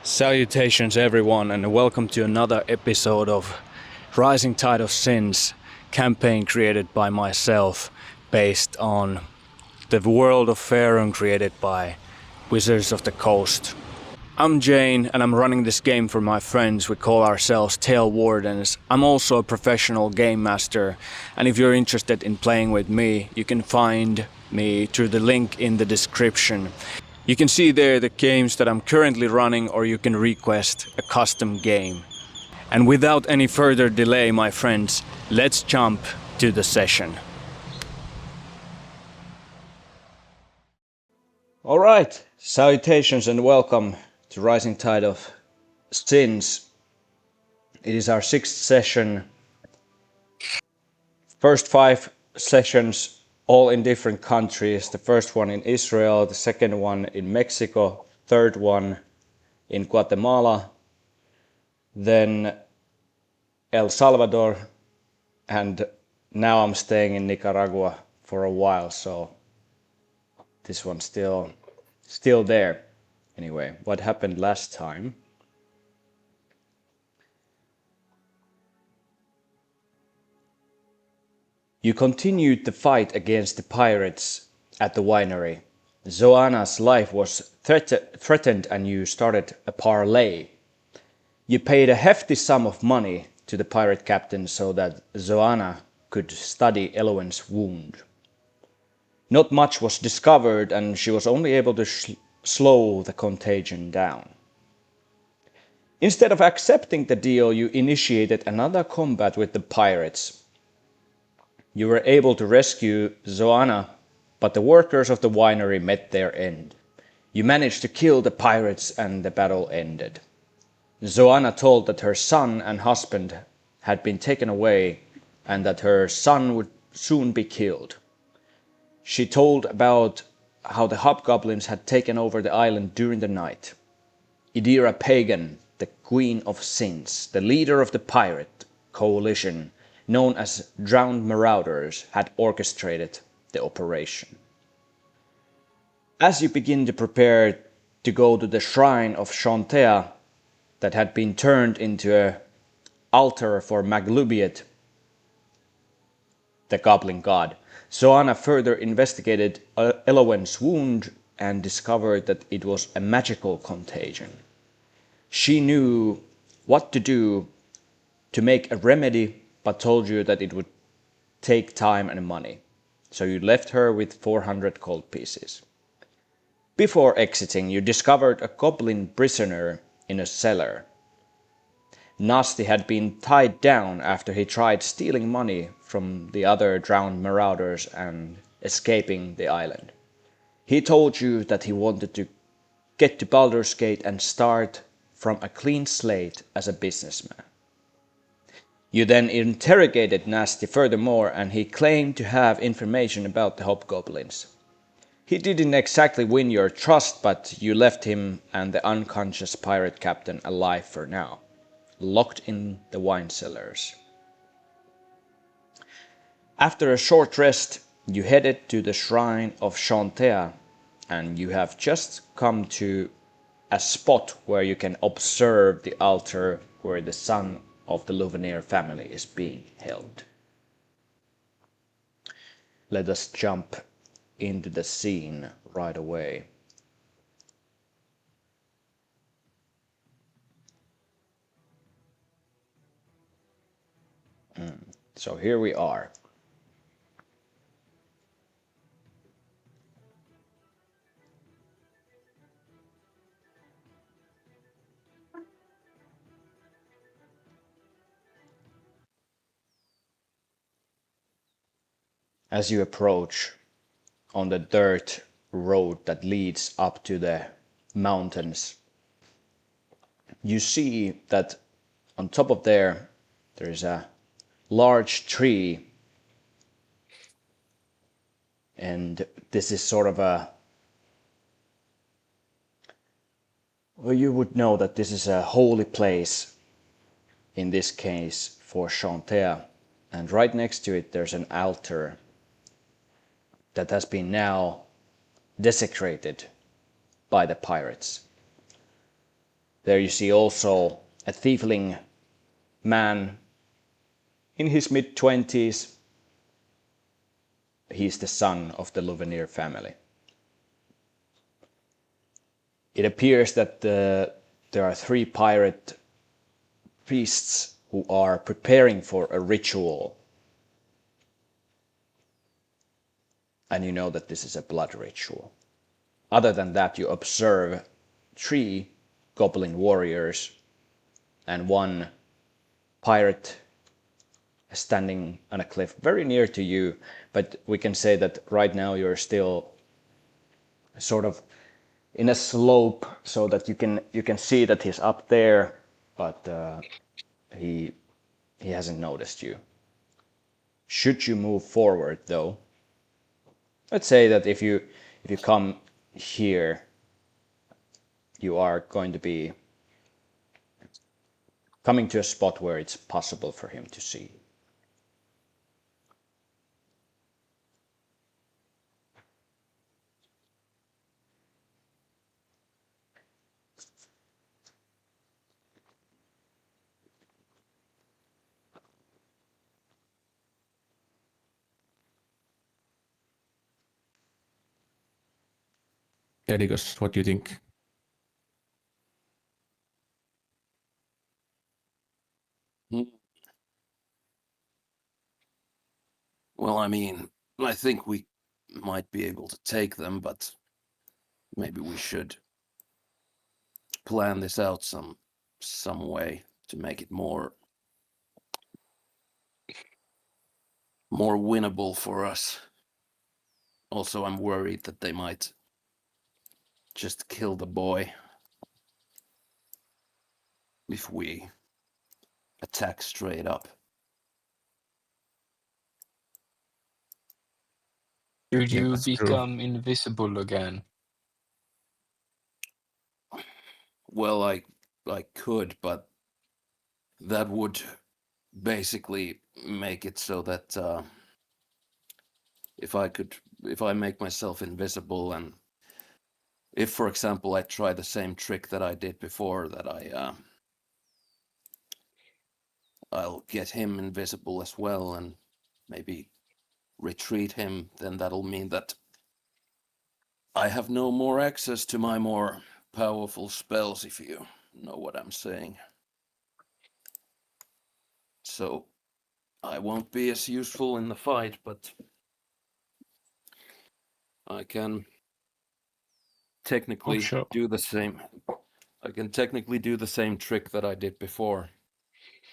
Salutations everyone, and welcome to another episode of Rising Tide of Sins campaign created by myself based on the world of Faerûn created by Wizards of the Coast. I'm Jane and I'm running this game for my friends. We call ourselves Tale Wardens. I'm also a professional game master, and if you're interested in playing with me, you can find me through the link in the description. You can see there the games that I'm currently running, or you can request a custom game. And without any further delay, my friends, let's jump to the session. Alright, salutations and welcome to Rising Tide of Sins. It is our 6th session. First 5 sessions all in different countries. The first one in Israel, the second one in Mexico, third one in Guatemala, then El Salvador, and now I'm staying in Nicaragua for a while, so this one's still there. Anyway, what happened last time? You continued the fight against the pirates at the winery. Zoanna's life was threatened and you started a parlay. You paid a hefty sum of money to the pirate captain so that Zoanna could study Elowen's wound. Not much was discovered and she was only able to slow the contagion down. Instead of accepting the deal, you initiated another combat with the pirates. You were able to rescue Zoanna, but the workers of the winery met their end. You managed to kill the pirates and the battle ended. Zoanna told that her son and husband had been taken away and that her son would soon be killed. She told about how the hobgoblins had taken over the island during the night. Idira Pagan, the Queen of Sins, the leader of the pirate coalition, known as Drowned Marauders, had orchestrated the operation. As you begin to prepare to go to the shrine of Chauntea that had been turned into an altar for Maglubiet, the goblin god, Zoanna further investigated Elowen's wound and discovered that it was a magical contagion. She knew what to do to make a remedy, but told you that it would take time and money. So you left her with 400 gold pieces. Before exiting, you discovered a goblin prisoner in a cellar. Nasty had been tied down after he tried stealing money from the other drowned marauders and escaping the island. He told you that he wanted to get to Baldur's Gate and start from a clean slate as a businessman. You then interrogated Nasty furthermore, and he claimed to have information about the hobgoblins. He didn't exactly win your trust, but you left him and the unconscious pirate captain alive for now, locked in the wine cellars. After a short rest, you headed to the shrine of Chauntea, and you have just come to a spot where you can observe the altar where the son of the Louvenier family is being held. Let us jump into the scene right away. So here we are. As you approach on the dirt road that leads up to the mountains, you see that on top of there is a large tree, and this is sort of well, you would know that this is a holy place, in this case for Chauntea, and right next to it there's an altar that has been now desecrated by the pirates. There you see also a tiefling man in his mid-20s. He's the son of the Louvenier family. It appears that there are 3 pirate priests who are preparing for a ritual. And you know that this is a blood ritual. Other than that, you observe 3 goblin warriors and 1 pirate standing on a cliff very near to you, but we can say that right now you're still sort of in a slope so that you can see that he's up there, but he hasn't noticed you. Should you move forward though, let's say that if you come here, you are going to be coming to a spot where it's possible for him to see. Edikos, what do you think? Well, I mean, I think we might be able to take them, but maybe we should plan this out some way to make it more winnable for us. Also, I'm worried that they might just kill the boy if we attack straight up. Should Yeah, you that's true. become invisible again? Well, I could, but that would basically make it so that if I make myself invisible, and if, for example, I try the same trick that I did before, that I'll get him invisible as well and maybe retreat him, then that'll mean that I have no more access to my more powerful spells, if you know what I'm saying. So I won't be as useful in the fight, but I can technically do the same. I can technically do the same trick that I did before.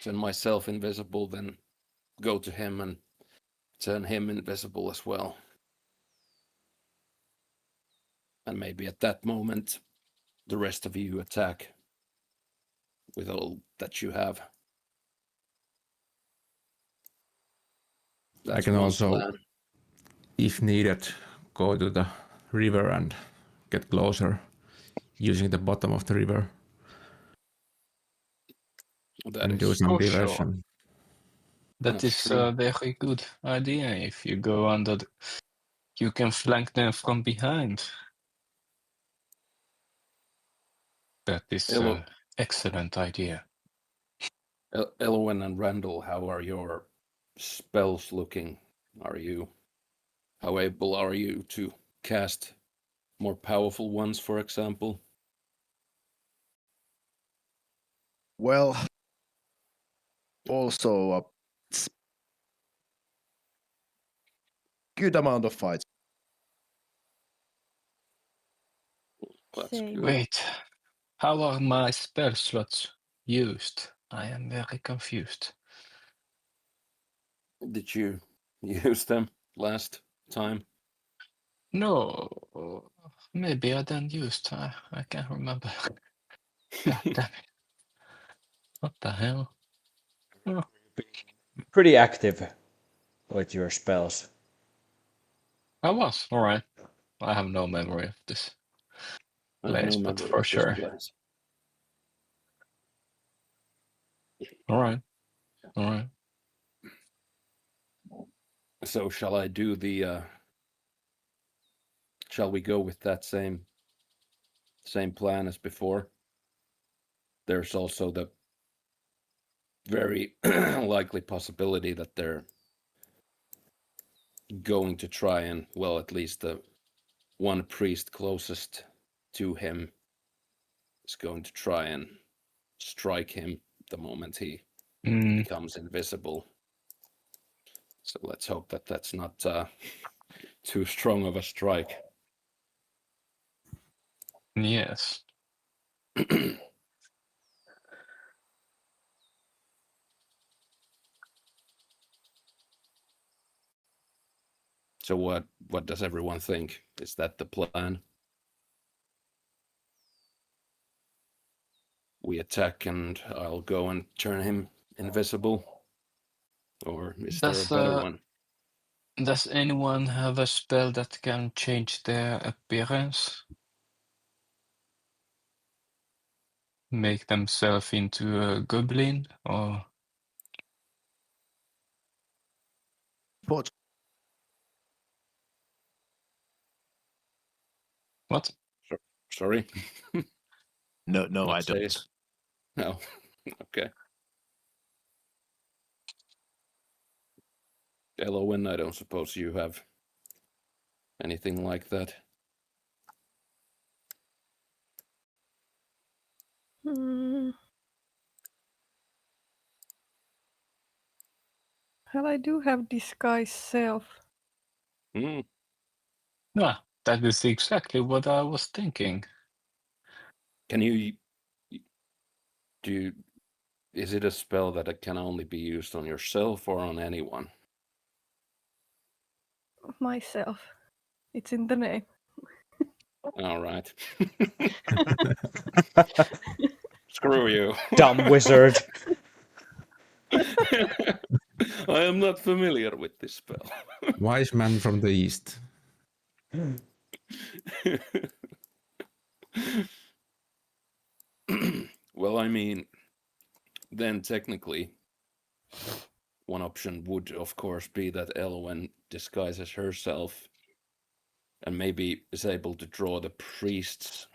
Turn myself invisible, then go to him and turn him invisible as well. And maybe at that moment, the rest of you attack with all that you have. That's I can also, plan. if needed, go to the river and get closer using the bottom of the river and do some diversion. That is a very good idea. If you go under, you can flank them from behind. That is an excellent idea. Elwyn and Randall, how are your spells looking? How able are you to cast more powerful ones, for example? Well, also a good amount of fights. That's good. Wait, how are my spell slots used? I am very confused. Did you use them last time? No, maybe I didn't use. I can't remember. God damn it! What the hell? Oh. Pretty active with your spells. I was all right. I have no memory of this place, but for sure. All right. So shall I do the? Shall we go with that same plan as before? there's also the very likely possibility that they're going to try and, well, at least the one priest closest to him is going to try and strike him the moment he becomes invisible. So let's hope that that's not too strong of a strike. Yes. So what does everyone think? Is that the plan? We attack and I'll go and turn him invisible? Or is there a better one? Does anyone have a spell that can change their appearance? Make themselves into a goblin or But what? Sorry? no, What I say don't. it? No. Okay. Elowen, I don't suppose you have anything like that. Well, I do have disguise self. Ah, that is exactly what I was thinking. Can you is it a spell that it can only be used on yourself or on anyone? Myself. It's in the name. All right. Screw you. Dumb wizard. I am not familiar with this spell. Wise man from the east. Well, I mean, then technically, one option would, of course, be that Elowen disguises herself and maybe is able to draw the priests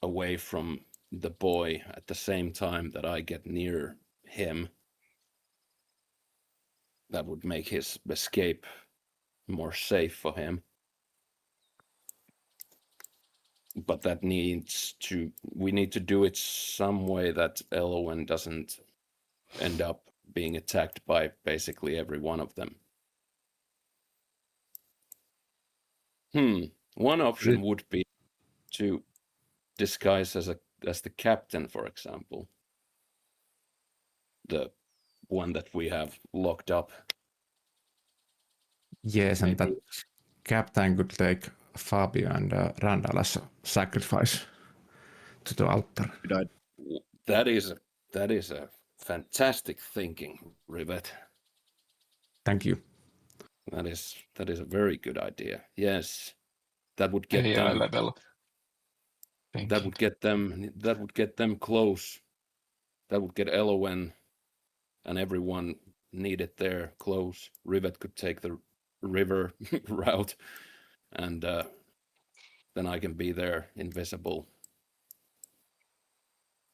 away from the boy at the same time that I get near him. That would make his escape more safe for him. But that we need to do it some way that Elowen doesn't end up being attacked by basically every one of them. One option would be to disguise as the captain, for example. The one that we have locked up. Yes, and Maybe. that captain could take Fabio and Randall as a sacrifice to the altar. That is a fantastic thinking, Rivet. Thank you. That is a very good idea. Yes, that would get AI them. level. That would get them close. That would get Elowen and everyone needed there close. Rivet could take the river route, and then I can be there invisible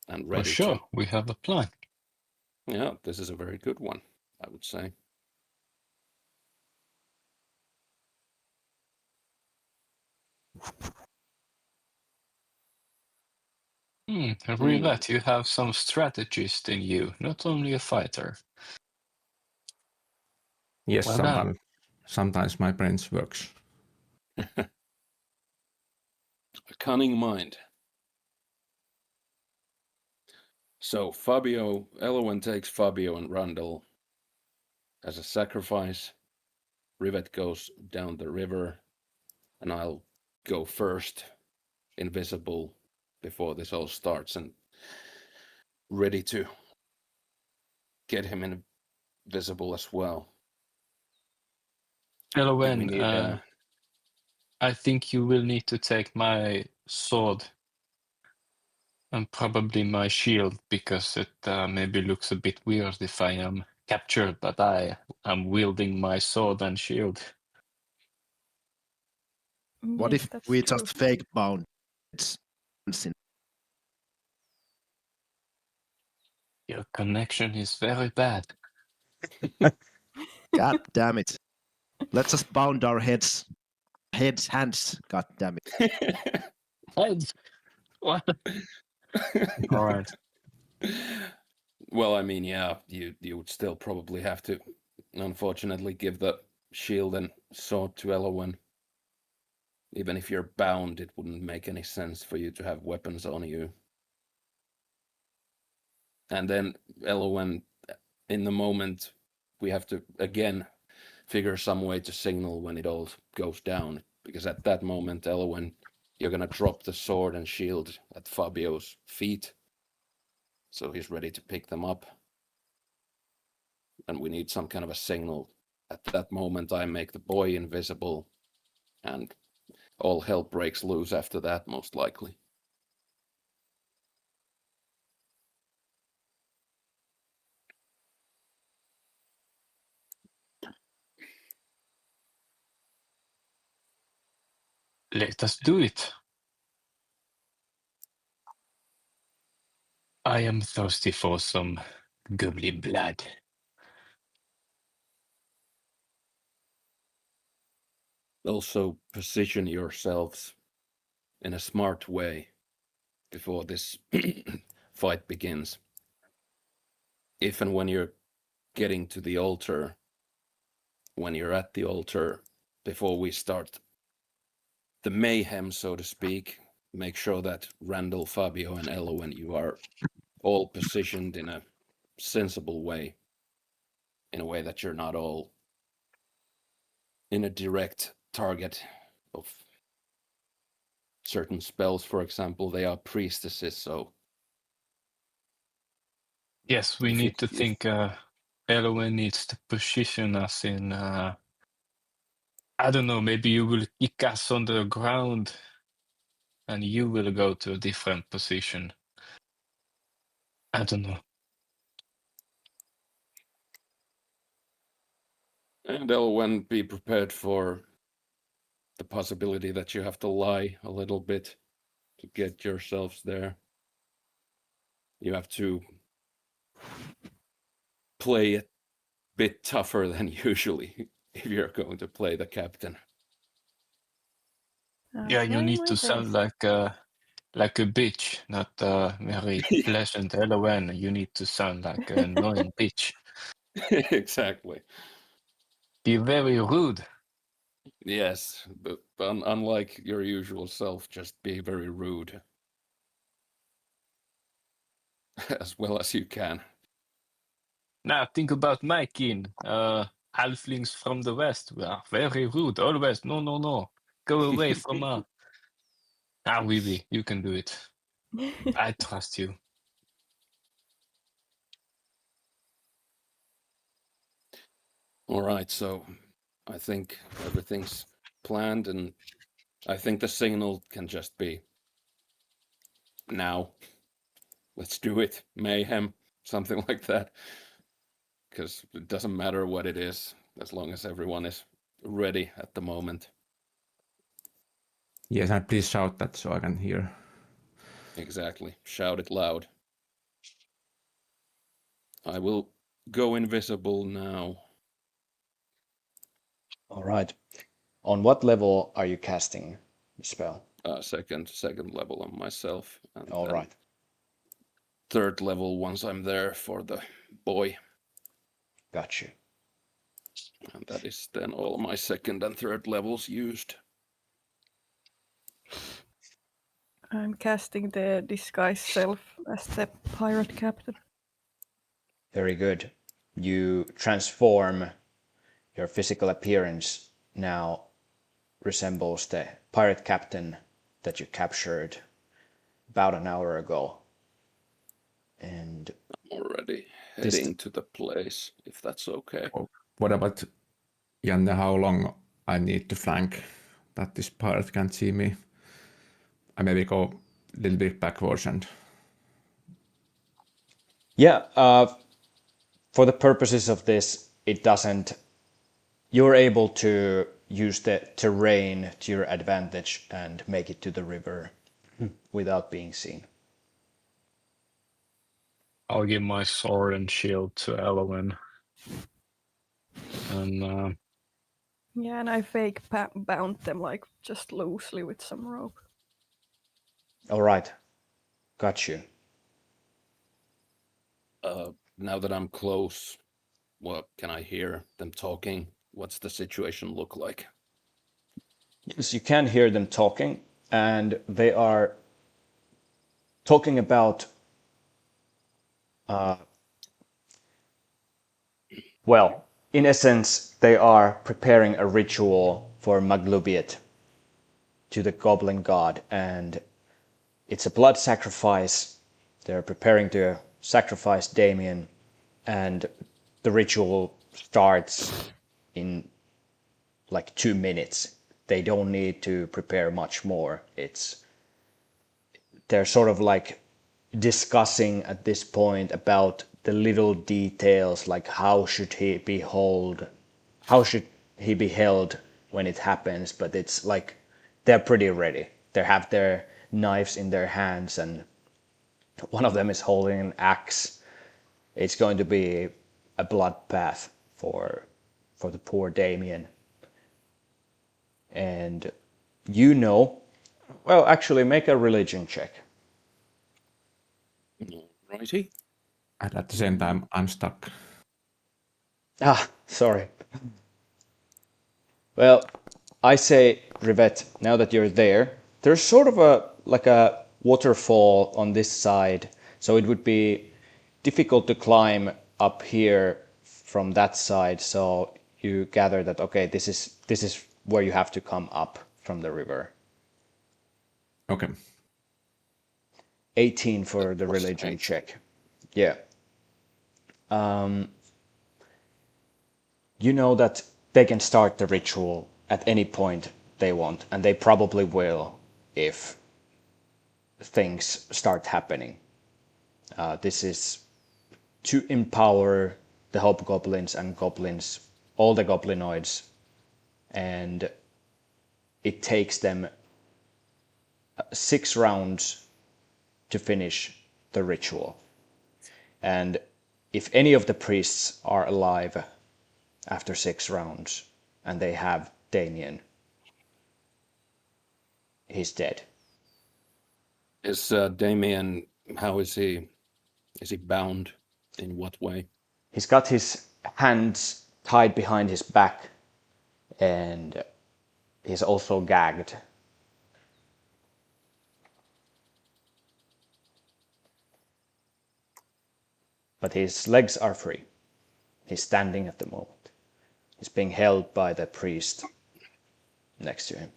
and For ready sure, to. we have a plan. Yeah, this is a very good one, I would say. Rivet, you have some strategist in you, not only a fighter. Yes, Well done. sometimes my brain works. A cunning mind. So Elowen takes Fabio and Randall as a sacrifice. Rivet goes down the river, and I'll go first, invisible, before this all starts, and ready to get him invisible as well. Elowen, I think you will need to take my sword and probably my shield, because it maybe looks a bit weird if I am captured, but I am wielding my sword and shield. What Yes, if that's we true. just fake bound? Your connection is very bad. God damn it. Let's just bound our heads. Hands. God damn it. What? All right. Well, I mean, yeah, you would still probably have to, unfortunately, give the shield and sword to Elowen. Even if you're bound, it wouldn't make any sense for you to have weapons on you. And then Elowen, in the moment, we have to again figure some way to signal when it all goes down, because at that moment, Elowen, you're gonna drop the sword and shield at Fabio's feet, so he's ready to pick them up. And we need some kind of a signal. At that moment, I make the boy invisible, and all hell breaks loose after that, most likely. Let us do it. I am thirsty for some goblin blood. Also, position yourselves in a smart way before this fight begins. If and when you're getting to the altar, when you're at the altar, before we start the mayhem, so to speak, make sure that Randall, Fabio, and Elowen, you are all positioned in a sensible way, in a way that you're not all in a direct target of certain spells. For example, they are priestesses, so Yes, we need to think. Elowen needs to position us in. I don't know. Maybe you will kick us on the ground, and you will go to a different position. I don't know. And Elowen, be prepared for the possibility that you have to lie a little bit to get yourselves there. You have to play a bit tougher than usually if you're going to play the captain. Yeah, you Trying need my to sound best. like a bitch, not a very pleasant Elowen. You need to sound like an annoying bitch. Exactly. Be very rude. Yes, but unlike your usual self, just be very rude as well as you can. Now think about my kin. Halflings from the west. We are very rude. Always. No, no, no. Go away from her. Oui, you can do it. I trust you. All right, so I think everything's planned, and I think the signal can just be now. Let's do it. Mayhem, something like that. Because it doesn't matter what it is, as long as everyone is ready at the moment. Yes, and please shout that so I can hear. Exactly. Shout it loud. I will go invisible now. All right. On what level are you casting the spell? Second level on myself, and All then right. third level once I'm there for the boy. Got you. And that is then all my second and third levels used. I'm casting the disguise self as the pirate captain. Very good. You transform. Your physical appearance now resembles the pirate captain that you captured about an hour ago. And Already This- heading to the place, if that's okay. What about Janne? How long I need to flank that this pirate can't see me? I maybe go a little bit backwards and yeah, for the purposes of this, it doesn't. You're able to use the terrain to your advantage and make it to the river without being seen. I'll give my sword and shield to Elowen. And Yeah, and I fake bound them like just loosely with some rope. All right. Got you. Now that I'm close, what can I hear them talking? What's the situation look like? Yes, you can hear them talking, and they are talking about, well, in essence, they are preparing a ritual for Maglubiet to the goblin god, and it's a blood sacrifice. They're preparing to sacrifice Damien, and the ritual starts in like 2 minutes. They don't need to prepare much more. They're sort of like discussing at this point about the little details, like how should he be held when it happens. But it's like they're pretty ready. They have their knives in their hands, and one of them is holding an axe. It's going to be a bloodbath for the poor Damien. And well, actually, make a religion check. Righty. And at the same time, I'm stuck. Sorry. Well, I say, Rivet, now that you're there, there's sort of a waterfall on this side, so it would be difficult to climb up here from that side. So you gather that okay, this is where you have to come up from the river. Okay. 18 for the religion check. Yeah. You know that they can start the ritual at any point they want, and they probably will if things start happening. This is to empower the hobgoblins and goblins, all the goblinoids, and it takes them 6 rounds to finish the ritual. And if any of the priests are alive after 6 rounds and they have Damien, he's dead. Is Damien, how is he? Is he bound? In what way? He's got his hands tied behind his back, and he's also gagged. But his legs are free. He's standing at the moment. He's being held by the priest next to him.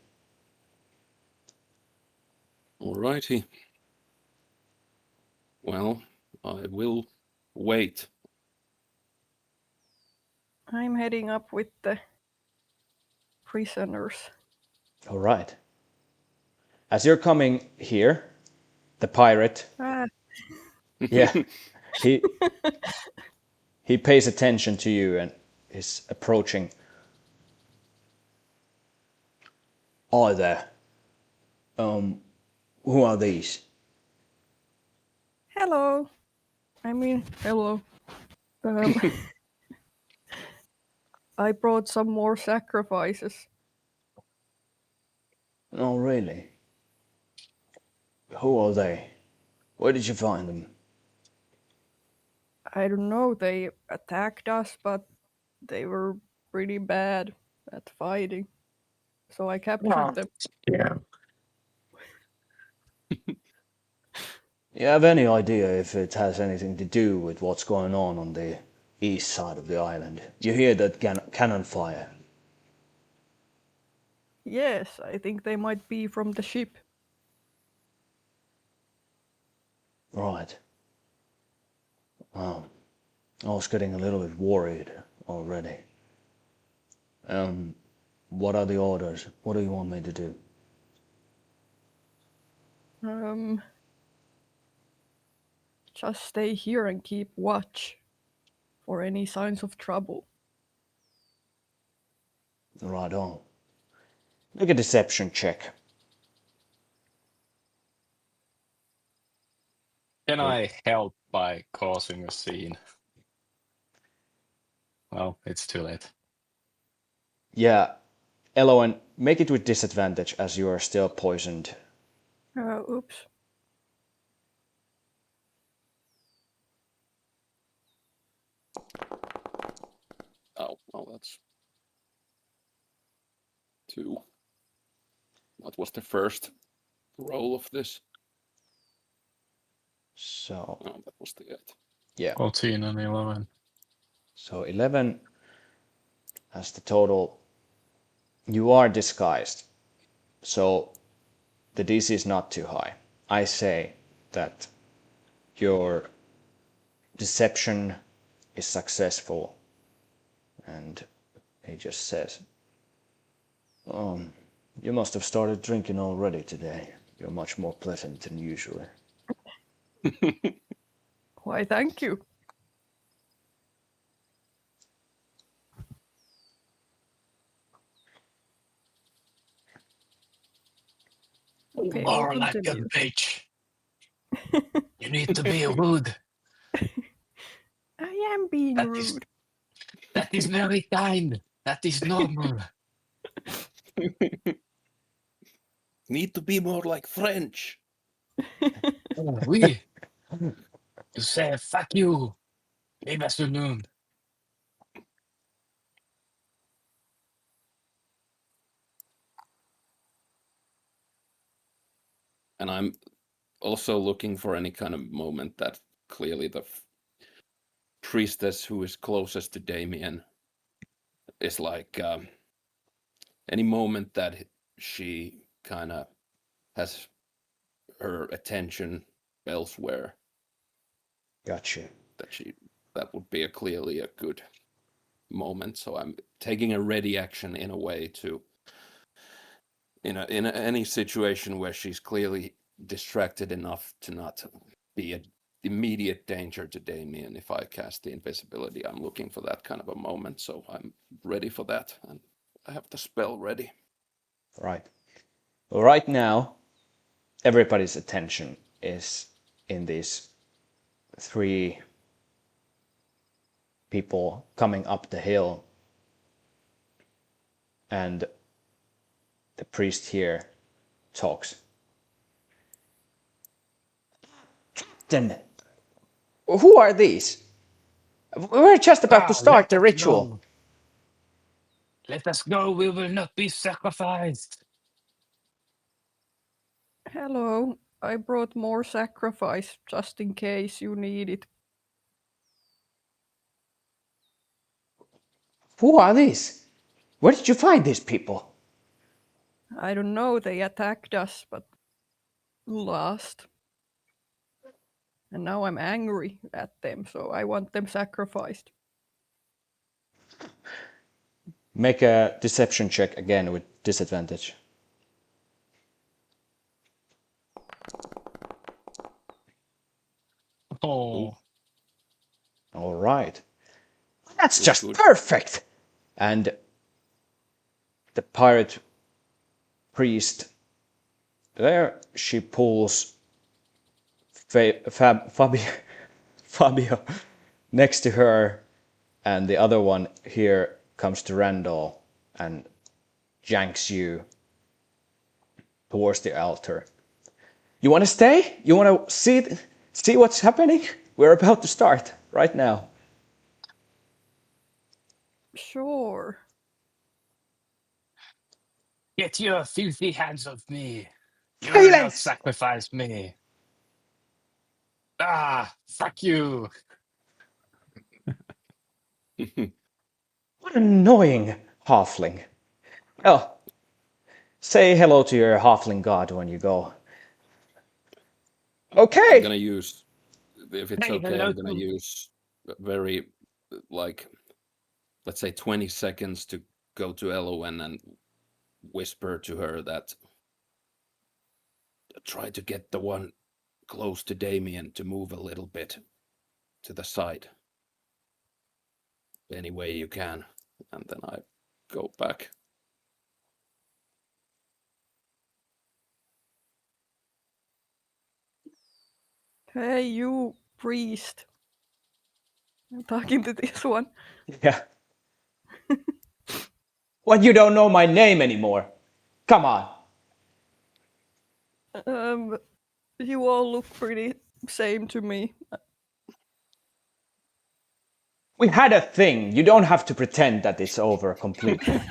Alrighty. Well, I will wait. I'm heading up with the prisoners. All right. As you're coming here, the pirate, yeah, he pays attention to you and is approaching. Hi there. Who are these? Hello. Hello. I brought some more sacrifices. Oh, really? Who are they? Where did you find them? I don't know, they attacked us, but they were pretty bad at fighting. So I captured them. yeah. You have any idea if it has anything to do with what's going on the east side of the island? You hear that cannon fire? Yes, I think they might be from the ship. Right. Wow. I was getting a little bit worried already. What are the orders? What do you want me to do? Just stay here and keep watch for any signs of trouble. Right on. Make a deception check. Can I help by causing a scene? Well, it's too late. Yeah, Elowen, make it with disadvantage as you are still poisoned. Oops. Oh, well, that's 2. What was the first roll of this? So, Oh, that was the 8. yeah. 14 and 11. So 11 as the total. You are disguised. So the DC is not too high. I say that your deception is successful. And he just says, you must have started drinking already today. You're much more pleasant than usual. Why, thank you. Okay, I'll More like a continue. bitch. You need to be rude. I am being rude. That is very kind. That is normal. Need to be more like French. Oh, oui. You say fuck you. Leave us alone. And I'm also looking for any kind of moment that clearly the priestess who is closest to Damien is like any moment that she kind of has her attention elsewhere. Gotcha. That would be clearly a good moment. So I'm taking a ready action in a way to in any situation where she's clearly distracted enough to not be an immediate danger to Damien. If I cast the invisibility, I'm looking for that kind of a moment. So I'm ready for that, and I have the spell ready. Right. Well, right now, everybody's attention is in these 3 people coming up the hill. And the priest here talks. Then, who are these? We're just about to start the ritual. Go. Let us go. We will not be sacrificed. Hello, I brought more sacrifice just in case you need it. Who are these? Where did you find these people? I don't know, they attacked us, but lost. And now I'm angry at them, so I want them sacrificed. Make a deception check again with disadvantage. Oh. All right. That's Good, just good. perfect. And the pirate priest, there she pulls Fabio next to her, and the other one here comes to Randall and janks you towards the altar. You want to stay? You want to see what's happening? We're about to start right now. Sure. Get your filthy hands off me. You will not Silence! sacrifice me. Ah, fuck you. What an annoying halfling. Well, say hello to your halfling god when you go. I'm Okay. gonna use, if it's Hey, okay, hello I'm gonna to- use very, like, let's say 20 seconds to go to Elowen and whisper to her that try to get the one close to Damien to move a little bit to the side. Any way you can. And then I go back. Hey, you priest. I'm talking to this one. Yeah. What, you don't know my name anymore? Come on. You all look pretty same to me. We had a thing. You don't have to pretend that it's over completely.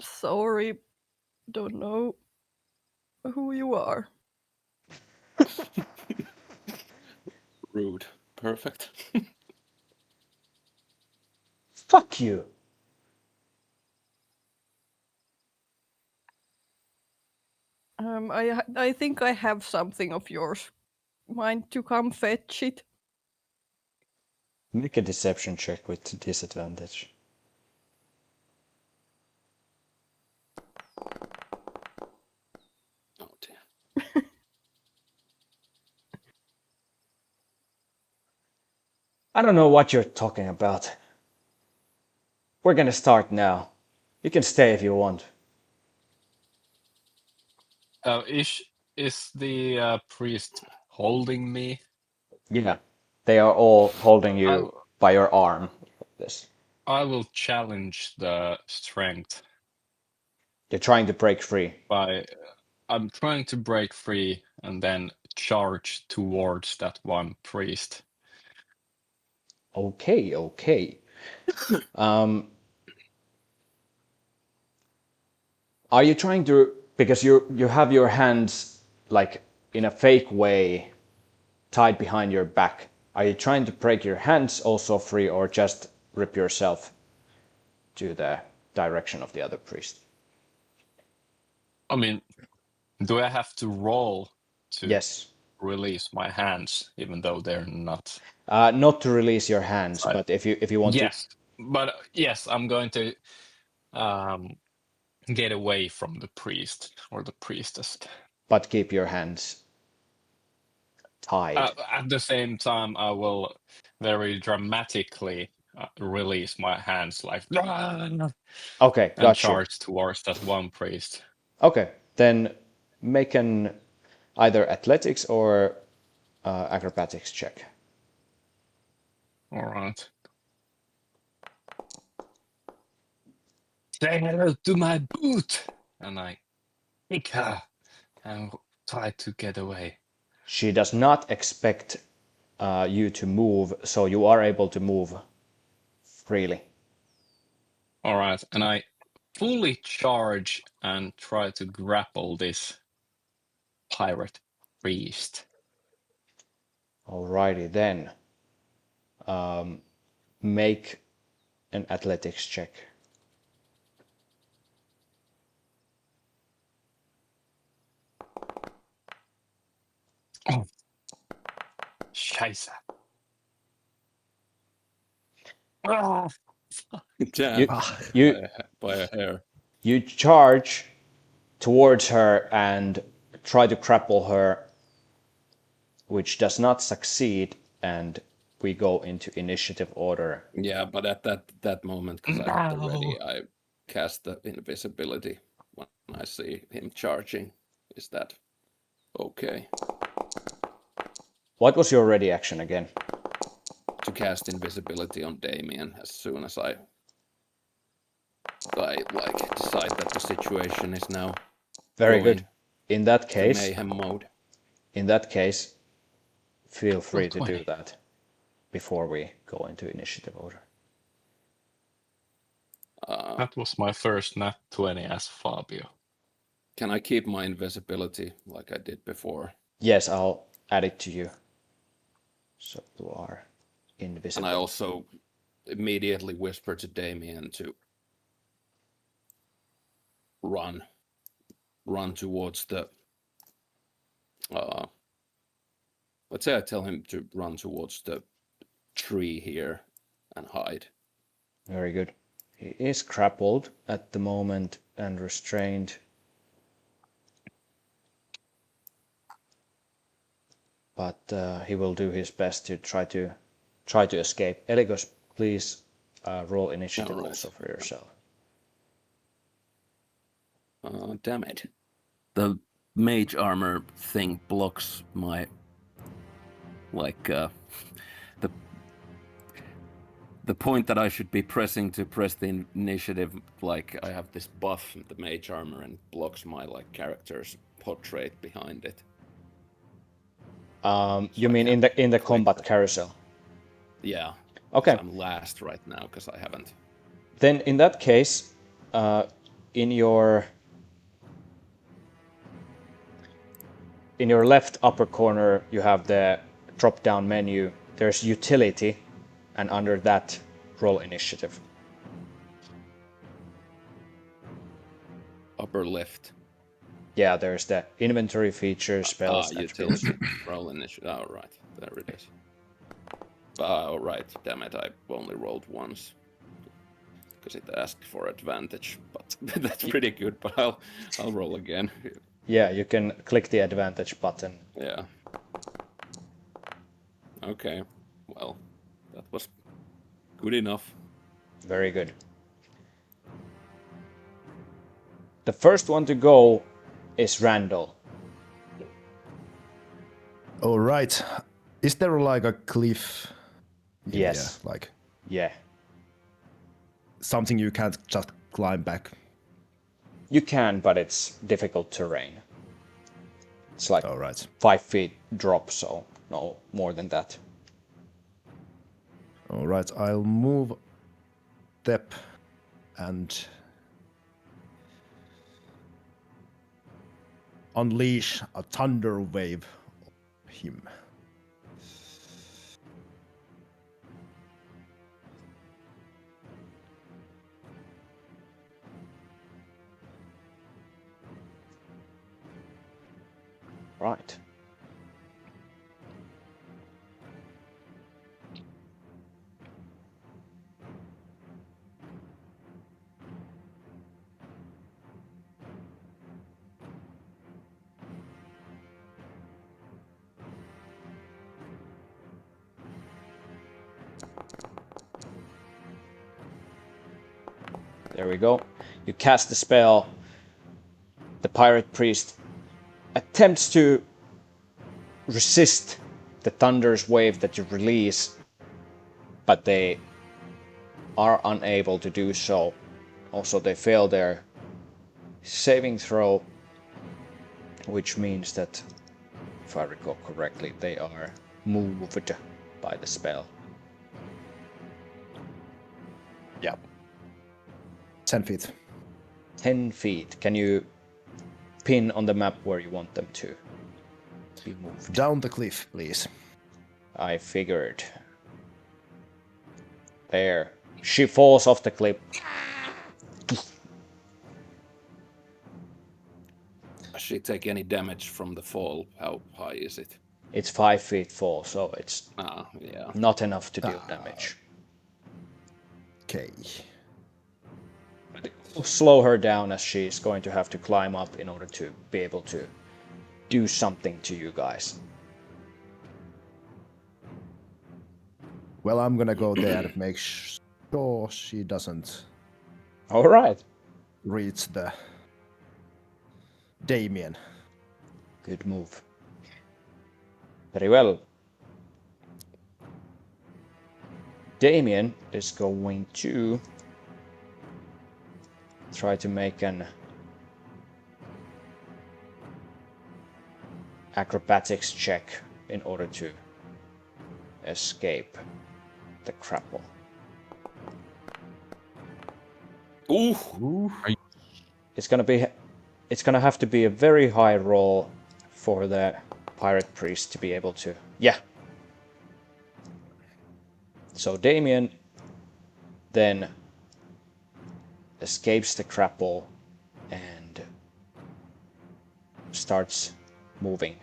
Sorry, don't know who you are. Rude. Perfect. Fuck you. I think I have something of yours. Mind to come fetch it? Make a deception check with disadvantage. Oh dear. I don't know what you're talking about. We're gonna start now. You can stay if you want. Is the priest holding me? Yeah. They are all holding I you by your arm. This. I will challenge the strength You're trying to break free. by I'm trying to break free and then charge towards that one priest. Okay, okay. Are you trying to, because you have your hands like in a fake way tied behind your back? Are you trying to break your hands also free, or just rip yourself to the direction of the other priest? I mean, do I have to roll to Yes. release my hands, even though they're not? Not to release your hands, I, but if you want to. yes, but yes, I'm going to get away from the priest or the priestess. But keep your hands tied. At the same time, I will very dramatically release my hands, like Okay, and got you. charge towards that one priest. Okay, then make an either athletics or acrobatics check. All right. Say hello to my boot, and I kick her and try to get away. She does not expect you to move, so you are able to move freely. All right, and I fully charge and try to grapple this pirate priest. Alrighty then. Make an athletics check. Oh, Scheiße. Ah, Damn. You you By a hair. you charge towards her and try to grapple her, which does not succeed, and we go into initiative order. Yeah, but at that moment, because I had the ready, no. I cast the invisibility when I see him charging. Is that okay? What was your ready action again? To cast invisibility on Damien as soon as I like decide that the situation is now Very going good. In that to case, mayhem mode. feel free to 20. do that before we go into initiative order. That was my first nat 20 as Fabio. Can I keep my invisibility like I did before? Yes, I'll add it to you. So you are invisible. And I also immediately whisper to Damien to run towards the let's say I tell him to run towards the tree here and hide. Very good. He is grappled at the moment and restrained. But he will do his best to try to escape. Eligos, please roll initiative All right. also for yourself. Damn it. The mage armor thing blocks my... the point that I should be pressing to press the initiative, like I have this buff, the mage armor, and blocks my character's portrait behind it. You I mean in can't the click combat that. carousel? Yeah. Okay. So I'm last right now because I haven't. Then in that case, in your left upper corner, you have the drop-down menu. There's utility, and under that, roll initiative. Upper left. Yeah, there's the inventory features, spells, attributes. Utility. Roll initiative. Oh, right. There it is. Oh, right. Damn it. I only rolled once. Because it asked for advantage. But that's pretty good. But I'll roll again. Yeah, you can click the advantage button. Yeah. Okay. Well, that was good enough. Very good. The first one to go is Randall. All right. Is there like a cliff? Yes. Yeah, like Yeah. something you can't just climb back. You can, but it's difficult terrain. It's like All right. 5 feet drop, so no more than that. All right. I'll move step and unleash a thunder wave on him. Right. There we go. You cast the spell. The pirate priest attempts to resist the thunder's wave that you release, but they are unable to do so. Also, they fail their saving throw, which means that, if I recall correctly, they are moved by the spell. Yeah. 10 feet. 10 feet. Can you pin on the map where you want them to be moved? Down the cliff, please. I figured. There. She falls off the cliff. Does she take any damage from the fall? How high is it? It's 5 feet fall, so it's Yeah. not enough to deal damage. Okay. Slow her down, as she's going to have to climb up in order to be able to do something to you guys. Well, I'm gonna go there and make sure she doesn't All right. reach the Damien. Good move. Very well. Damien is going to try to make an acrobatics check in order to escape the grapple. Ooh. It's gonna have to be a very high roll for the pirate priest to be able to. Yeah. So Damien then escapes the grapple and starts moving.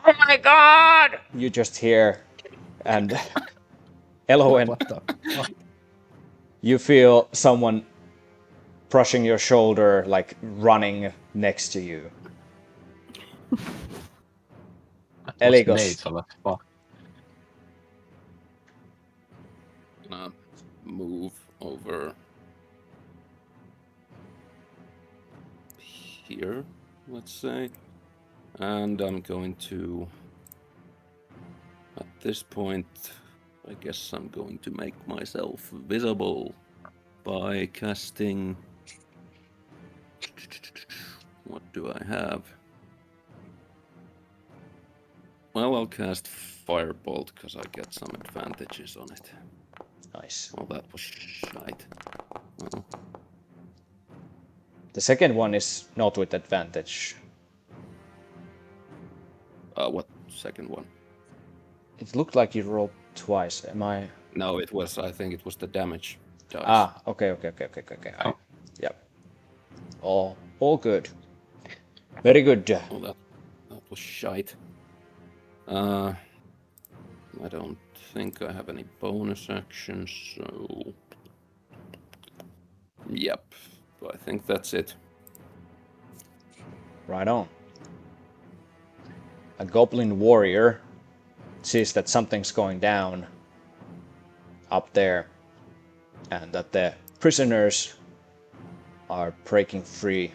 Oh my god! You just hear, and Elowen, What the fuck? you feel someone brushing your shoulder, like running next to you. was Eligos. nasal as fuck. Gonna move over here, let's say. And I'm going to, at this point, I guess I'm going to make myself visible by casting. What do I have? Well, I'll cast Firebolt because I get some advantages on it. Nice. Well, that was shite. Well, The second one is not with advantage. what second one? It looked like you rolled twice. Am I? No, it was. I think it was the damage dice. Ah, okay. Oh. Yep. All good. Very good. Oh, that was shite. I don't think I have any bonus actions, so yep. I think that's it. Right on. A goblin warrior sees that something's going down up there and that the prisoners are breaking free.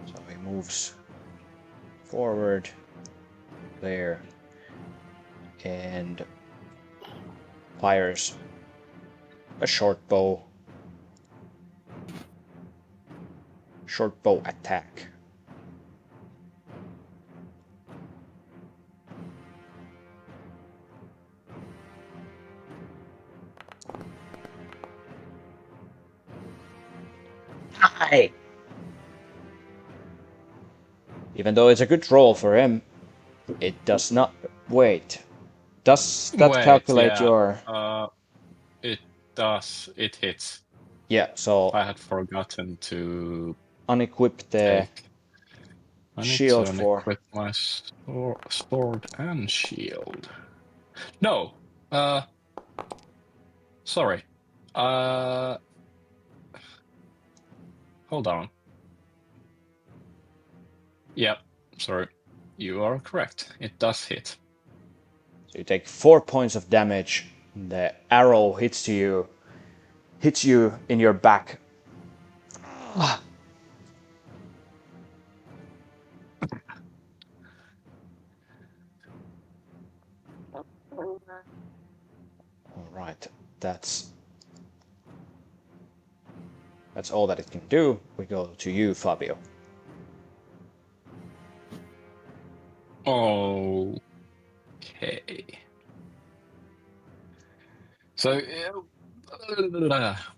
So he moves forward there and fires a short bow attack. Hi. Even though it's a good roll for him, it does not. Wait. Does that calculate your? It does. It hits. Yeah. So I had forgotten to unequip the take. I need shield to for. unequip my sword and shield. No. Sorry. Hold on. Yep. Sorry. You are correct. It does hit. So you take 4 points of damage. The arrow hits you in your back. All right, that's all that it can do. We go to you, Fabio. Okay. So,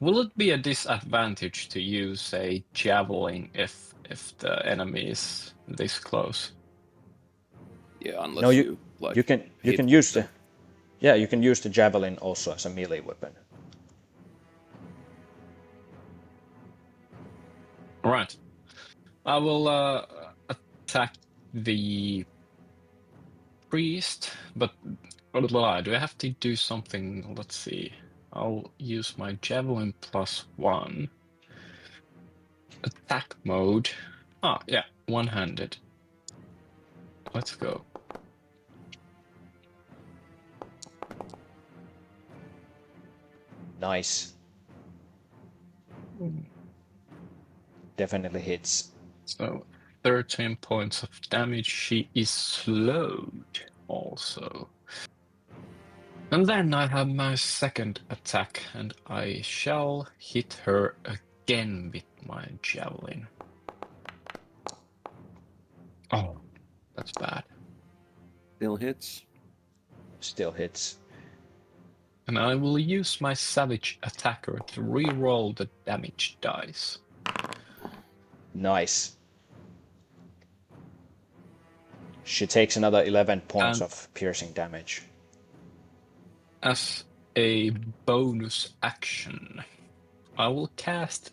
will it be a disadvantage to use a javelin if the enemy is this close? Yeah, unless No, you like. you can use the you can use the javelin also as a melee weapon. Right. I will attack the priest, but do I have to do something? Let's see. I'll use my javelin +1. Attack mode. Ah, yeah, one-handed. Let's go. Nice. Definitely hits. So 13 points of damage. She is slowed also. And then I have my second attack, and I shall hit her again with my javelin. Oh, that's bad. Still hits. Still hits. And I will use my savage attacker to re-roll the damage dice. Nice. She takes another 11 points And of piercing damage. as a bonus action, I will cast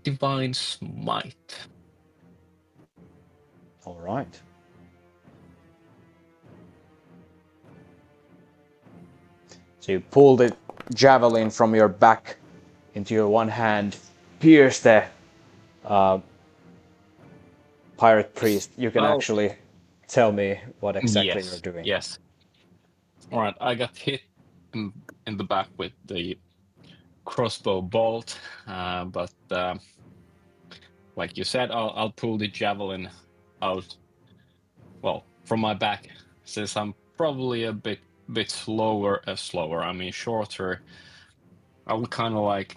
Divine Smite. All right. So you pull the javelin from your back into your one hand, pierce the pirate priest, you can Oh. actually tell me what exactly you're doing. Yes. All right. I got hit in the back with the crossbow bolt, but like you said, I'll pull the javelin out. Well, from my back, since I'm probably a bit slower. I mean, shorter. I will kind of like.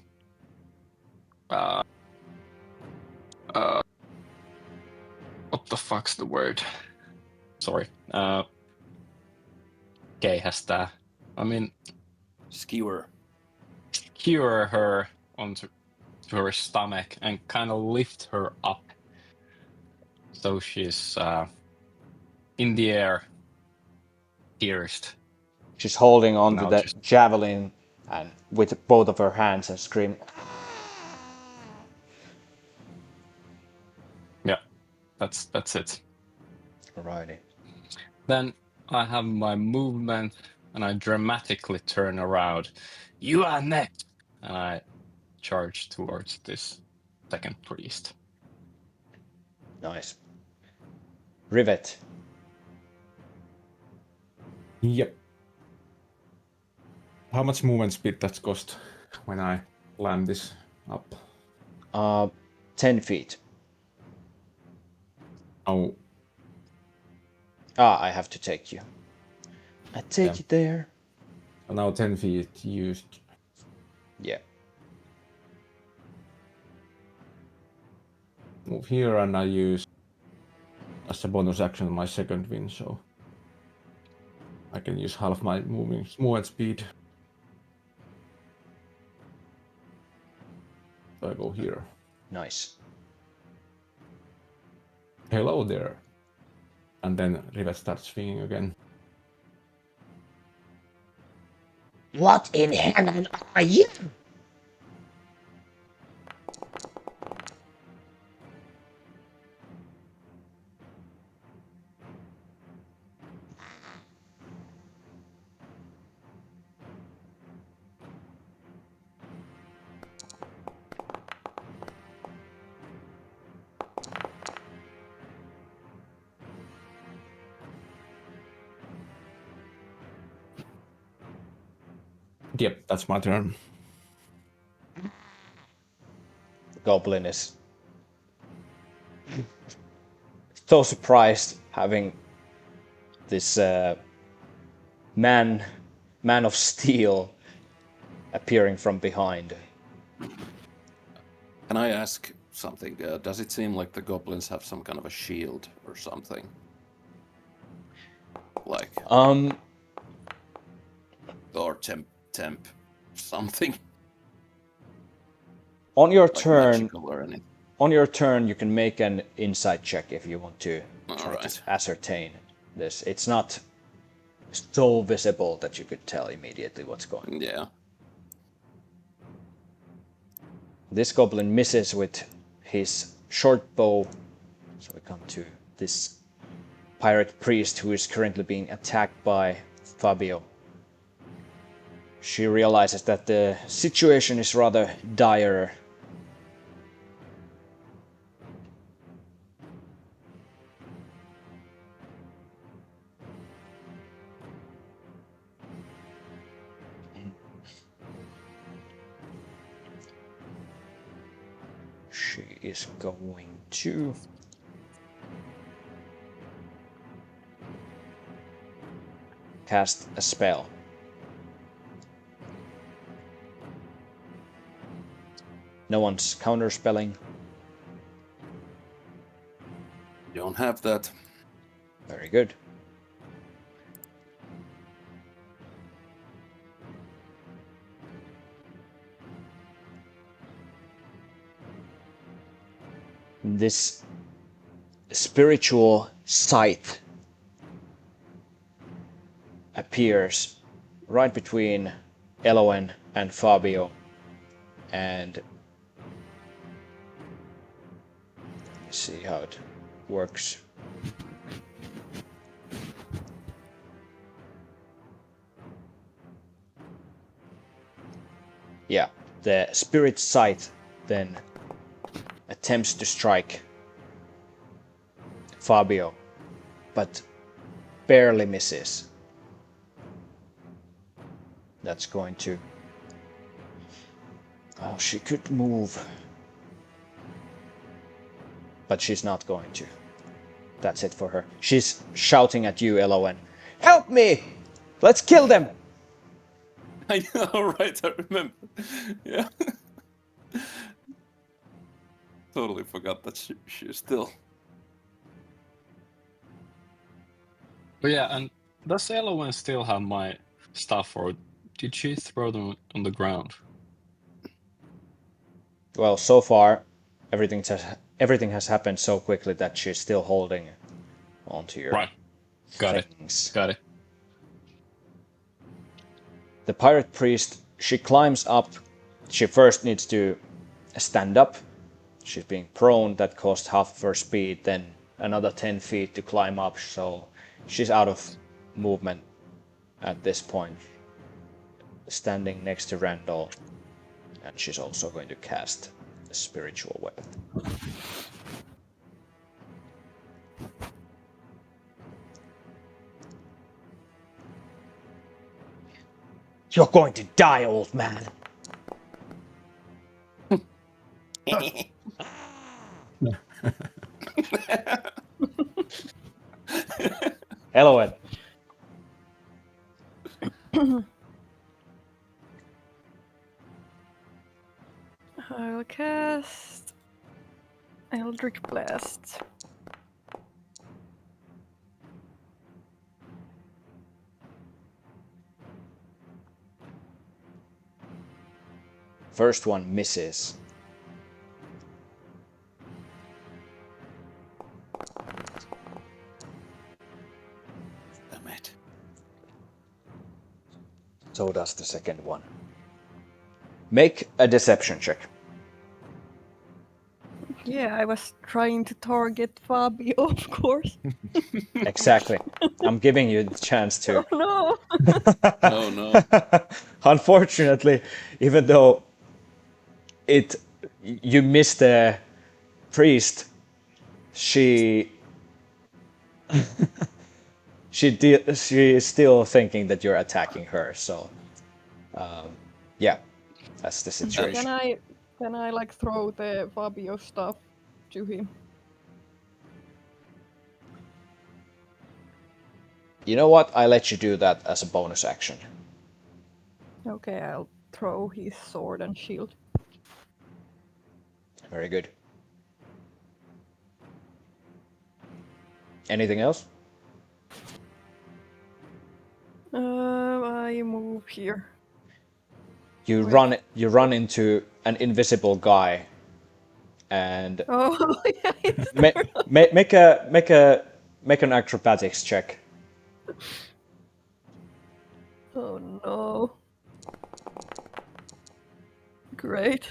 What the fuck's the word? Sorry. Keihästää. I mean, Skewer. skewer her onto her stomach and kind of lift her up, so she's in the air, pierced. She's holding on to Now the just javelin and with both of her hands and screaming. yeah, that's it. Alrighty. Then I have my movement, and I dramatically turn around. You are next, and I charge towards this second priest. Nice. Rivet. Yep. How much movement speed that cost when I land this up? 10 feet. Oh, I have to take you. I take you there. now 10 feet used. Yeah. Move here, and I use as a bonus action my second wind, so I can use half my movement speed. So I go here. Nice. Hello there. And then Rivet starts swinging again. What in heaven are you? Yep, that's my turn. Goblin is so surprised having this man of steel appearing from behind. Can I ask something? Does it seem like the goblins have some kind of a shield or something? Like, Uh, or temp something? On your Like turn, magical or anything? on your turn, you can make an insight check if you want to try Alright. to ascertain this. It's not so visible that you could tell immediately what's going on. Yeah. This goblin misses with his short bow, so we come to this pirate priest who is currently being attacked by Fabio. She realizes that the situation is rather dire. She is going to cast a spell. No one's counterspelling. Don't have that. Very good. This spiritual sight appears right between Elowen and Fabio, and let me see how it works. Yeah, the spirit sight then attempts to strike Fabio, but barely misses. That's going to... Oh, she could move. But she's not going to. That's it for her. She's shouting at you, Elowen. Help me! Let's kill them! I know, right? I remember. Yeah. Totally forgot that she's still. But yeah, and does Elowen still have my stuff, or did she throw them on the ground? Well, so far, everything has happened so quickly that she's still holding onto your Right. Got things. it. Got it. The pirate priest, she climbs up. She first needs to stand up. She's being prone. That costs half of her speed. Then another 10 feet to climb up. So she's out of movement at this point. Standing next to Randall. And she's also going to cast a spiritual weapon. You're going to die, old man. Elowen. I'll cast Eldritch Blast. First one misses. Damn it. So does the second one. Make a deception check. Yeah, I was trying to target Fabio, of course. Exactly. I'm giving you the chance to. Oh no! Oh no. Unfortunately, even though you missed the priest, she she is still thinking that you're attacking her. So, yeah, that's the situation. Can I like throw the Fabio stuff to him? You know what? I let you do that as a bonus action. Okay, I'll throw his sword and shield. Very good. Anything else? I move here. You Wait. run into an invisible guy, and Oh yeah, it's make an acrobatics check. Oh no. Great.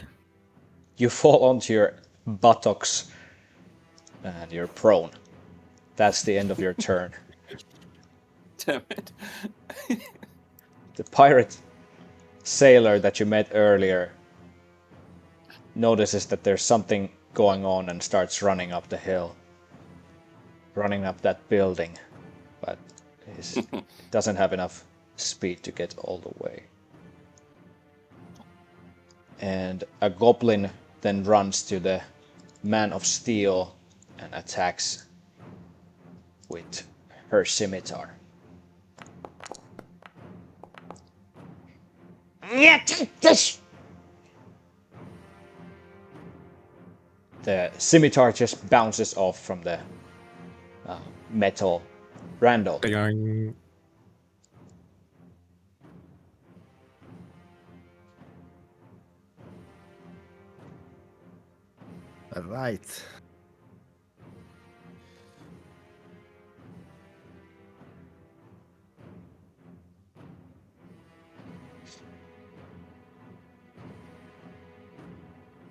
You fall onto your buttocks, and you're prone. That's the end of your turn. Damn it. The pirate sailor that you met earlier notices that there's something going on and starts running up the hill, running up that building, but he doesn't have enough speed to get all the way. And a goblin then runs to the man of steel and attacks with her scimitar. Yeah, take this! The scimitar just bounces off from the metal. Randall. Ding. All right.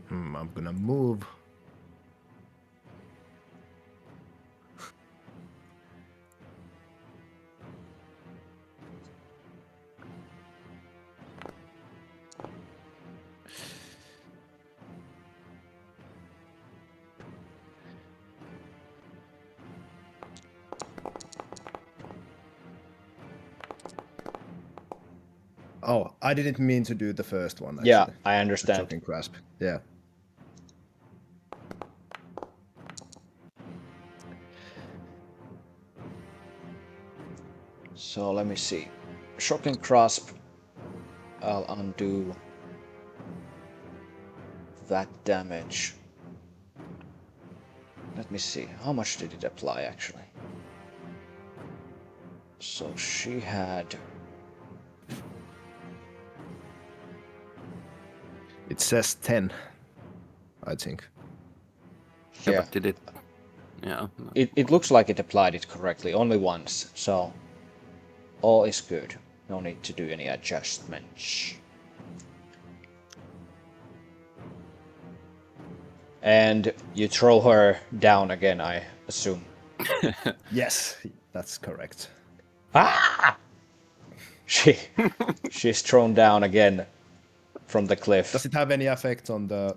I'm gonna move. Oh, I didn't mean to do the first one, actually. Yeah, I The understand. shocking grasp. Yeah. So let me see. Shocking grasp. I'll undo that damage. Let me see. How much did it apply actually? So she had. It says 10, I think. Yeah, Yeah. but did it? Yeah. It looks like it applied it correctly only once, so all is good. No need to do any adjustments. And you throw her down again, I assume. Yes, that's correct. Ah! She's thrown down again from the cliff. Does it have any effect on the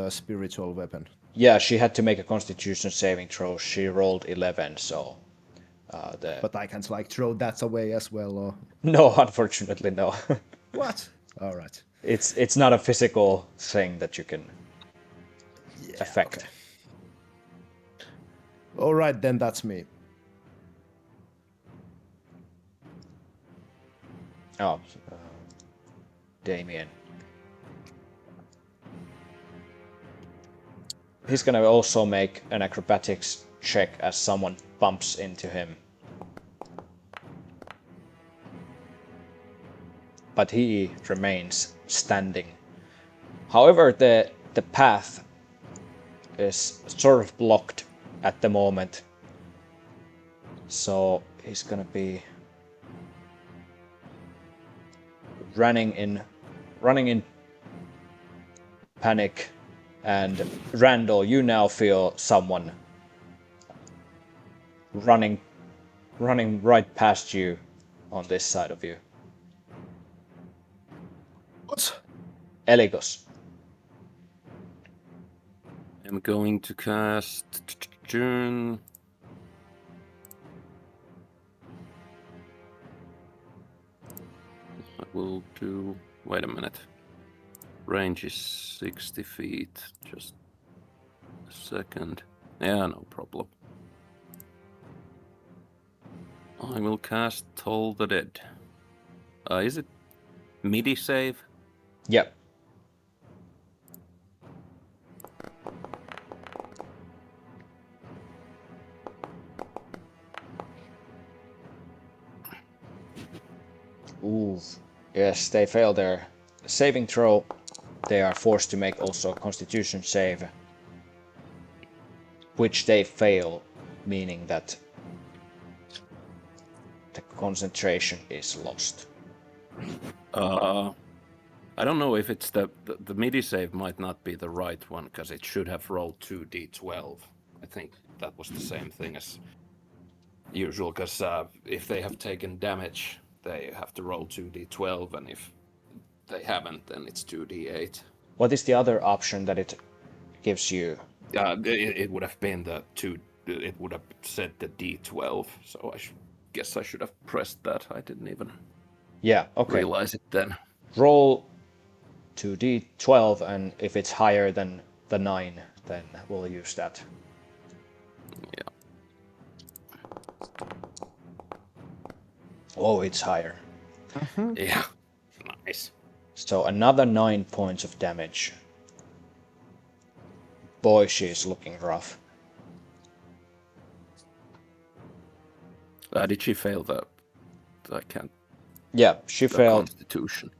spiritual weapon? Yeah, she had to make a Constitution saving throw. She rolled 11, so But I can't like throw that away as well, or no, unfortunately, no. what? All right. It's not a physical thing that you can affect. Okay. All right, then that's me. Oh, Damien. He's gonna also make an acrobatics check as someone bumps into him. But he remains standing. However, the path is sort of blocked at the moment. So he's gonna be running in panic. And Randall, you now feel someone running right past you on this side of you. What? Eligos. I'm going to cast June. I will do. Wait a minute. Range is 60 feet. Just a second. Yeah, no problem. I will cast Toll the Dead. Is it MIDI save? Yep. Ooh. Yes, they fail their saving throw. They are forced to make also a Constitution save, which they fail, meaning that the concentration is lost. I don't know if it's the MIDI save might not be the right one because it should have rolled 2d12. I think that was the same thing as usual because if they have taken damage, they have to roll 2d12, and if they haven't, then it's 2d8. What is the other option that it gives you? It would have been the two. It would have said the d12. So guess I should have pressed that. I didn't even Yeah, okay. realize it then. Roll 2d12, and if it's higher than the 9, then we'll use that. Yeah. Oh, it's higher. Yeah. Nice. So another 9 points of damage. Boy, she's looking rough. Did she fail the? I can't. Yeah, she The failed. Constitution.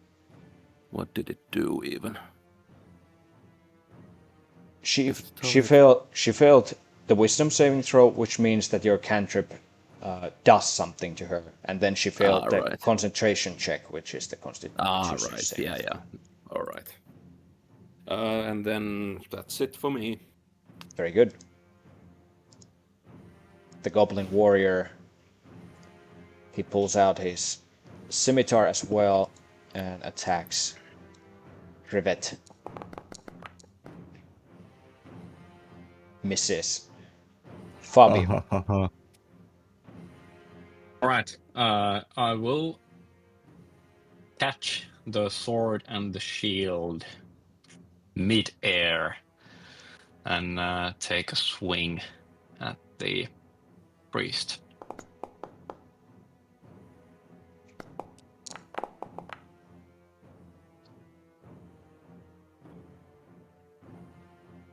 What did it do even? She failed the wisdom saving throw, which means that your cantrip does something to her, and then she failed the Right. concentration check, which is the constitution Right. save. Yeah. All right. And then that's it for me. Very good. The goblin warrior, he pulls out his scimitar as well and attacks Rivet. Misses. Fabio. Ahahaha. All right. I will catch the sword and the shield mid-air and take a swing at the priest.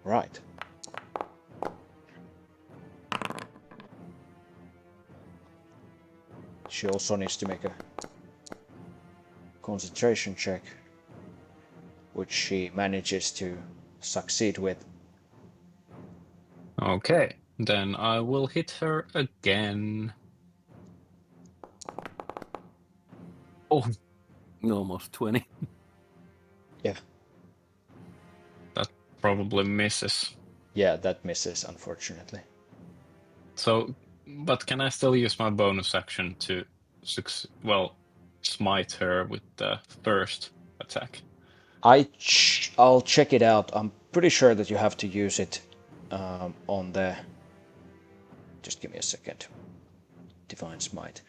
Right. She also needs to make a concentration check, which she manages to succeed with. Okay, then I will hit her again. Oh, Almost 20. Yeah. that probably misses. Yeah, that misses, unfortunately. So, but can I still use my bonus action to smite her with the first attack? I'll check it out. I'm pretty sure that you have to use it on the... Just give me a second. Divine Smite.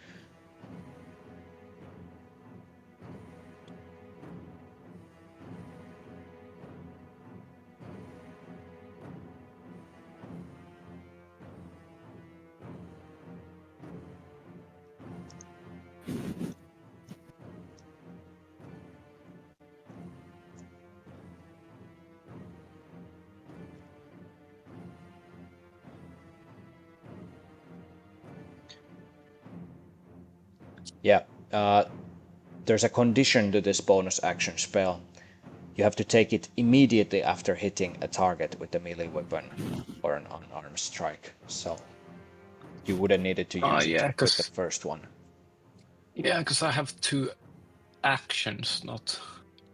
Yeah, there's a condition to this bonus action spell. You have to take it immediately after hitting a target with a melee weapon or an unarmed strike. So you wouldn't need it to use Yeah, it with the first one. Yeah, because I have 2 actions, not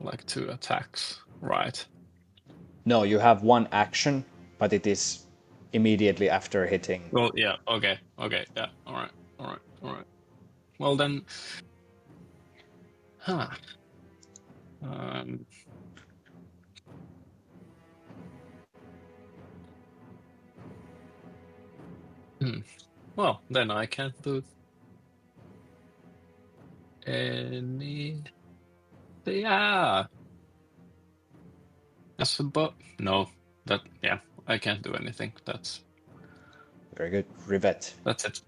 like 2 attacks, right? No, you have 1 action, but it is immediately after hitting. Well, yeah, okay, yeah, all right. Well then, Um, well, then I can't do any. Yeah. No, I can't do anything. That's Very good. Rivet. it.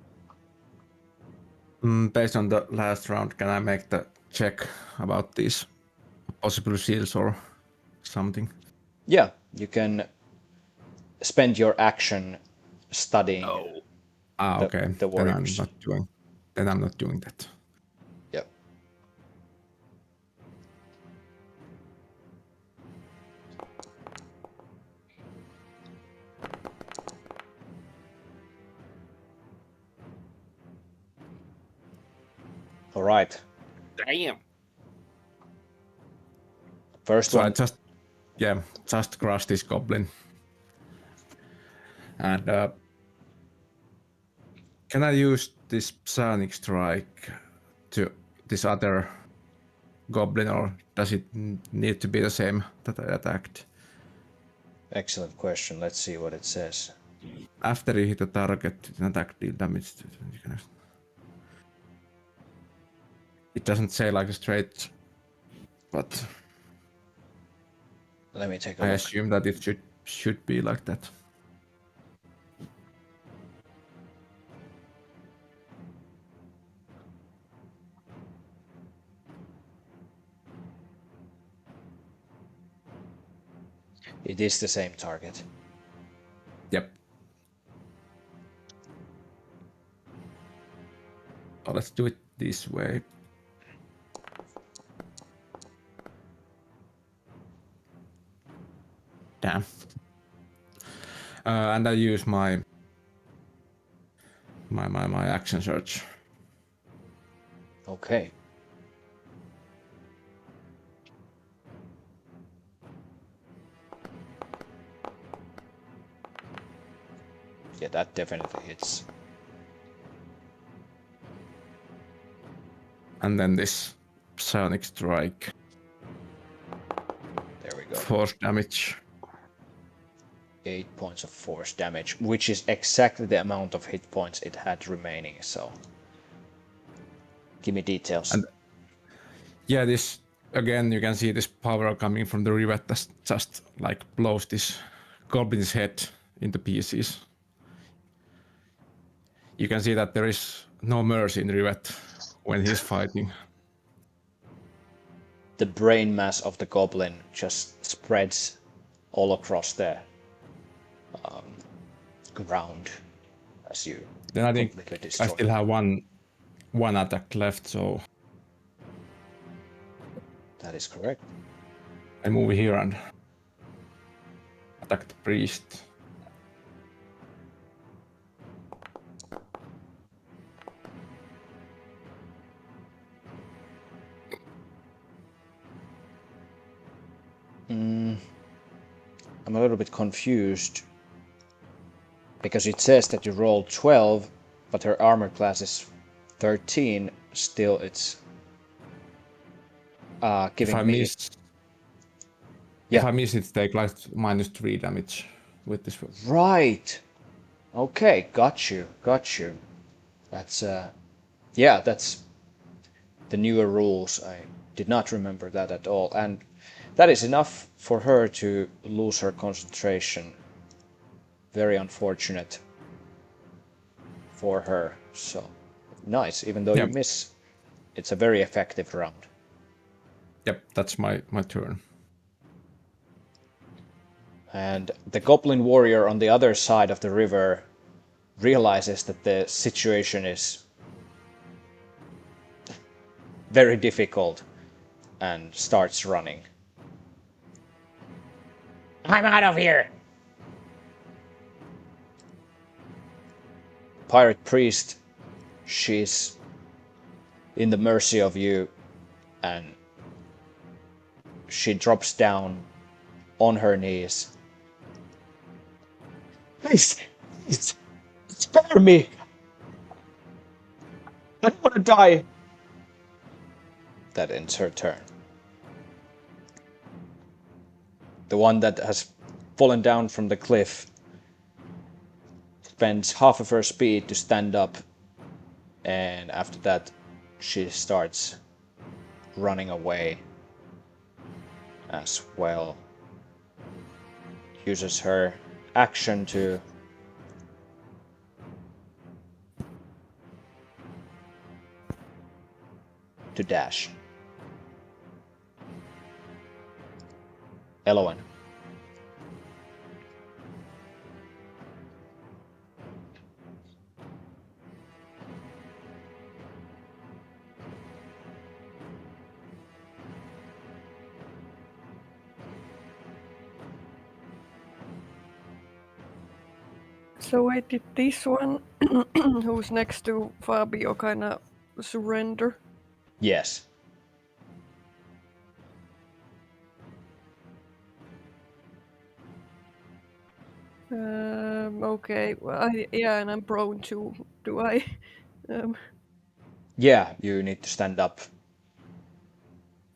Based on the last round, can I make the check about these possible shields or something? Yeah, you can spend your action studying Okay. the warriors. Then I'm not doing that. Yep. All right. Damn. First So one. I just crush this goblin. And can I use this sonic strike to this other goblin, or does it need to be the same that I attacked? Excellent question. Let's see what it says. After you hit a target, an attack deal damage. It doesn't say like straight, but Let me take a I look. assume that it should be like that. It is the same target. Yep. Oh, let's do it this way. Damn. And I use my action search. Okay. Yeah, that definitely hits. And then this sonic strike. There we go. Force damage. 8 points of force damage, which is exactly the amount of hit points it had remaining, so... Give me details. And Yeah, this again, you can see this power coming from the rivet that just like blows this goblin's head into pieces. You can see that there is no mercy in rivet when he's fighting. The brain mass of the goblin just spreads all across the ground as you Then I think completely I destroy. still have one attack left, so That is correct. I move here and attack the priest. I'm a little bit confused because it says that you rolled 12, but her armor class is 13. Still, it's giving me. If I miss it, take like -3 damage with this. Right. Okay, got you. That's yeah, that's the newer rules. I did not remember that at all, and that is enough for her to lose her concentration. Very unfortunate for her. So nice. Even though you Yep. miss, it's a very effective round. Yep, that's my turn. And the goblin warrior on the other side of the river realizes that the situation is very difficult and starts running. I'm out of here! Pirate priest, she's in the mercy of you, and she drops down on her knees. Please, spare me! I don't want to die! That ends her turn. The one that has fallen down from the cliff spends half of her speed to stand up, and after that she starts running away as well. Uses her action to dash. Elowen. So wait, did this one, who's next to Fabio, kind of surrender? Yes. Okay. Well, yeah, and I'm prone to. Do I? Yeah, you need to stand up.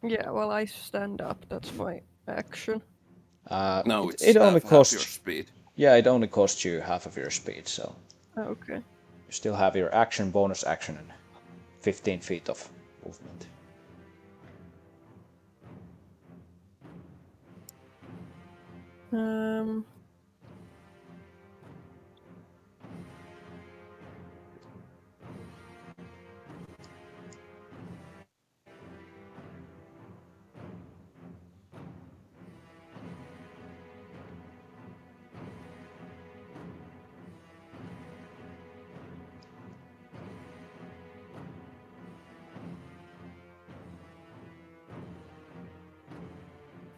Yeah. Well, I stand up. That's my action. No, it's It only half your costs. speed. Yeah, it only costs you half of your speed, so Okay. you still have your action, bonus action, and 15 feet of movement.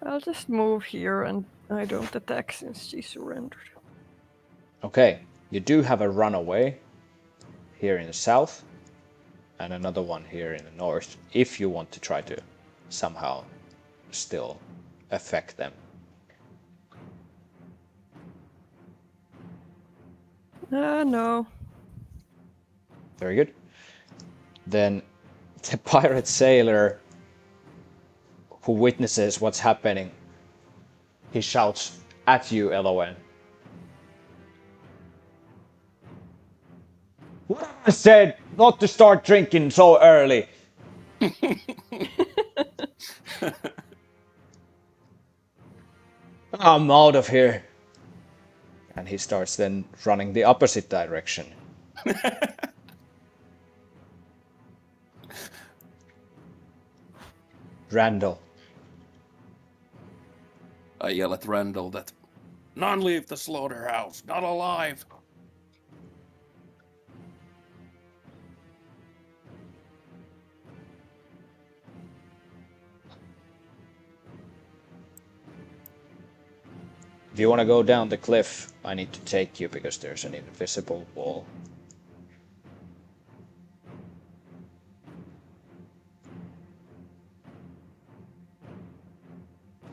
I'll just move here and I don't attack since she surrendered. Okay, you do have a runaway here in the south, and another one here in the north, if you want to try to somehow still affect them. No. Very good. Then the pirate sailor who witnesses what's happening, he shouts at you, Elowen. What I said not to start drinking so early. I'm out of here. And he starts then running the opposite direction. Randall. I yell at Randall that none leave the slaughterhouse, not alive. If you want to go down the cliff, I need to take you because there's an invisible wall.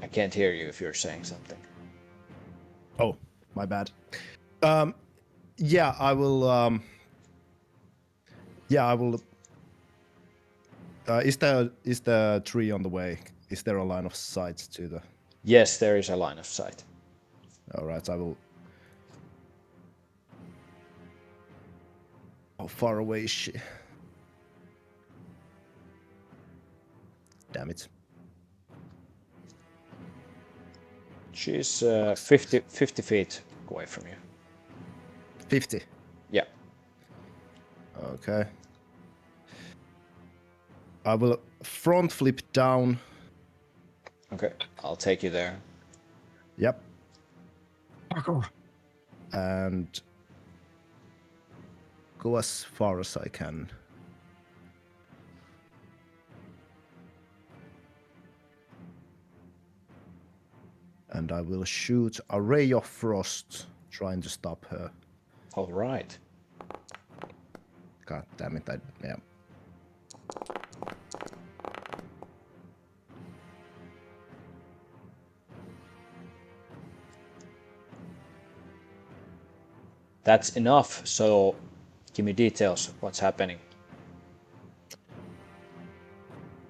I can't hear you if you're saying something. Oh, my bad. Yeah, I will. Yeah, I will. Is the tree on the way? Is there a line of sight to the? Yes, there is a line of sight. All right, I will. How far away is she? Damn it. She's 50 feet away from you. 50. Yeah. Okay. I will front flip down. Okay, I'll take you there. Yep. And go as far as I can. And I will shoot a ray of frost, trying to stop her. All right. God damn it! Yeah. That's enough, so give me details. What's happening?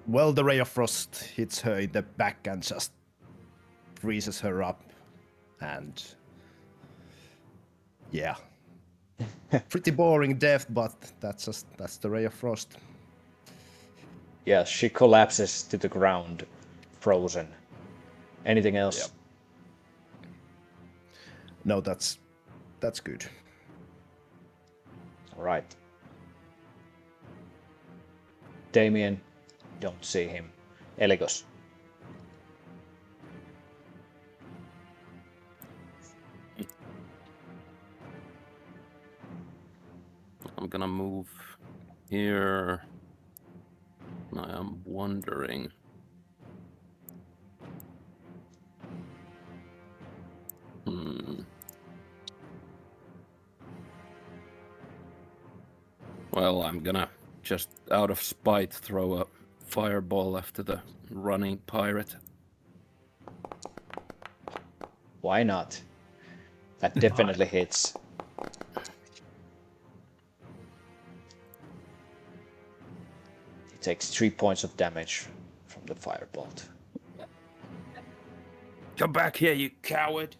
Well, the ray of frost hits her in the back and just freezes her up. And yeah. Pretty boring death, but that's the ray of frost. Yeah, she collapses to the ground, frozen. Anything else? Yep. No, that's good. All right. Damien, don't see him. Eligos. I'm gonna move here. I am wondering. Well, I'm gonna just out of spite throw a fireball after the running pirate. Why not? That definitely hits. He takes 3 points of damage from the firebolt. Come back here, you coward!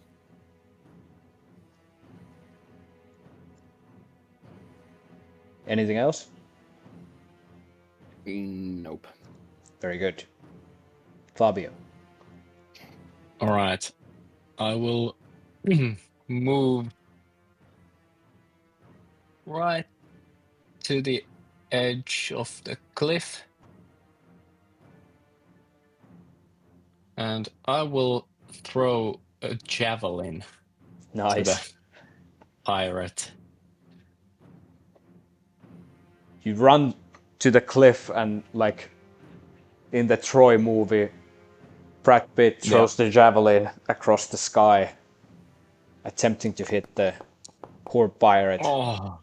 Anything else? Nope. Very good. Fabio. All right. I will move right to the edge of the cliff. And I will throw a javelin to Nice. the pirate. You run to the cliff and, like in the Troy movie, Brad Pitt throws the javelin across the sky, attempting to hit the poor pirate. Oh,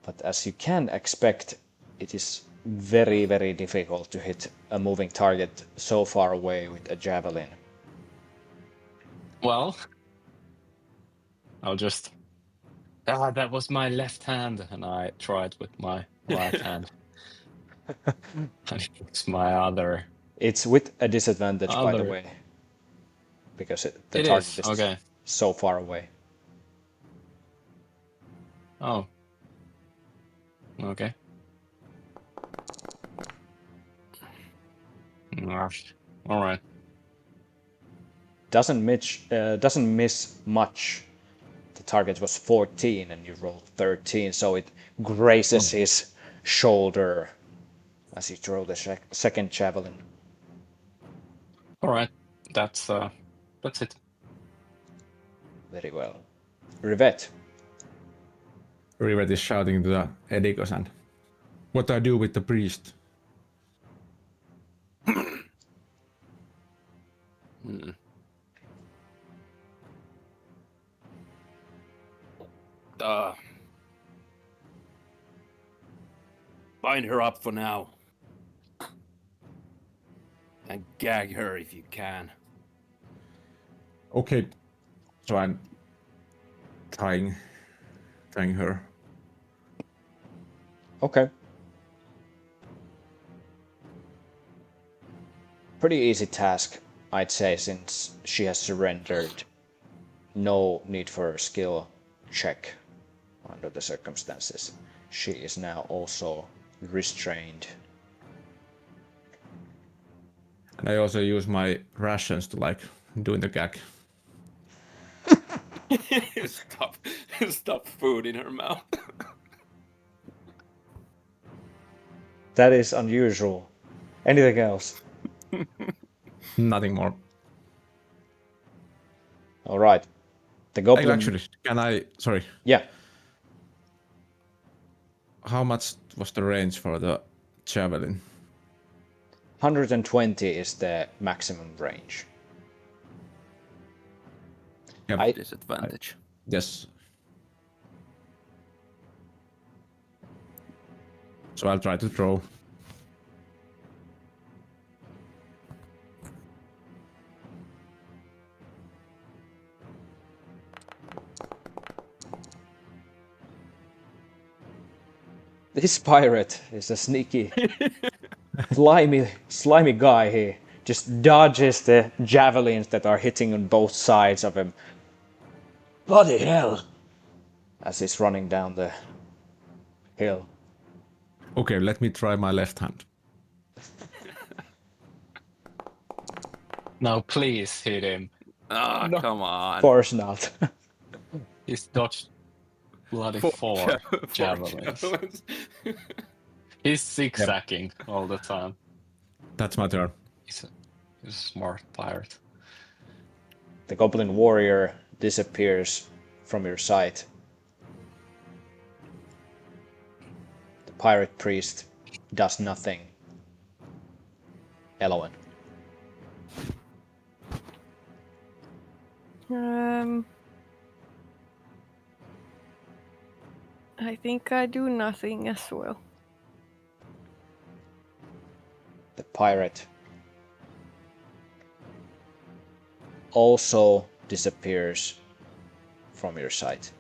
But as you can expect, it is very, very difficult to hit a moving target so far away with a javelin. well, I'll just... that was my left hand, and I tried with my right hand. And it's my other... It's with a disadvantage, by the Other. way, because the It target is, is okay. so far away. Oh. Okay. All right. Doesn't miss much. The target was 14 and you rolled 13, so it grazes his shoulder as you throw the second javelin. All right. That's it. Very well. Rivet. Rivet is shouting to the Edikos, and what I do with the priest? Bind her up for now. And gag her if you can. Okay, so I'm tying her. Okay. Pretty easy task, I'd say, since she has surrendered. No need for a skill check under the circumstances. She is now also restrained. And I also use my rations to like doing the gag. Stop food in her mouth. That is unusual. Anything else? Nothing more. All right. The goblin. Actually, can I? Sorry. Yeah. How much was the range for the javelin? 120 is the maximum range. Yep. Disadvantage. Yes. So I'll try to throw. This pirate is a sneaky, slimy guy. He just dodges the javelins that are hitting on both sides of him. Bloody hell! As he's running down the hill. Okay, let me try my left hand. Now please hit him. No. Come on. Of course not. He's dodged bloody four javelins. He's zigzagging all the time. That's my turn. He's a smart pirate. The goblin warrior disappears from your sight. The pirate priest does nothing. Elowen. I think I do nothing as well. The pirate also disappears from your sight.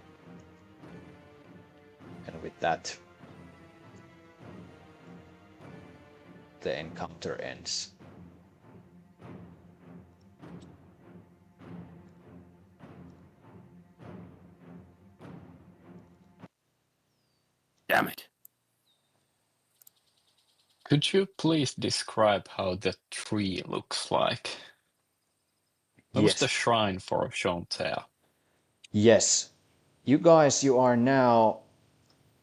And with that, the encounter ends. Damn it. Could you please describe how the tree looks like? That was the shrine for Chauntea. Yes. You guys, you are now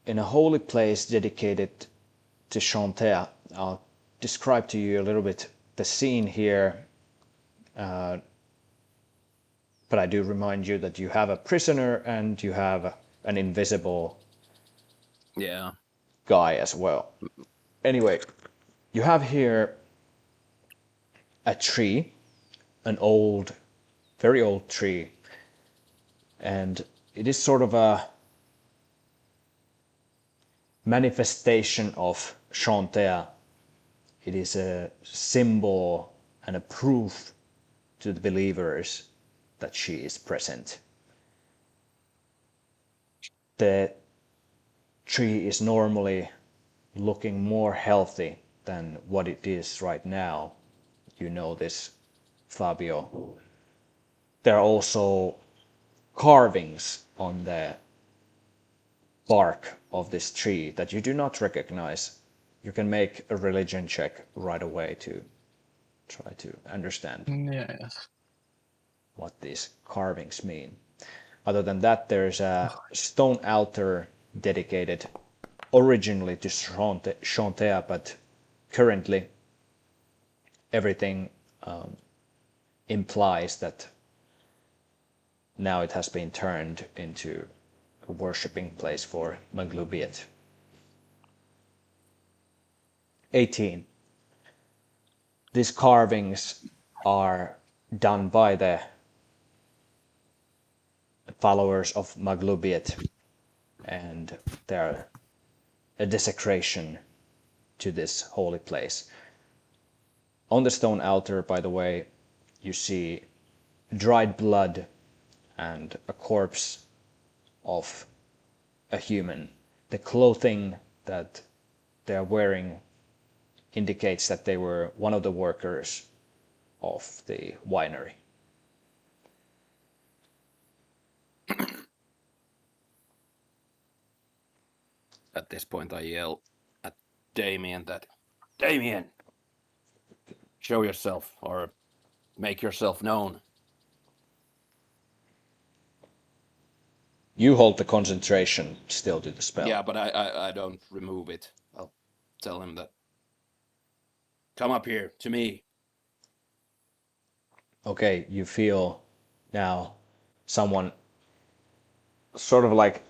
in a holy place dedicated to Chauntea. I'll describe to you a little bit the scene here. But I do remind you that you have a prisoner and you have an invisible guy as well. Anyway, you have here a tree, an old, very old tree, and it is sort of a manifestation of Chauntea. It is a symbol and a proof to the believers that she is present. The tree is normally looking more healthy than what it is right now. You know this, Fabio. There are also carvings on the bark of this tree that you do not recognize. You can make a religion check right away to try to understand Yes. what these carvings mean. Other than that, there's a stone altar dedicated originally to Chauntea, but currently everything implies that now it has been turned into a worshipping place for Maglubiet. 18. These carvings are done by the followers of Maglubiet, and they're a desecration to this holy place. On the stone altar, by the way, you see dried blood and a corpse of a human. The clothing that they're wearing indicates that they were one of the workers of the winery. At this point, I yell at Damien that, Damien, show yourself or make yourself known. You hold the concentration still to the spell. Yeah, but I don't remove it. I'll tell him that. Come up here to me. Okay, you feel now someone sort of like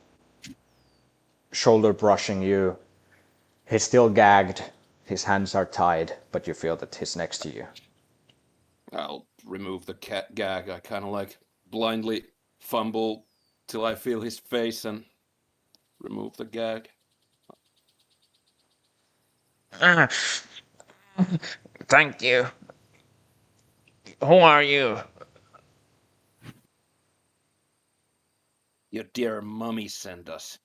shoulder brushing you. He's still gagged, his hands are tied, but you feel that he's next to you. I'll remove the gag. I kind of like blindly fumble till I feel his face and remove the gag. Thank you. Who are you? Your dear mummy sent us.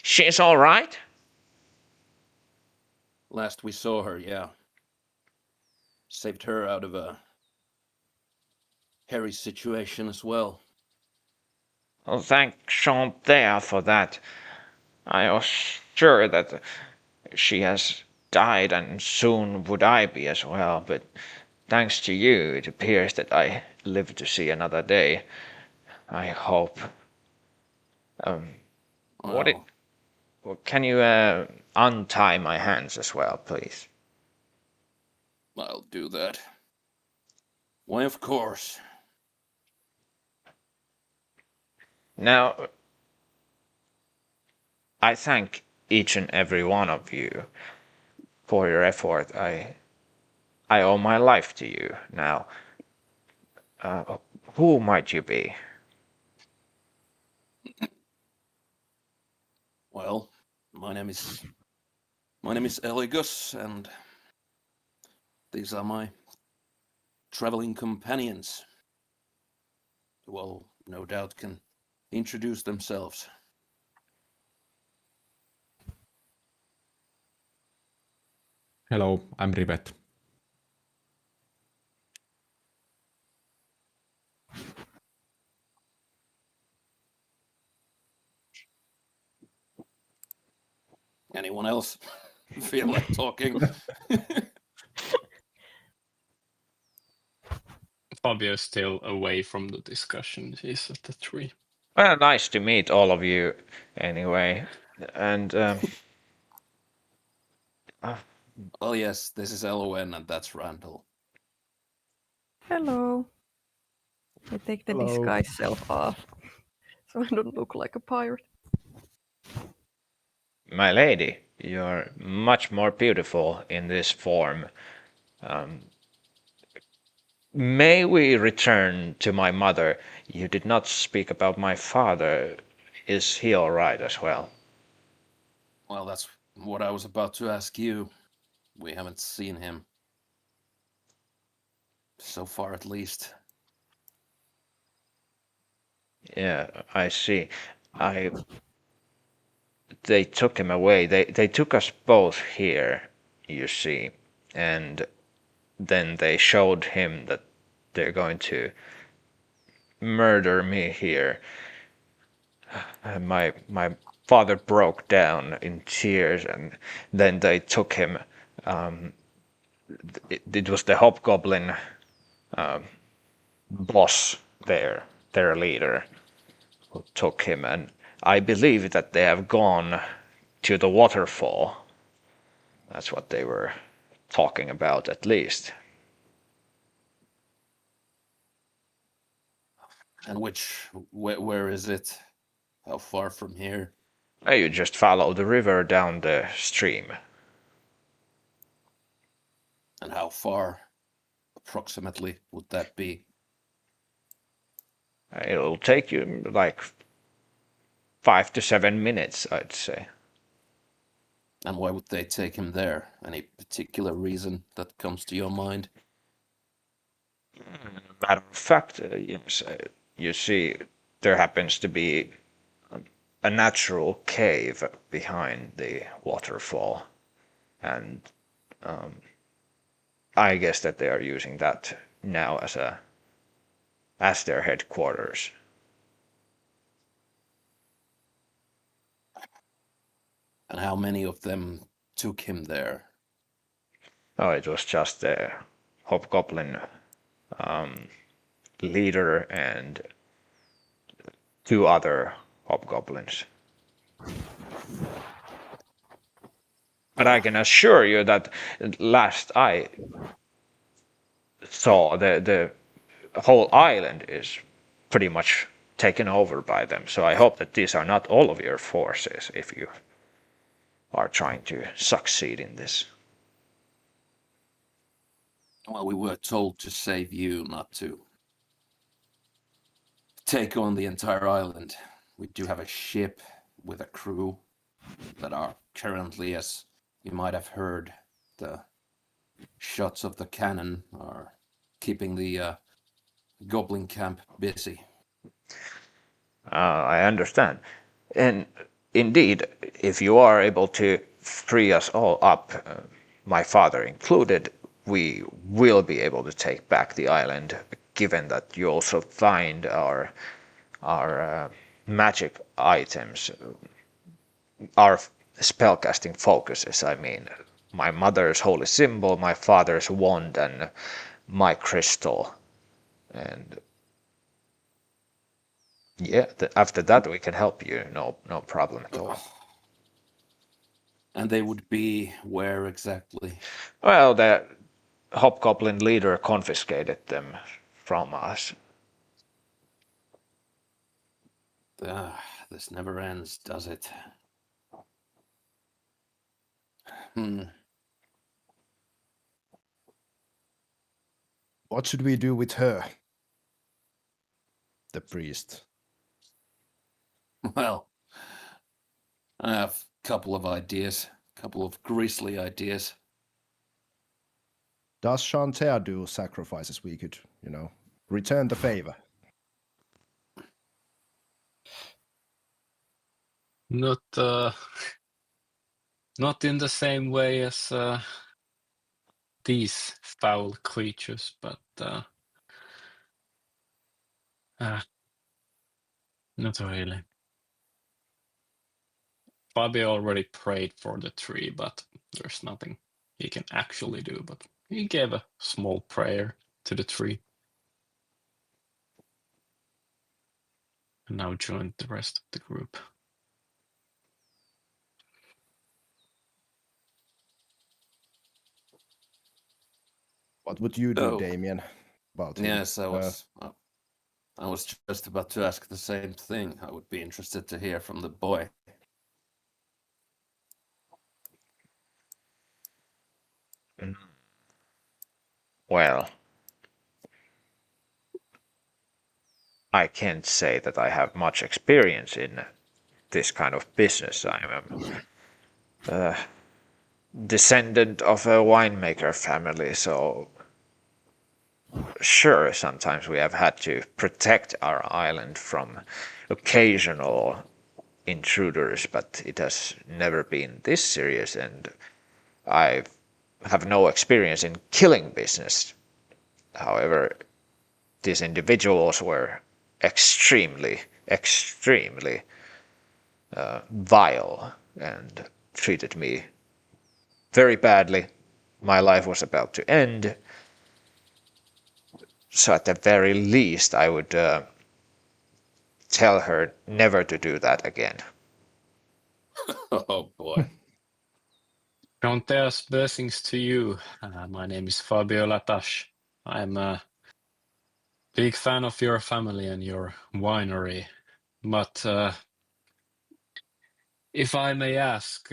She's all right? Last we saw her, yeah. Saved her out of a hairy situation as well. Oh, thank Chauntea for that. I was sure that she has died, and soon would I be as well, but thanks to you, it appears that I live to see another day. I hope. Well, Can you untie my hands as well, please? I'll do that. Why, of course. Now, I thank each and every one of you for your effort. I owe my life to you now. Who might you be? Well, my name is Eligus, and these are my traveling companions, who all no doubt can introduce themselves. Hello, I'm Rivet. Anyone else feel like talking? Fabio's still away from the discussion. He's at the tree. Well, nice to meet all of you anyway. And Oh yes, this is Elwen and that's Randall. Hello. I take the Hello. disguise self off, so I don't look like a pirate. my lady, you're much more beautiful in this form. May we return to my mother? You did not speak about my father. Is he all right as well? Well, that's what I was about to ask you. We haven't seen him. So far, at least. Yeah, I see. They took him away. They took us both here, you see, and then they showed him that they're going to murder me here. And my father broke down in tears, and then they took him it was the hobgoblin boss there, their leader, who took him, and I believe that they have gone to the waterfall. That's what they were talking about, at least. And where is it? How far from here? You just follow the river down the stream. And how far approximately would that be? It'll take you like 5 to 7 minutes, I'd say. And why would they take him there? Any particular reason that comes to your mind? Matter of fact, yes, you see, there happens to be a natural cave behind the waterfall, and I guess that they are using that now as their headquarters. And how many of them took him there? Oh, it was just the hobgoblin leader and 2 other hobgoblins. But I can assure you that last I saw, the whole island is pretty much taken over by them. So I hope that these are not all of your forces if you are trying to succeed in this. Well, we were told to save you, not to take on the entire island. We do have a ship with a crew that are currently, as you might have heard, the shots of the cannon are keeping the goblin camp busy. I understand. And indeed, if you are able to free us all up, my father included, we will be able to take back the island, given that you also find our magic items, our spellcasting focuses, I mean. My mother's holy symbol, my father's wand, and my crystal. And yeah, after that we can help you. No problem at all. And they would be where exactly? Well, the hobgoblin leader confiscated them from us. This never ends, does it? What should we do with her? The priest. Well, I have a couple of ideas, a couple of grisly ideas. Does Chauntea do sacrifices we could, return the favor? Not not in the same way as these foul creatures, but not really. Bobby already prayed for the tree, but there's nothing he can actually do. But he gave a small prayer to the tree. And now joined the rest of the group. What would you do, Damien, about him? Yes, I was just about to ask the same thing. I would be interested to hear from the boy. Well, I can't say that I have much experience in this kind of business. I am a descendant of a winemaker family, so sure, sometimes we have had to protect our island from occasional intruders, but it has never been this serious, and I have no experience in killing business. However, these individuals were extremely vile and treated me very badly, my life was about to end. So at the very least, I would tell her never to do that again. Oh boy. Chauntea's blessings to you. My name is Fabio Latache. I'm a big fan of your family and your winery. But if I may ask,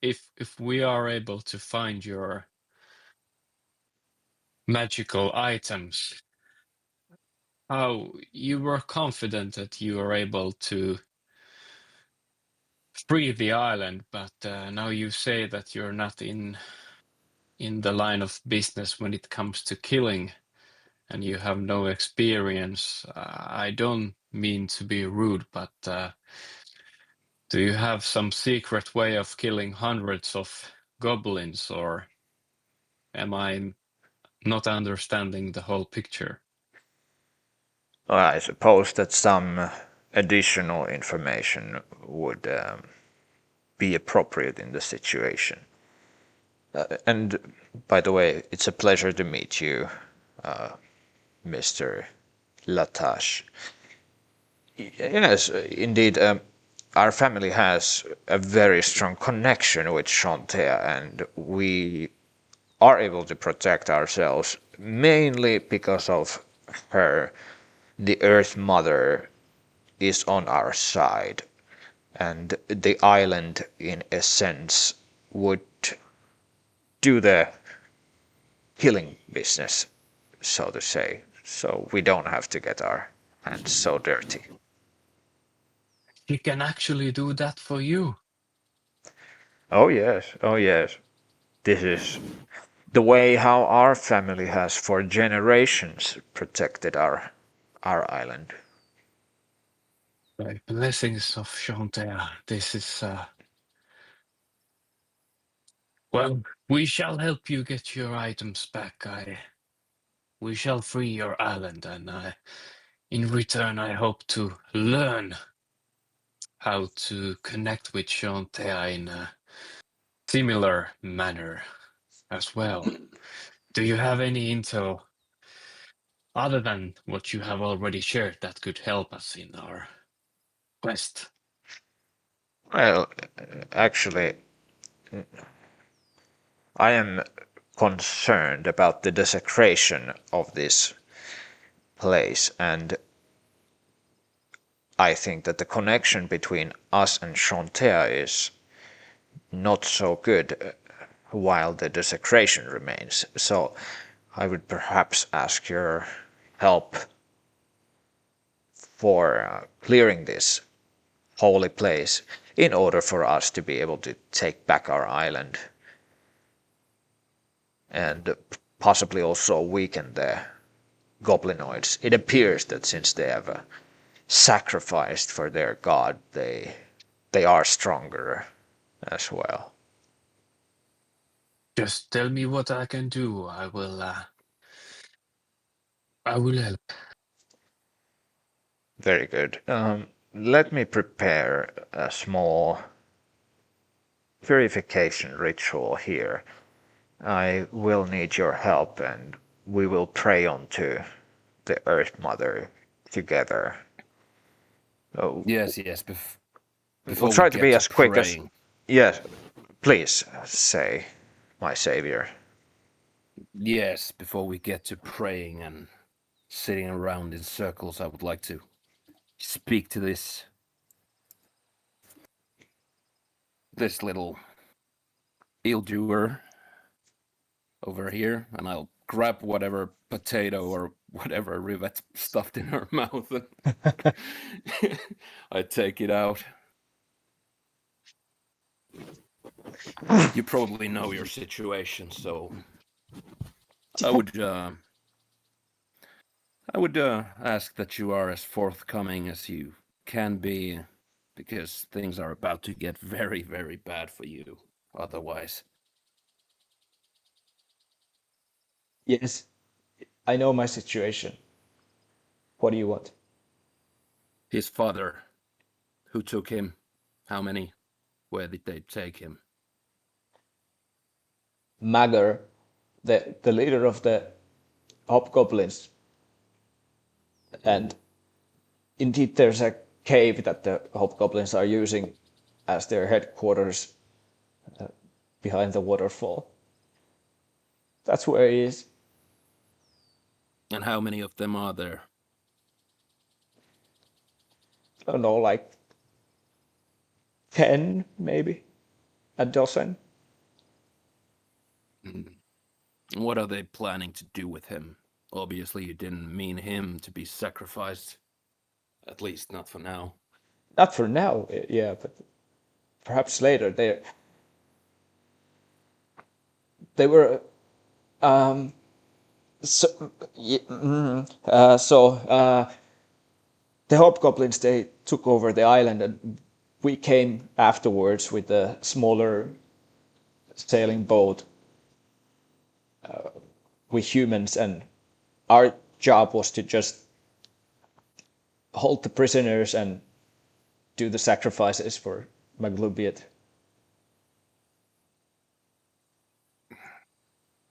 if we are able to find your magical items, how you were confident that you were able to free the island, but now you say that you're not in the line of business when it comes to killing, and you have no experience. I don't mean to be rude, but do you have some secret way of killing hundreds of goblins, or am I not understanding the whole picture? Well, I suppose that some additional information would be appropriate in the situation. And by the way, it's a pleasure to meet you, Mr. Latache. Yes, indeed, our family has a very strong connection with Chauntea, and we are able to protect ourselves mainly because of her. The Earth Mother is on our side, and the island, in a sense, would do the killing business, so to say, so we don't have to get our hands so dirty. He can actually do that for you. Oh yes, oh yes. This is the way how our family has for generations protected our island. By blessings of Chauntea, this is well, we shall help you get your items back. We shall free your island, and in return, I hope to learn how to connect with Chauntea in a similar manner as well. Do you have any intel other than what you have already shared that could help us in our quest? Well, actually, I am concerned about the desecration of this place, and I think that the connection between us and Chauntea is not so good while the desecration remains. So I would perhaps ask your help for clearing this holy place in order for us to be able to take back our island and possibly also weaken the goblinoids. It appears that since they have sacrificed for their god, they are stronger as well. Just tell me what I can do. I will help. Very good. Let me prepare a small purification ritual here. I will need your help, and we will pray onto the Earth Mother together. Oh, Yes, we'll before we try to get be to as quick as. praying. Yes, please say, my savior. Yes, before we get to praying and sitting around in circles, I would like to speak to this little evildoer over here, and I'll grab whatever potato or whatever Rivet stuffed in her mouth, and I take it out. You probably know your situation, so I would ask that you are as forthcoming as you can be, because things are about to get very, very bad for you otherwise. Yes, I know my situation. What do you want? His father, who took him? How many? Where did they take him? Magger, the leader of the hobgoblins. And indeed, there's a cave that the hobgoblins are using as their headquarters behind the waterfall. That's where he is. And how many of them are there? I don't know, like 10, maybe a dozen. What are they planning to do with him? Obviously, you didn't mean him to be sacrificed. At least not for now. Not for now, yeah, but perhaps later. They were so the hobgoblins, they took over the island, and we came afterwards with a smaller sailing boat with humans, and our job was to just hold the prisoners and do the sacrifices for Maglubiet.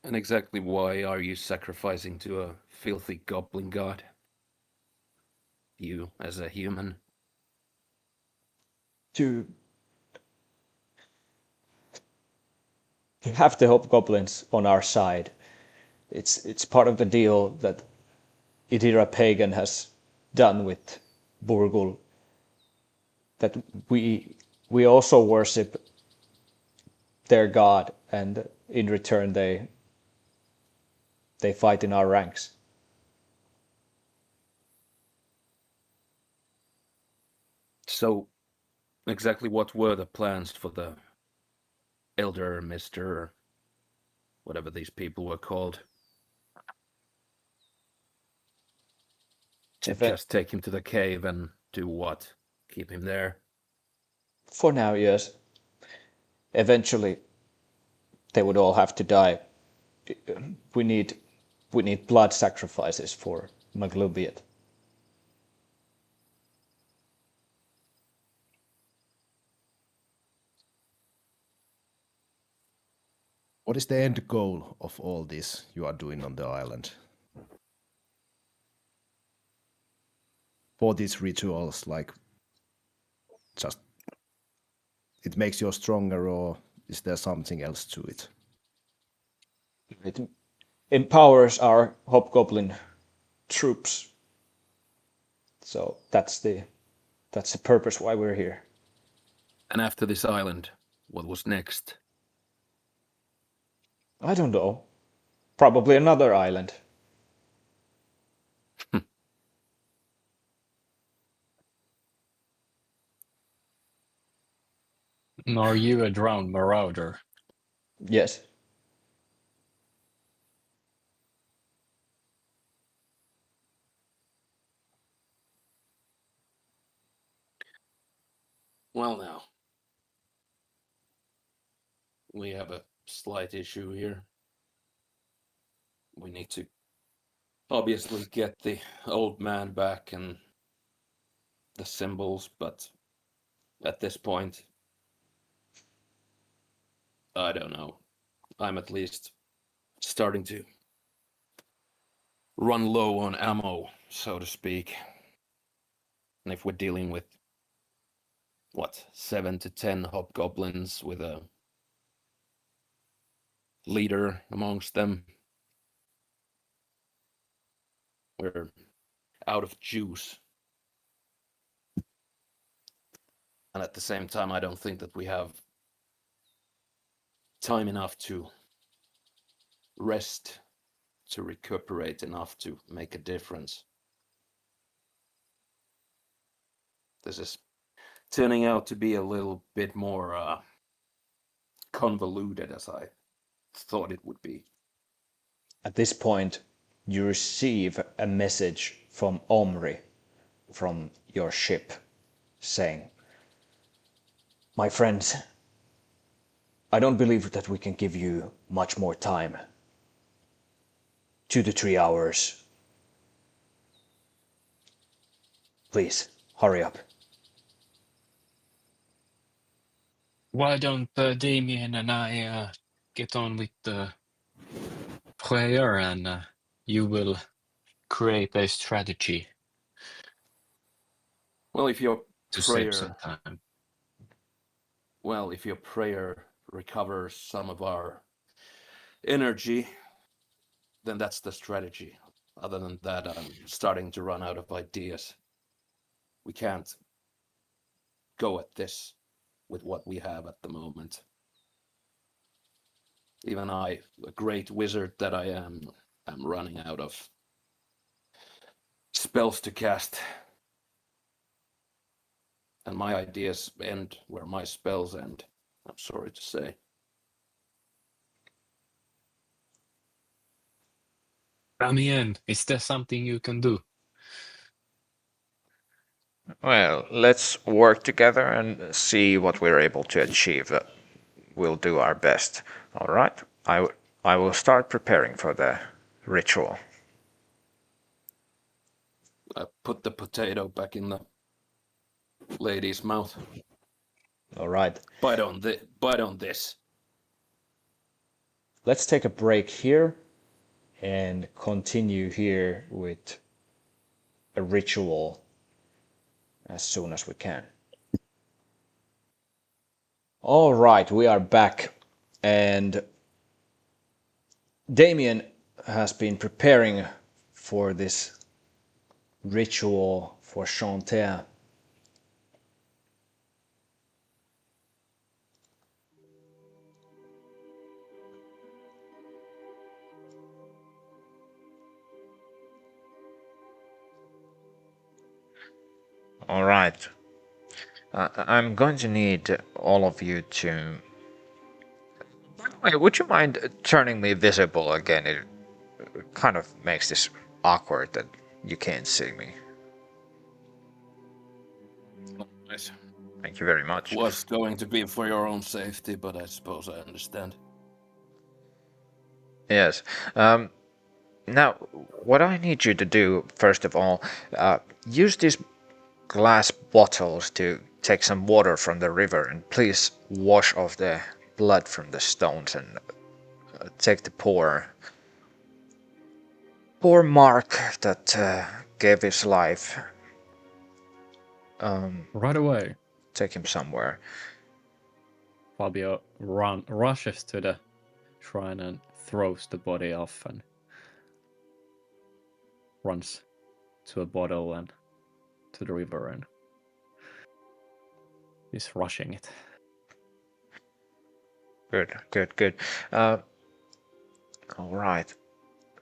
And exactly why are you sacrificing to a filthy goblin god? You, as a human? To have the hobgoblins on our side. It's part of the deal that Idira Pagan has done with Burgul, that we also worship their god, and in return they fight in our ranks. So, exactly what were the plans for the elder Mr. whatever these people were called? To just take him to the cave and do what? Keep him there? For now, yes. Eventually, they would all have to die. We need blood sacrifices for Maglubiet. What is the end goal of all this you are doing on the island? For these rituals, like, just it makes you stronger, or is there something else to it? It empowers our hobgoblin troops. So that's the purpose why we're here. And after this island, what was next? I don't know. Probably another island. Are you a drowned marauder? Yes. Well, now, we have a slight issue here. We need to obviously get the old man back and the symbols, but at this point, I don't know. I'm at least starting to run low on ammo, so to speak. And if we're dealing with, what, 7 to 10 hobgoblins with a leader amongst them, we're out of juice. And at the same time, I don't think that we have time enough to rest, to recuperate enough to make a difference. This is turning out to be a little bit more convoluted as I thought it would be. At this point, you receive a message from Omri, from your ship, saying, "My friends, I don't believe that we can give you much more time. 2 to 3 hours. Please, hurry up." Why don't Damien and I get on with the prayer and you will create a strategy Well, if your to save some prayer, time. if your prayer recovers some of our energy, then that's the strategy. Other than that, I'm starting to run out of ideas. We can't go at this with what we have at the moment. Even I, a great wizard that I am running out of spells to cast. And my ideas end where my spells end, I'm sorry to say. Damien, is there something you can do? Well, let's work together and see what we're able to achieve. We'll do our best. All right. I will start preparing for the ritual. I put the potato back in the lady's mouth. All right. Bite on this. Let's take a break here and continue here with a ritual as soon as we can. All right, we are back, and Damien has been preparing for this ritual for Chauntea. All right. I'm going to need all of you to. By the way, would you mind turning me visible again? It kind of makes this awkward that you can't see me. Nice. Thank you very much. Was going to be for your own safety, but I suppose I understand. Yes. Now, what I need you to do, first of all, use these glass bottles to take some water from the river and please wash off the blood from the stones and take the poor Mark that gave his life. Right away, Take him somewhere. Fabio rushes to the shrine and throws the body off and runs to a bottle and to the river and is rushing it. Good. All right.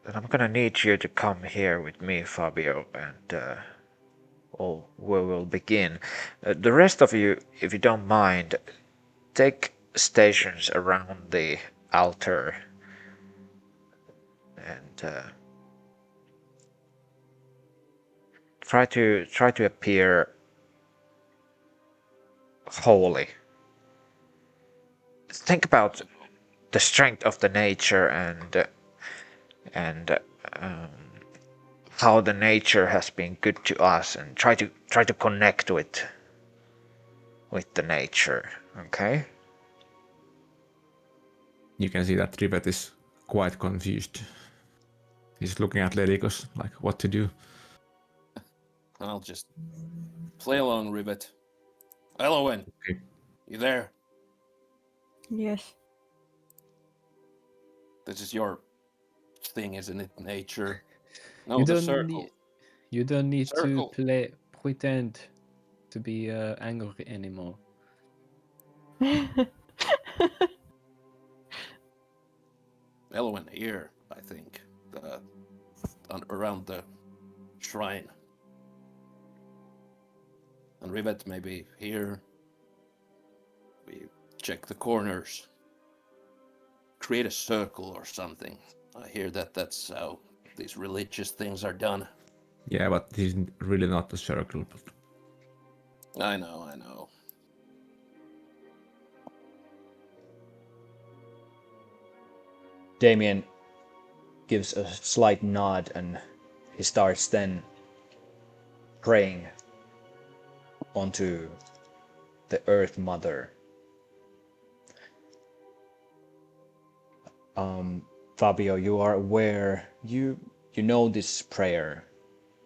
Then I'm gonna need you to come here with me, Fabio, and we will begin. The rest of you, if you don't mind, take stations around the altar and try to appear holy. Think about the strength of the nature and how the nature has been good to us, and try to connect with the nature. Okay. You can see that Rivet is quite confused. He's looking at Lelikos like what to do. I'll just play along, Rivet. Elowen, Okay. you there? Yes. This is your thing, isn't it? Nature. No, You the don't circle. need. You don't need Circle. to pretend to be angry anymore. Elowen here, I think. Around the shrine. And Rivet maybe here. We check the corners. Create a circle or something. I hear that that's how these religious things are done. Yeah, but he's really not a circle. But I know. Damien gives a slight nod and he starts then praying onto the Earth Mother. Fabio, you are aware, you know this prayer.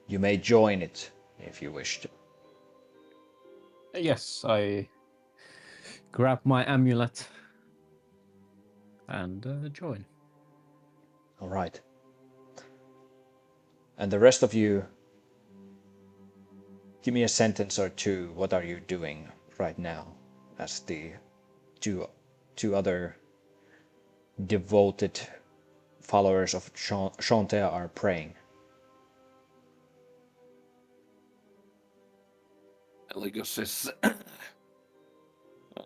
You may join it if you wish to. Yes, I grab my amulet and join. All right. And the rest of you, give me a sentence or two. What are you doing right now as the two other devoted followers of Chauntea are praying? Eligus is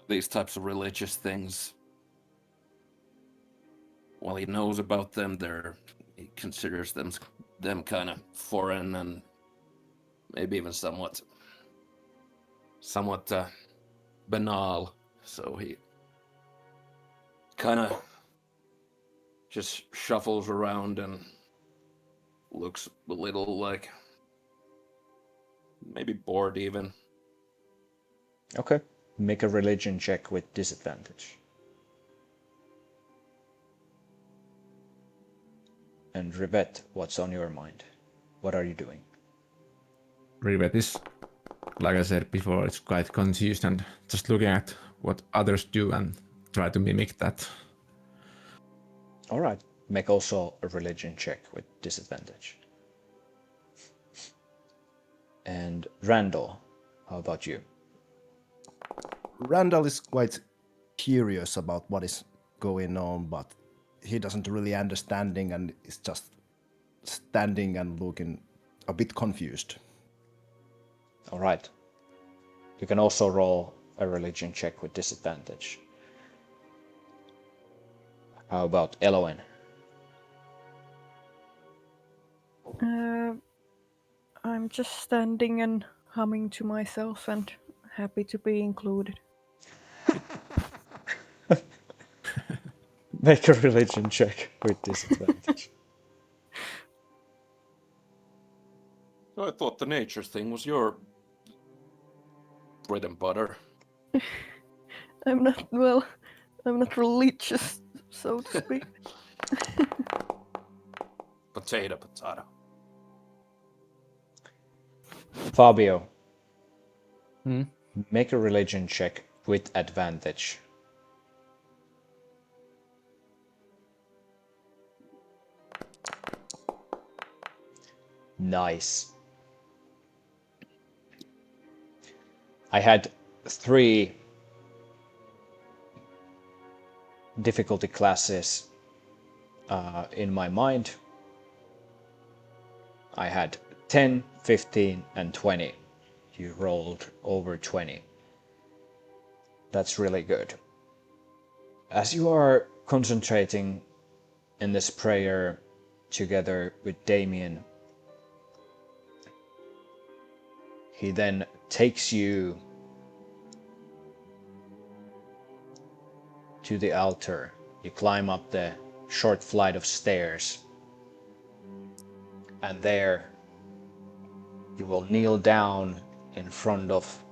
these types of religious things. While he knows about them, he considers them kind of foreign and maybe even somewhat banal. So he kind of just shuffles around and looks a little like maybe bored even. Okay. Make a religion check with disadvantage. And Rivet, what's on your mind? What are you doing? Rivet is, like I said before, it's quite confused and just looking at what others do and try to mimic that. All right. Make also a religion check with disadvantage. And Randall, how about you? Randall is quite curious about what is going on, but he doesn't really understanding and is just standing and looking a bit confused. All right. You can also roll a religion check with disadvantage. How about Elowen? I'm just standing and humming to myself and happy to be included. Make a religion check with disadvantage. I thought the nature thing was your bread and butter. I'm not religious, so to speak. Potato. Fabio, Hmm? make a religion check with advantage. Nice. I had 3 difficulty classes in my mind. I had 10, 15, and 20. You rolled over 20. That's really good. As you are concentrating in this prayer together with Damien, he then takes you to the altar. You climb up the short flight of stairs, and there you will kneel down in front of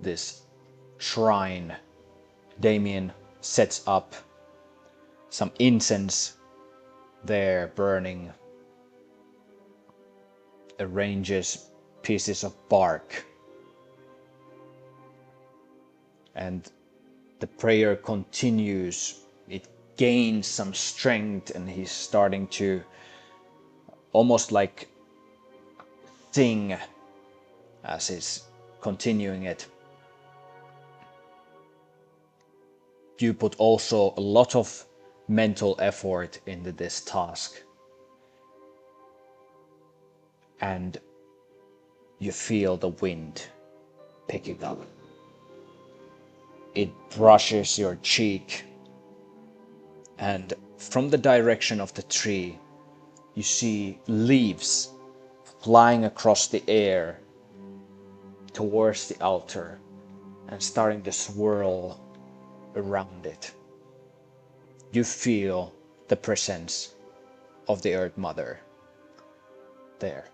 this shrine. Damien sets up some incense there burning, arranges pieces of bark, and the prayer continues. It gains some strength, and he's starting to almost like sing as he's continuing it. You put also a lot of mental effort into this task, and you feel the wind picking up. It brushes your cheek, and from the direction of the tree, you see leaves flying across the air towards the altar and starting to swirl around it. You feel the presence of the Earth Mother there.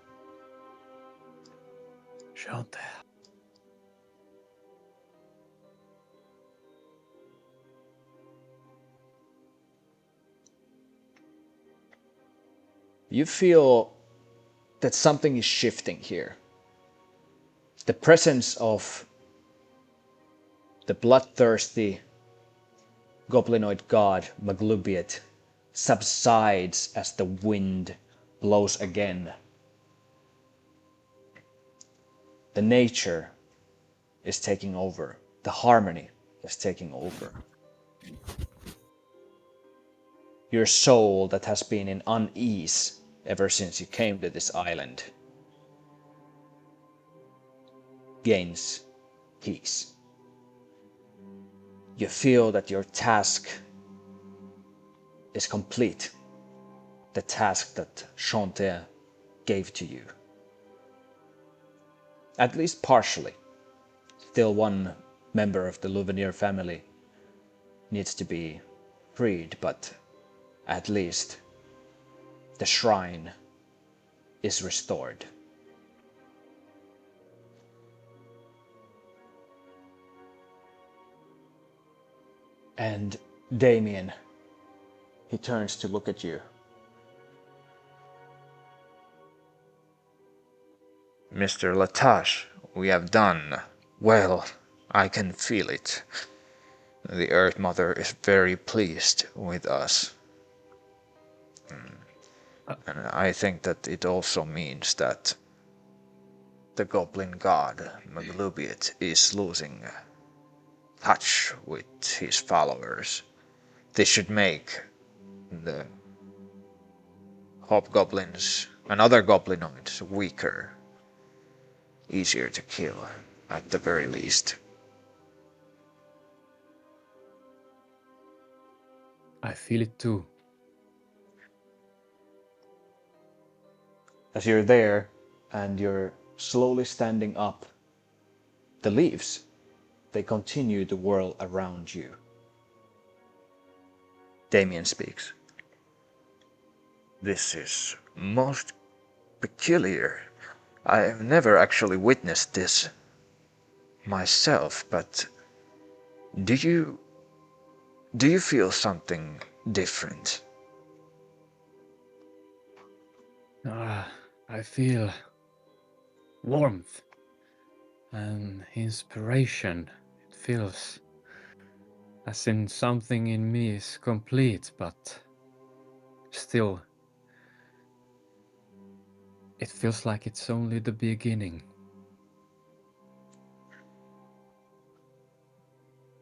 Chauntea. You feel that something is shifting here. The presence of the bloodthirsty goblinoid god Maglubiet subsides as the wind blows again. The nature is taking over. The harmony is taking over. Your soul that has been in unease ever since you came to this island gains peace. You feel that your task is complete. The task that Chauntea gave to you. At least partially. Still one member of the Louvenier family needs to be freed, but at least the shrine is restored. And Damien, he turns to look at you. Mr. Latache, we have done well. I can feel it. The Earth Mother is very pleased with us. And I think that it also means that the goblin god Maglubiet is losing touch with his followers. This should make the hobgoblins and other goblinoids weaker, easier to kill, at the very least. I feel it too. As you're there and you're slowly standing up, the leaves, they continue to whirl around you. Damien speaks. This is most peculiar. I have never actually witnessed this myself, but do you feel something different? I feel warmth and inspiration. It feels as in something in me is complete, but still, it feels like it's only the beginning.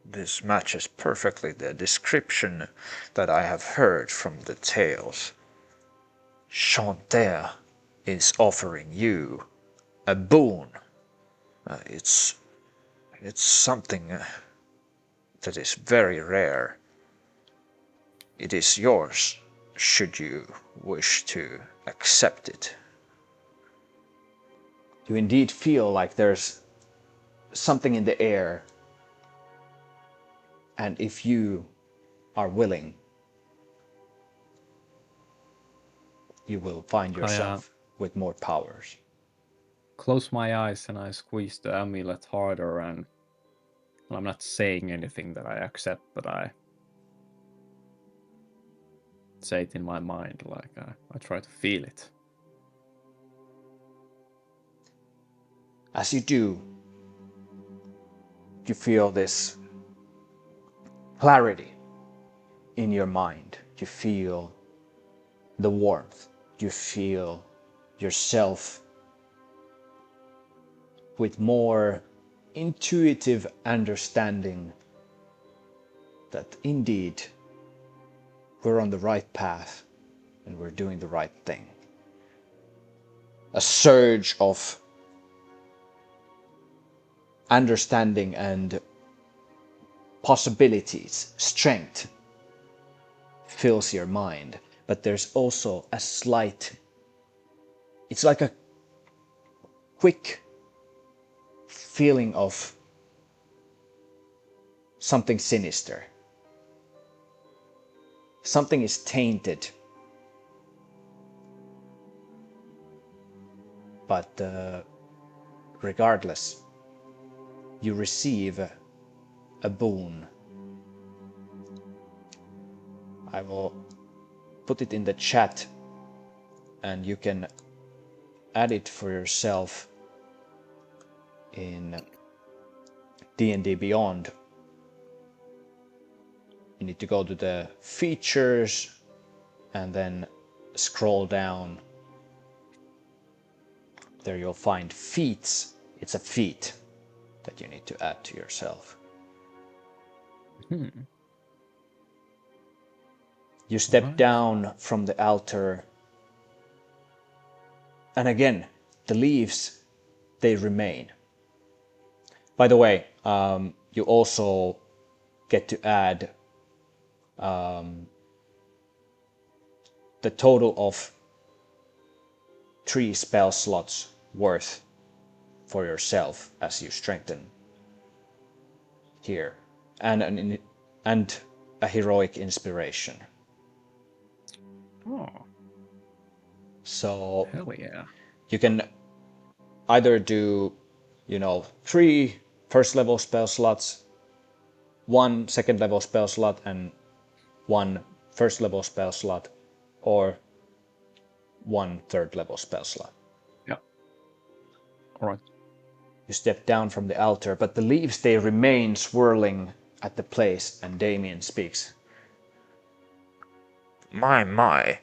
This matches perfectly the description that I have heard from the tales. Chauntea is offering you a boon. It's something that is very rare. It is yours, should you wish to accept it. You indeed feel like there's something in the air. And if you are willing, you will find yourself with more powers. Close my eyes and I squeeze the amulet harder, and I'm not saying anything that I accept, but I say it in my mind, like I try to feel it. As you do, you feel this clarity in your mind. You feel the warmth. You feel yourself with more intuitive understanding that indeed we're on the right path and we're doing the right thing. A surge of understanding and possibilities, strength fills your mind, but there's also a slight, it's like a quick feeling of something sinister. Something is tainted. But regardless, you receive a boon. I will put it in the chat. and you can add it for yourself in D&D Beyond. You need to go to the features and then scroll down. There you'll find feats. It's a feat that you need to add to yourself. You step down from the altar, and again, the leaves, they remain. By the way, you also get to add the total of 3 spell slots worth for yourself as you strengthen here, and a heroic inspiration. Oh, So hell yeah. you can either do, 3 first level spell slots, 1 second level spell slot, and 1 first level spell slot, or 1 third level spell slot. Yeah. All right. You step down from the altar, but the leaves, they remain swirling at the place, and Damien speaks. My.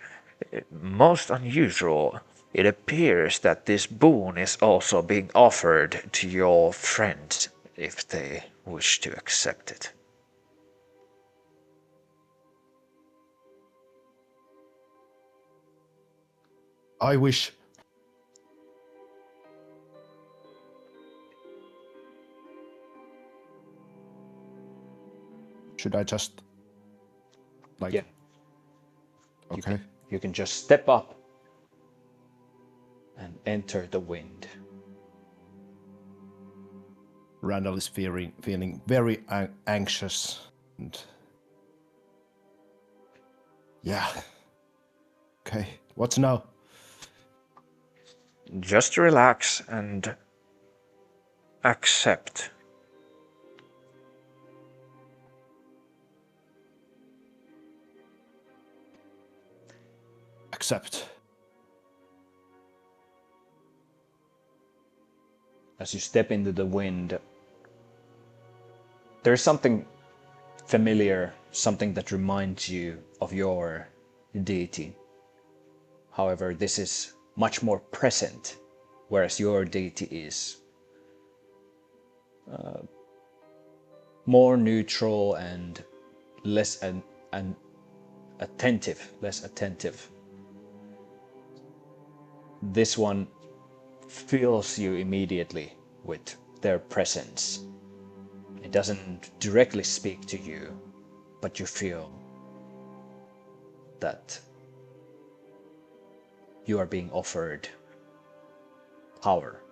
Most unusual. It appears that this boon is also being offered to your friends if they wish to accept it. I wish. Should I just Yeah. Okay. You can just step up and enter the wind. Randall is feeling very anxious and yeah. Okay, what's now? Just relax and accept. Accept. As you step into the wind, there's something familiar, something that reminds you of your deity. However, this is much more present, whereas your deity is more neutral and less attentive, less attentive. This one fills you immediately with their presence. It doesn't directly speak to you, but you feel that you are being offered power.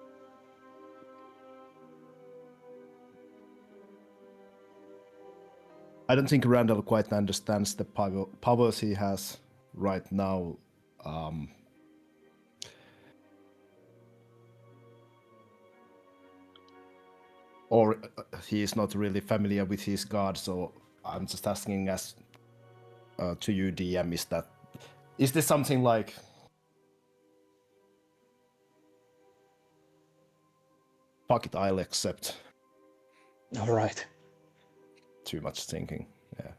I don't think Randall quite understands the powers he has right now. Or he is not really familiar with his god, so I'm just asking as to you, DM, is this something like fuck it, I'll accept? All right. Too much thinking. Yeah.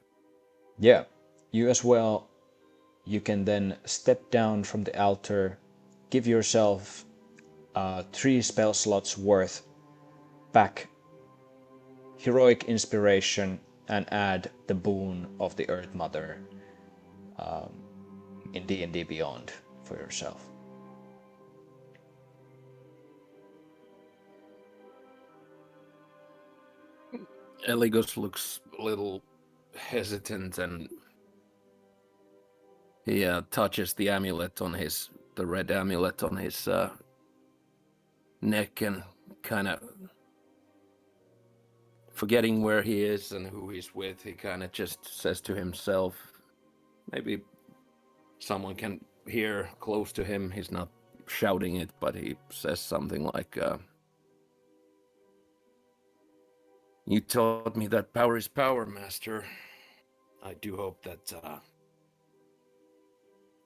Yeah, you as well. You can then step down from the altar, give yourself 3 spell slots worth back heroic inspiration, and add the boon of the Earth Mother in D&D Beyond for yourself. Eligos looks a little hesitant and he touches the amulet on the red amulet on his neck and kind of forgetting where he is and who he's with, he kind of just says to himself, maybe someone can hear close to him. He's not shouting it, but he says something like, you taught me that power is power, Master. I do hope that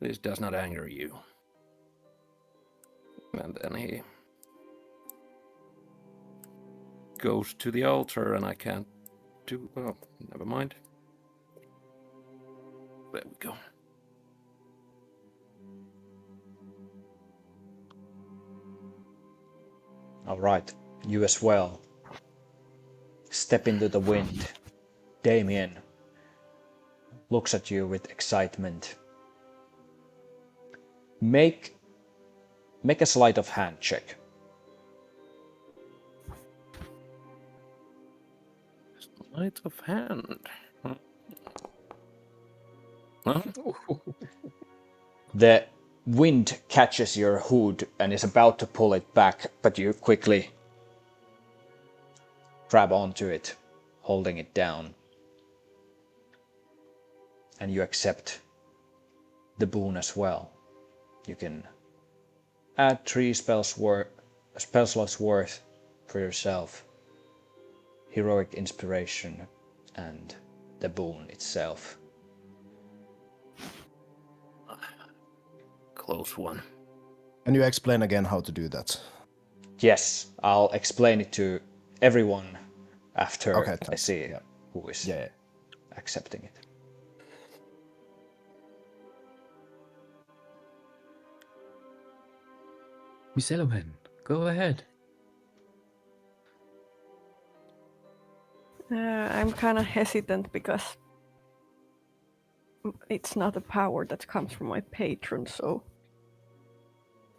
this does not anger you. And then he goes to the altar, and I can't do. Oh, never mind. There we go. All right, you as well. Step into the wind. Damien looks at you with excitement. Make a sleight of hand check. Sleight of hand. Huh? The wind catches your hood and is about to pull it back, but you quickly grab onto it, holding it down. And you accept the boon as well. You can add 3 spell slots worth for yourself. Heroic inspiration and the boon itself. Close one. Can you explain again how to do that? Yes, I'll explain it to everyone after Okay, I thanks. see Yeah. who is Yeah. accepting it. Miss Elohen, go ahead. I'm kind of hesitant because it's not a power that comes from my patron, so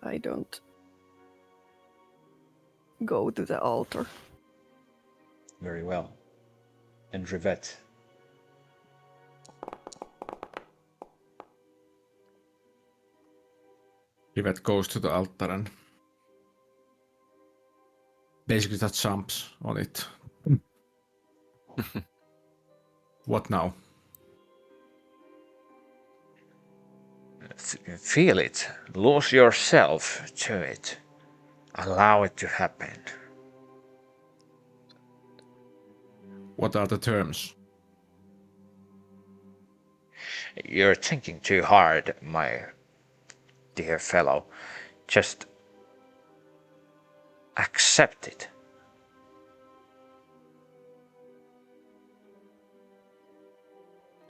I don't go to the altar. Very well. And Rivette. Rivet goes to the altar and basically that jumps on it. What now? Feel it. Lose yourself to it. Allow it to happen. What are the terms? You're thinking too hard, my dear fellow. Just accept it.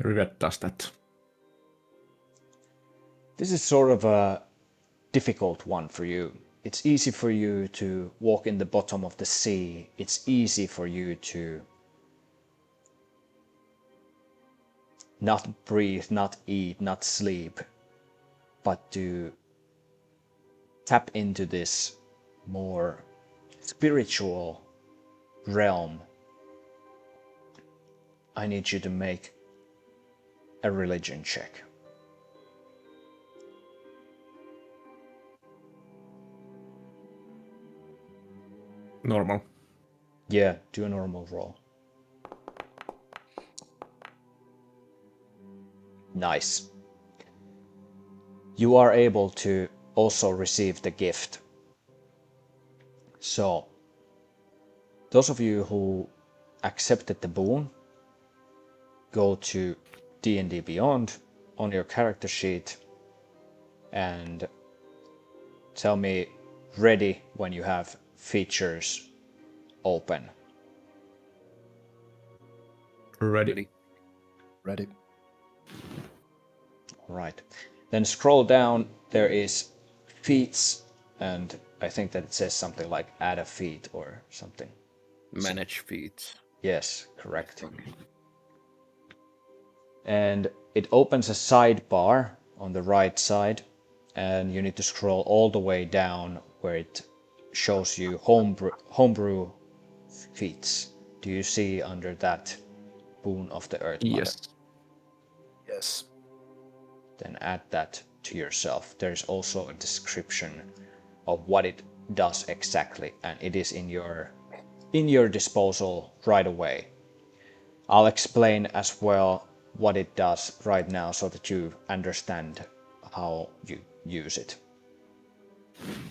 Rivet does that. This is sort of a difficult one for you. It's easy for you to walk in the bottom of the sea. It's easy for you to not breathe, not eat, not sleep, but to tap into this more spiritual realm. I need you to make a religion check. Normal. Yeah, do a normal roll. Nice. You are able to also receive the gift. So, those of you who accepted the boon, go to D&D Beyond on your character sheet and tell me ready when you have features open. Ready. Ready? All right. Then scroll down. There is feats, and I think that it says something like add a feat or something. Manage feats. Yes, correct. And it opens a sidebar on the right side, and you need to scroll all the way down where it shows you homebrew feats. Do you see under that Boon of the Earth Mother? Yes. Yes. Then add that to yourself. There's also a description of what it does exactly, and it is in your disposal right away. I'll explain as well what it does right now so that you understand how you use it.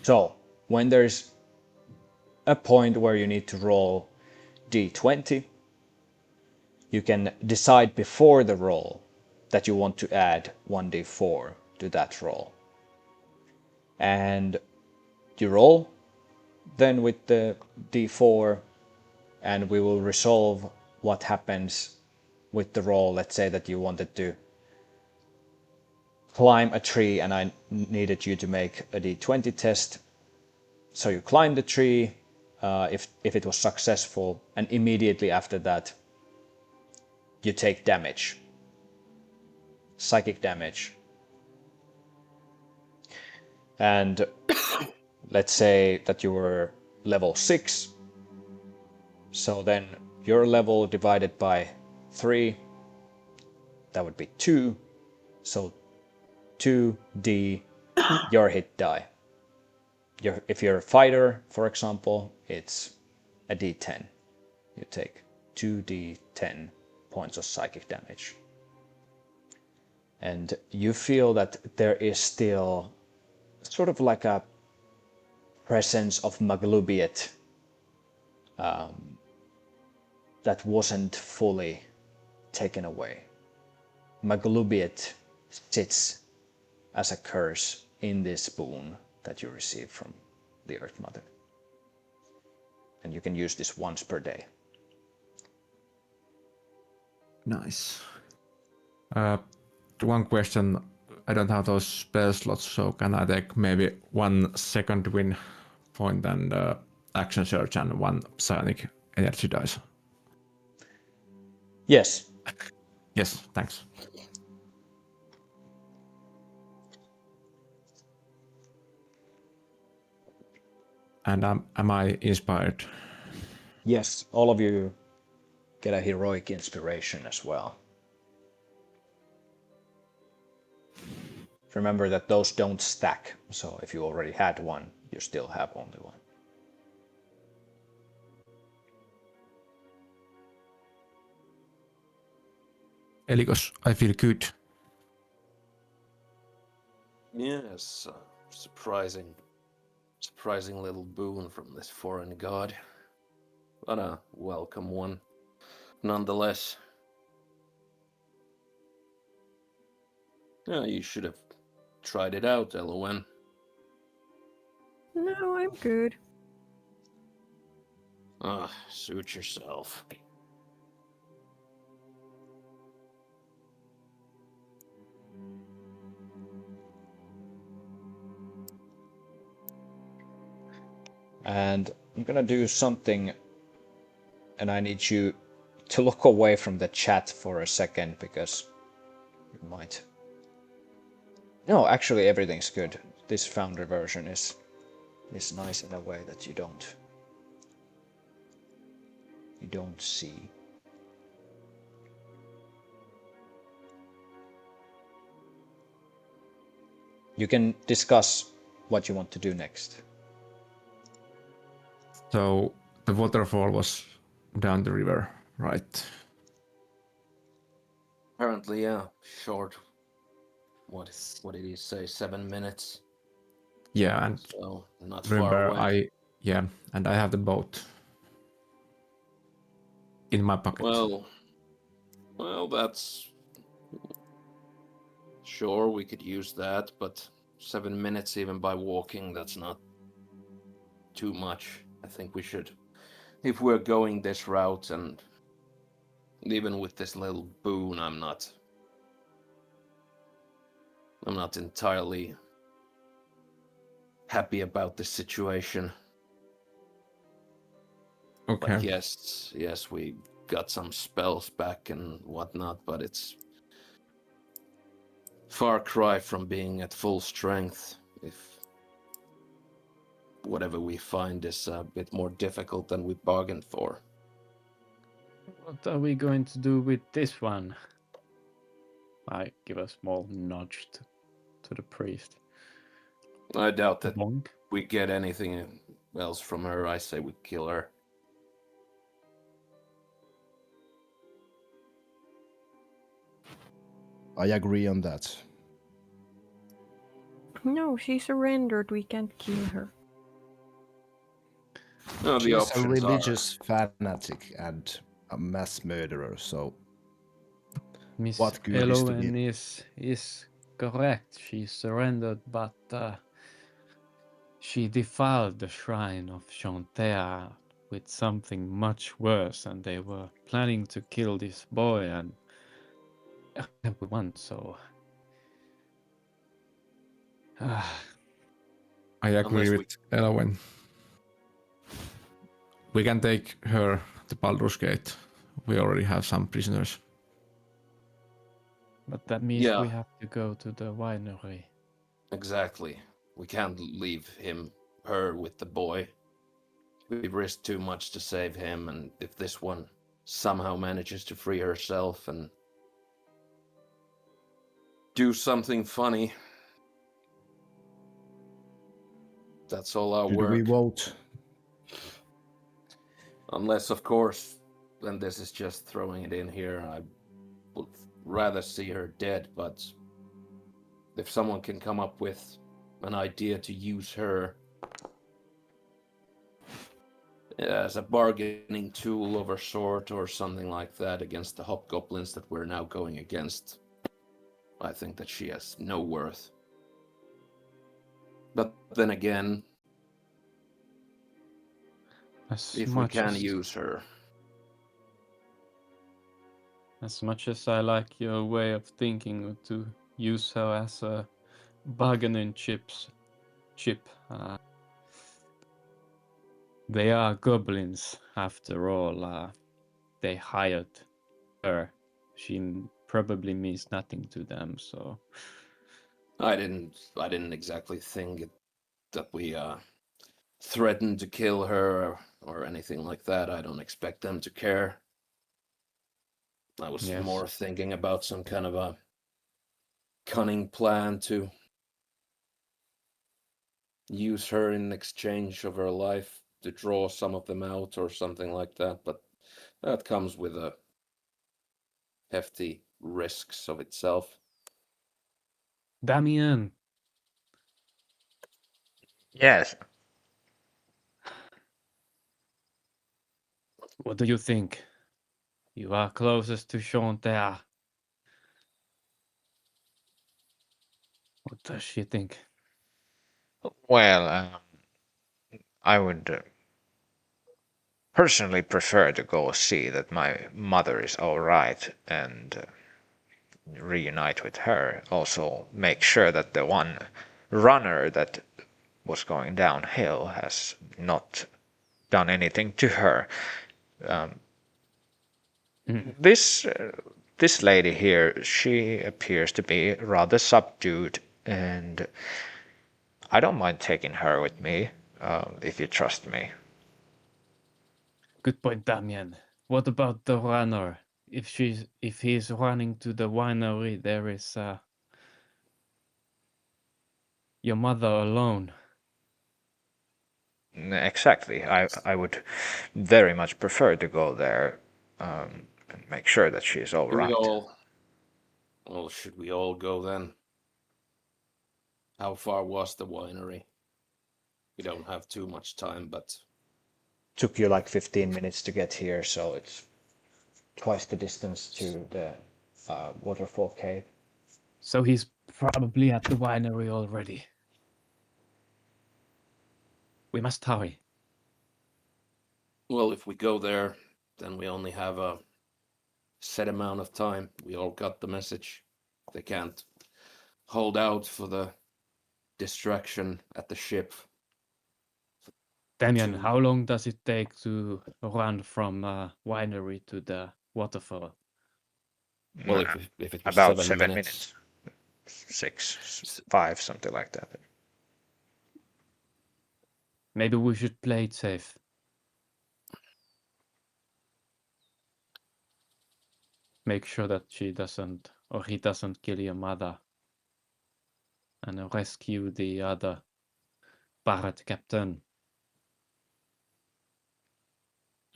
So, when there's a point where you need to roll d20, you can decide before the roll that you want to add 1d4 to that roll. And You roll, then with the d4, and we will resolve what happens with the roll. Let's say that you wanted to climb a tree and I needed you to make a d20 test. So you climb the tree, if it was successful, and immediately after that you take damage, psychic damage. And let's say that you were level 6, so then your level divided by 3, that would be 2, so 2d your hit die. If you're a fighter, for example, it's a d10. You take 2d10 points of psychic damage. And you feel that there is still sort of like a presence of Maglubiet that wasn't fully taken away. Maglubiet sits as a curse in this boon that you receive from the Earth Mother. And you can use this once per day. Nice. One question. I don't have those spell slots, so can I take maybe 1 second win point and action search and 1 psionic energy dice? Yes. Yes, thanks. And am I inspired? Yes, all of you get a heroic inspiration as well. Remember that those don't stack, so if you already had one, you still have only one. Elikos, I feel good. Yes, surprising little boon from this foreign god. But a welcome one, nonetheless. Yeah, you should have tried it out, LON. No, I'm good. Suit yourself. And I'm gonna do something, and I need you to look away from the chat for a second, because you might... No, actually everything's good. This founder version is nice in a way that you don't see. You can discuss what you want to do next. So the waterfall was down the river, right? Apparently, yeah, short. What did he say? 7 minutes. Yeah, and So not remember, far away. and I have the boat in my pocket. Well, that's sure we could use that, but 7 minutes even by walking, that's not too much. I think we should, if we're going this route, and even with this little boon, I'm not entirely happy about the situation. Okay. Like, yes, we got some spells back and whatnot, but it's far cry from being at full strength if whatever we find is a bit more difficult than we bargained for. What are we going to do with this one? I give a small nudge to the priest. I doubt that Monk. we get anything else from her. I say we kill her. I agree on that. No, she surrendered. We can't kill her. No, the She's a options religious fanatic and a mass murderer, so Miss what good is to be... LON is correct. She surrendered, but she defiled the shrine of Chauntea with something much worse, and they were planning to kill this boy, and we won, so... I agree Unless with Elwen. We can take her to Baldur's Gate. We already have some prisoners. But that means Yeah. we have to go to the winery. Exactly. We can't leave her with the boy. We risk too much to save him, and if this one somehow manages to free herself and do something funny, that's all our Should work. we vote? Unless, of course, then this is just throwing it in here. I would rather see her dead, but if someone can come up with an idea to use her as a bargaining tool of a sort or something like that against the hobgoblins that we're now going against, I think that she has no worth. But then again, if we can use her. As much as I like your way of thinking to use her as a bargaining chip, they are goblins after all. They hired her. She probably means nothing to them, so... I didn't exactly think that we threatened to kill her or anything like that. I don't expect them to care. I was more thinking about some kind of a cunning plan to use her in exchange of her life to draw some of them out or something like that, but that comes with a hefty risks of itself. Damien! Yes. What do you think? You are closest to Chauntea. What does she think? Well, I would personally prefer to go see that my mother is all right and reunite with her. Also, make sure that the one runner that was going downhill has not done anything to her. This lady here, she appears to be rather subdued, and I don't mind taking her with me, if you trust me. Good point, Damien. What about the runner? If he's running to the winery, there is your mother alone. Exactly. I would very much prefer to go there, and make sure that she's all right. Well, should we all go then? How far was the winery? We don't have too much time, but... Took you like 15 minutes to get here, so it's twice the distance to the waterfall cave. So he's probably at the winery already. We must hurry. Well, if we go there, then we only have a set amount of time. We all got the message. They can't hold out for the distraction at the ship. Damien, how long does it take to run from winery to the waterfall? Well, if it was about 7 minutes. 6, 5, something like that. Maybe we should play it safe. Make sure that she doesn't, or he doesn't kill your mother. And rescue the other pirate captain.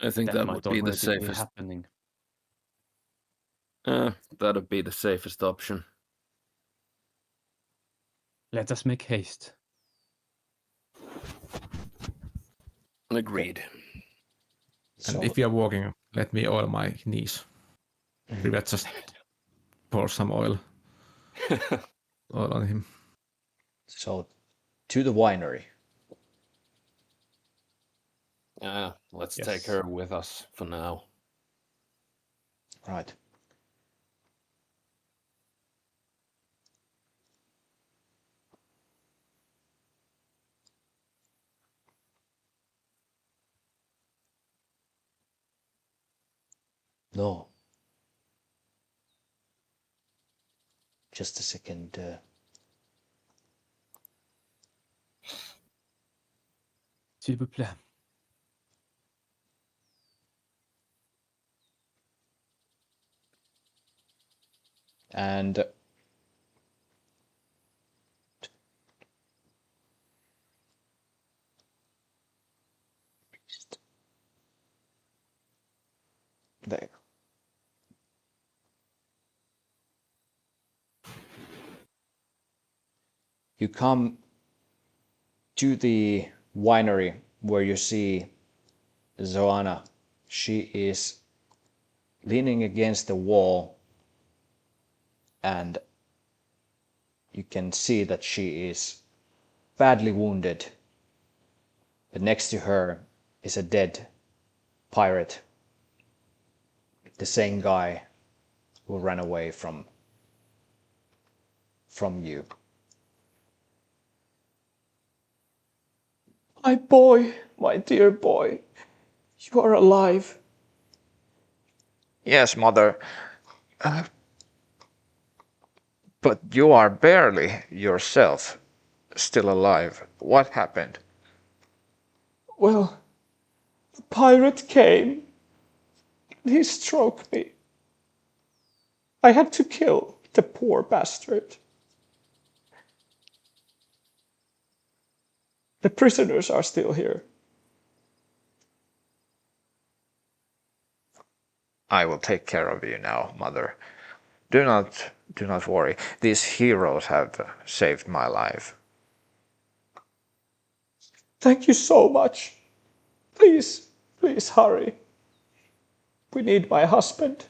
I think that would be the safest. Happening. That would be the safest option. Let us make haste. Agreed. And if you're walking, let me oil my knees. Rivet just pour some oil on him. So, to the winery. Let's Yes. take her with us for now. Right. No. Just a second. S'il vous plaît. And there. You come to the winery where you see Zoana. She is leaning against the wall, and you can see that she is badly wounded. But next to her is a dead pirate, the same guy who ran away from you. My boy, my dear boy, you are alive. Yes, mother. But you are barely yourself still alive. What happened? Well, the pirate came. He struck me. I had to kill the poor bastard. The prisoners are still here. I will take care of you now, mother. Do not worry. These heroes have saved my life. Thank you so much. Please, please hurry. We need my husband.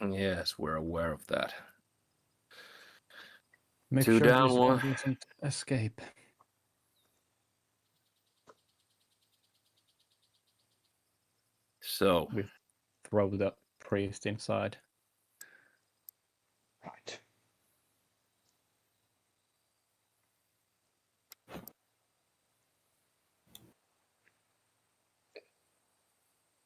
Yes, we're aware of that. Make Two sure down, this one. guy doesn't escape. So, We throw the priest inside. Right.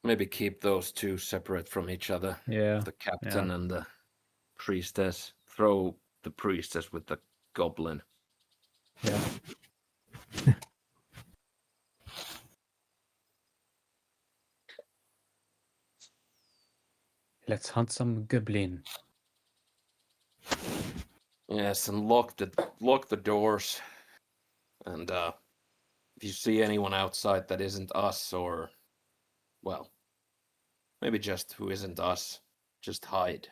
maybe keep those two separate from each other. Yeah. The captain and the priestess. Throw the priestess with the goblin. Yeah. Let's hunt some goblin. Yes, and lock the doors. And if you see anyone outside that isn't us, or, well, maybe just who isn't us, just hide.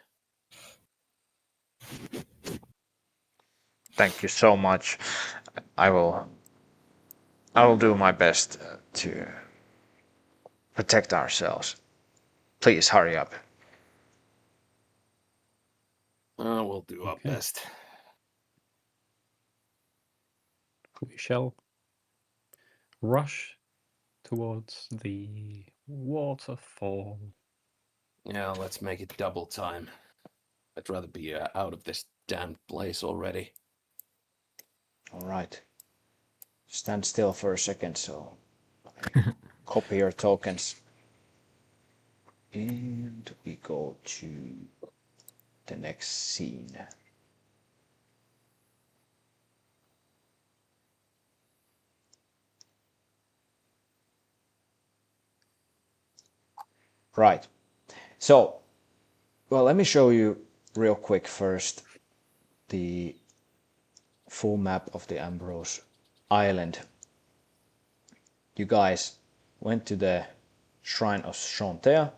Thank you so much. I will do my best to protect ourselves. Please hurry up. We'll do our Okay. best. We shall rush towards the waterfall. Yeah, let's make it double time. I'd rather be out of this damned place already. All right. Stand still for a second so I copy your tokens. And we go to the next scene. Right. So, well, let me show you real quick first the full map of the Ambrose Island. You guys went to the shrine of Chauntea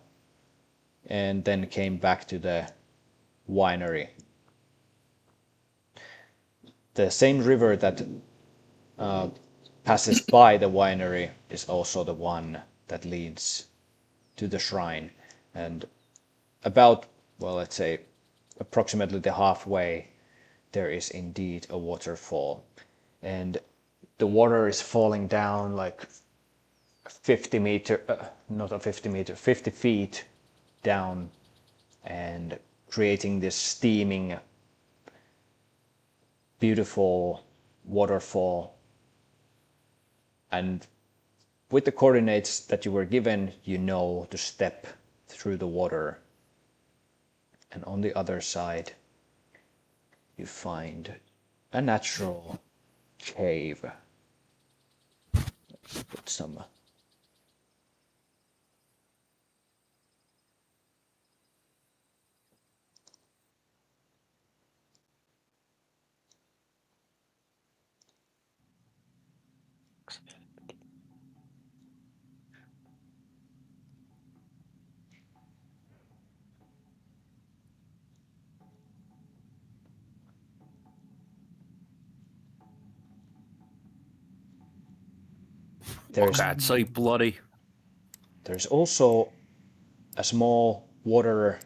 and then came back to the winery. The same river that passes by the winery is also the one that leads to the shrine. And about, well, let's say approximately the halfway, there is indeed a waterfall. And the water is falling down like 50 meter, not a 50 meter, 50 feet down, and creating this steaming, beautiful waterfall. And with the coordinates that you were given, you know to step through the water. And on the other side, you find a natural cave. Let's put some Can't say bloody. There's also a small water,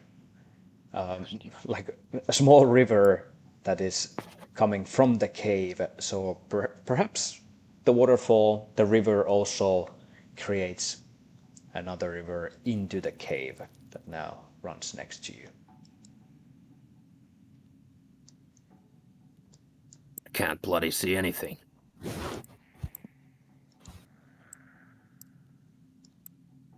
like a small river that is coming from the cave. So perhaps the waterfall, the river also creates another river into the cave that now runs next to you. Can't bloody see anything.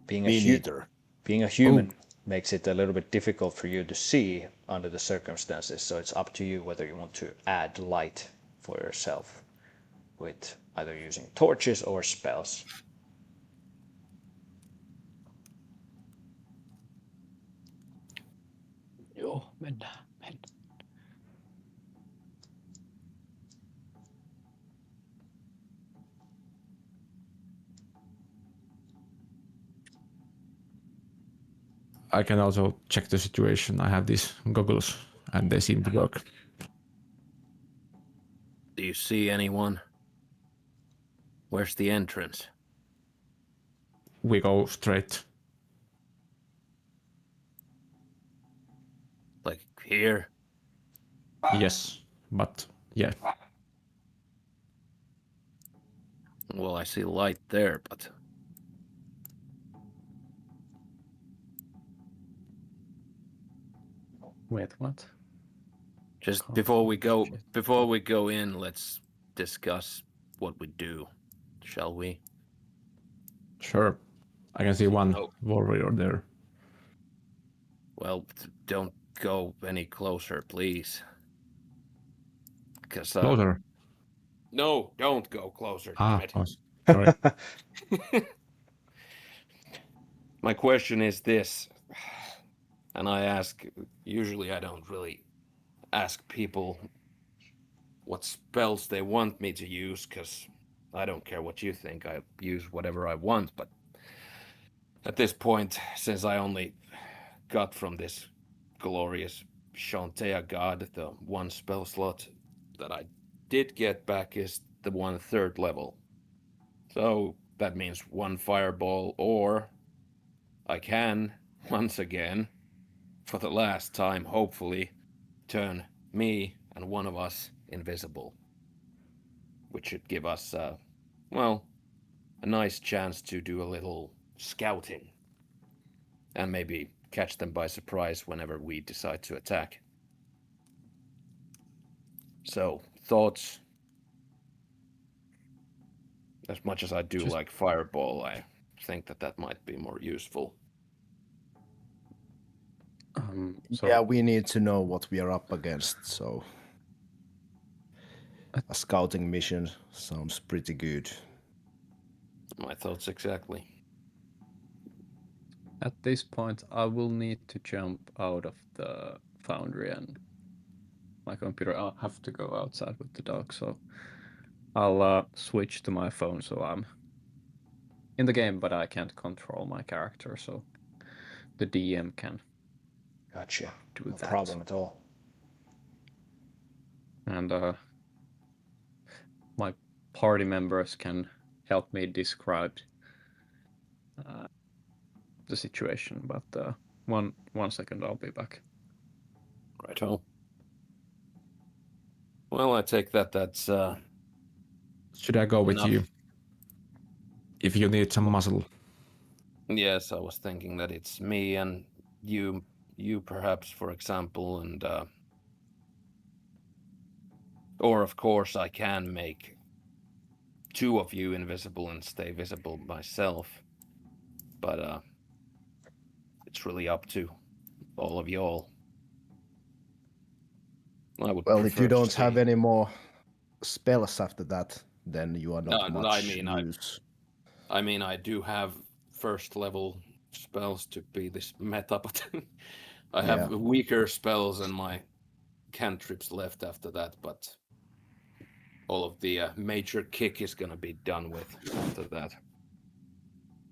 Being Me neither. Being a human makes it a little bit difficult for you to see under the circumstances, so it's up to you whether you want to add light for yourself with either using torches or spells. Joo, mennään. I can also check the situation. I have these goggles and they seem to work. Do you see anyone? Where's the entrance? We go straight. Like here? Yes, but yeah. Well, I see light there, but Wait, what? just Can't before we shit. go in, let's discuss what we do. Shall we? Sure. I can see one warrior there. Well, don't go any closer, please. Because Closer. no, don't go closer, damn it. Oh, sorry. My question is this, and usually I don't really ask people what spells they want me to use, because I don't care what you think. I use whatever I want, but at this point, since I only got from this glorious Chauntea god the one spell slot that I did get back is the 1/3 level. So that means one fireball, or I can, once again, for the last time, hopefully, turn me and one of us invisible. Which should give us, well, a nice chance to do a little scouting. And maybe catch them by surprise whenever we decide to attack. So, thoughts? As much as I do like Fireball, I think that might be more useful. Yeah, we need to know what we are up against, so a scouting mission sounds pretty good. My thoughts exactly. At this point, I will need to jump out of the foundry and my computer. I'll have to go outside with the dog, so I'll switch to my phone so I'm in the game, but I can't control my character, so the DM can Gotcha. do No that. problem at all. And my party members can help me describe the situation, but one second, I'll be back. Righto. Well, I take that's Should I go with Enough. you? If you need some muscle. Yes, I was thinking that it's me and you perhaps, for example, and or of course I can make 2 of you invisible and stay visible myself. But it's really up to all of y'all. I would Well, if prefer you to don't see. have any more spells after that, then you are not No, much use. I mean, I do have first level spells to be this meta, but I have weaker spells and my cantrips left after that. But all of the major kick is gonna be done with after that.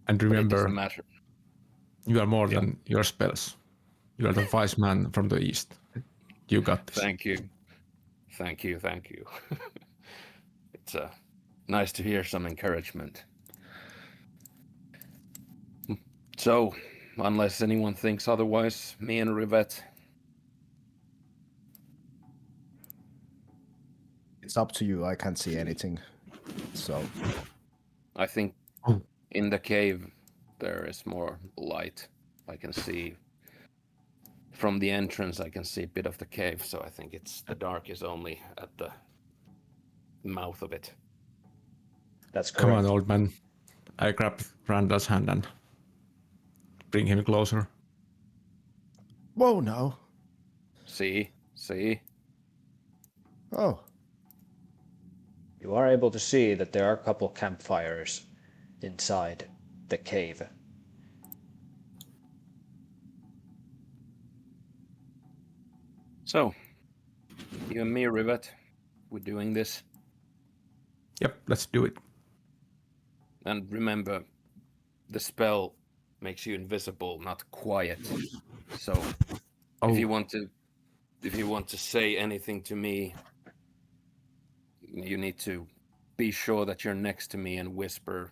And But it remember, doesn't matter. you are more than your spells. You are the wise man from the east. You got this. Thank you. It's nice to hear some encouragement. So, unless anyone thinks otherwise, me and Rivette. It's up to you. I can't see anything. So I think in the cave there is more light. I can see from the entrance. I can see a bit of the cave, so I think the dark is only at the mouth of it. That's correct. Come on, old man. I grab Randall's hand and bring him closer. whoa now. See? Oh, You are able to see that there are a couple campfires inside the cave. So, you and me, Rivette, we're doing this. Yep, let's do it. And remember, the spell makes you invisible, not quiet. So, if you want to say anything to me, you need to be sure that you're next to me and whisper.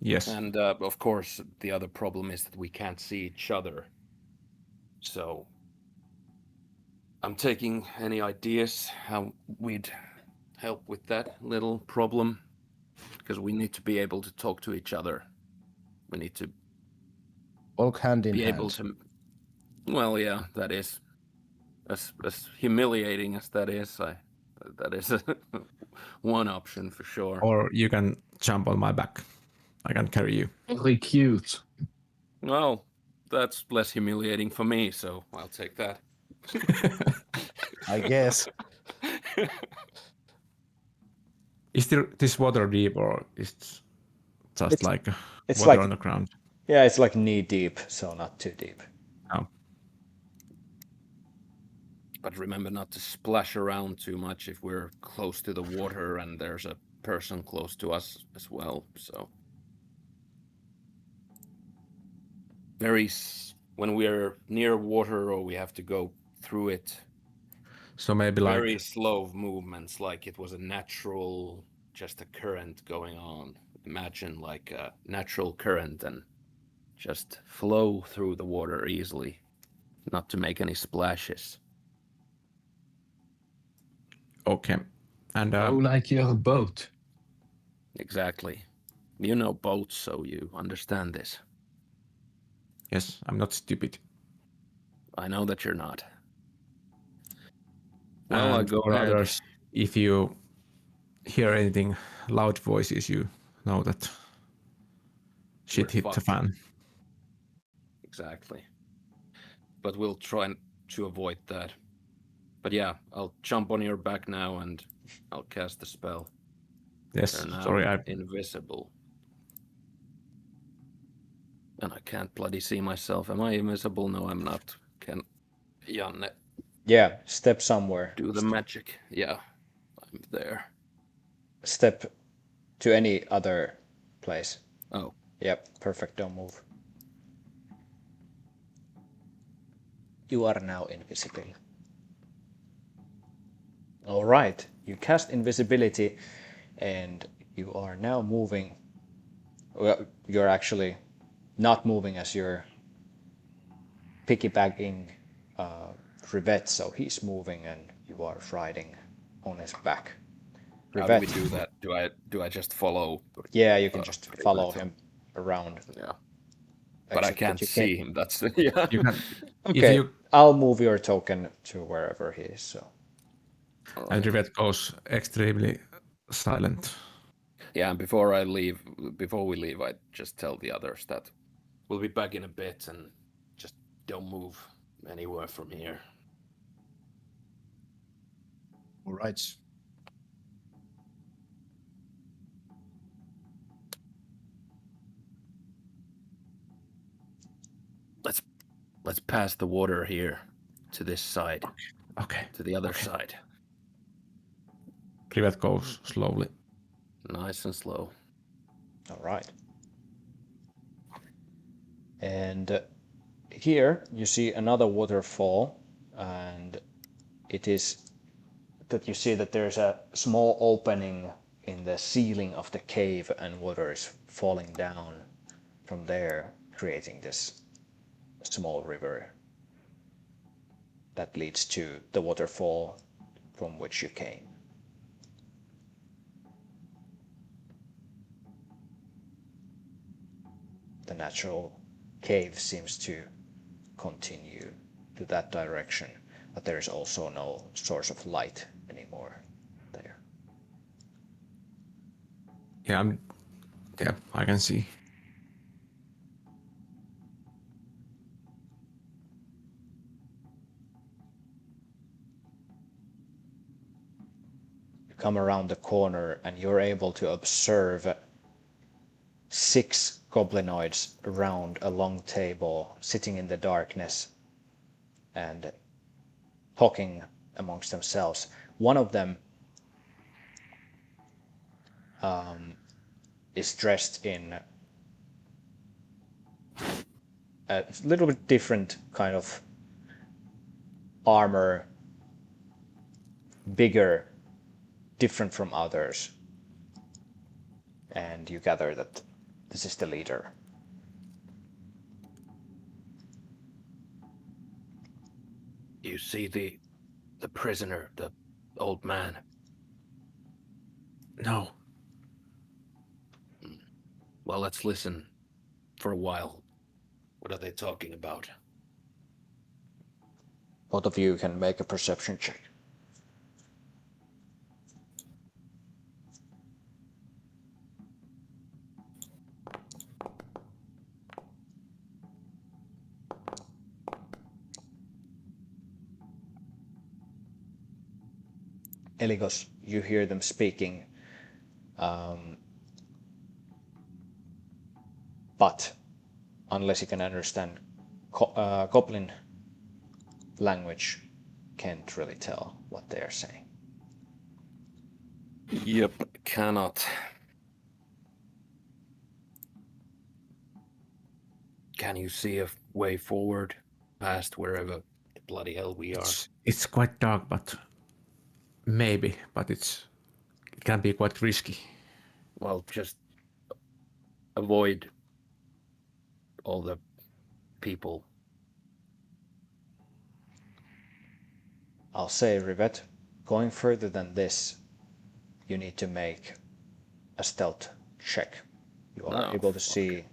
Yes. And of course, the other problem is that we can't see each other. So, I'm taking any ideas how we'd help with that little problem, because we need to be able to talk to each other. We need to walk hand in be hand. able to. Well, yeah, that is as humiliating as that is. That is one option for sure. Or you can jump on my back. I can carry you. Very cute. Well, that's less humiliating for me, so I'll take that. I guess. Is this water deep or is it just like it's water like- on the ground? Yeah, it's like knee deep, so not too deep. Oh. But remember not to splash around too much if we're close to the water and there's a person close to us as well. So when we're near water or we have to go through it, So maybe very like slow movements, like it was a natural, just a current going on. Imagine like a natural current and just flow through the water easily, not to make any splashes. okay. And Oh, like your boat. Exactly. You know boats, so you understand this. yes, I'm not stupid. I know that you're not. Well, I'll And go for ahead. others, if you hear anything loud voices, you know that shit We're hit the fucked. fan. Exactly. But we'll try to avoid that. But yeah, I'll jump on your back now and I'll cast the spell. Yes, They're now sorry, I invisible. And I can't bloody see myself. Am I invisible? No, I'm not. Can Janne Yeah, step somewhere. do the magic? Yeah, I'm there. Step to any other place. Oh, Yep, perfect, don't move. You are now invisible. Alright, you cast invisibility and you are now moving. Well, you're actually not moving as you're piggybacking Rivette, so he's moving and you are riding on his back. How do we Rivet. do that? Do I just follow? Yeah, you can just Rivet? follow him around. Yeah. But I Except that can't you see him. That's yeah. You can, if Okay, you I'll move your token to wherever he is. So and Rivet goes extremely silent. Yeah, and before we leave, I just tell the others that we'll be back in a bit and just don't move anywhere from here. All right. Let's pass the water here to this side, Okay. to the other Okay. side. Rivet goes slowly. Nice and slow. all right. And here you see another waterfall, and it is that you see that there's a small opening in the ceiling of the cave, and water is falling down from there, creating this small river that leads to the waterfall from which you came. The natural cave seems to continue to that direction, but there is also no source of light anymore there. Yeah, I can see. You come around the corner and you're able to observe 6 goblinoids around a long table, sitting in the darkness and talking amongst themselves. One of them is dressed in a little bit different kind of armor, bigger, different from others. And you gather that this is the leader. You see the prisoner, the old man. No. Well, let's listen for a while. What are they talking about? Both of you can make a perception check. Eligos, you hear them speaking, but unless you can understand Goblin language, can't really tell what they are saying. Yep, cannot. Can you see a way forward past wherever the bloody hell we are? It's quite dark, but maybe. But it can be quite risky. Well, just avoid all the people. I'll say, Rivet, going further than this, you need to make a stealth check. You are able to see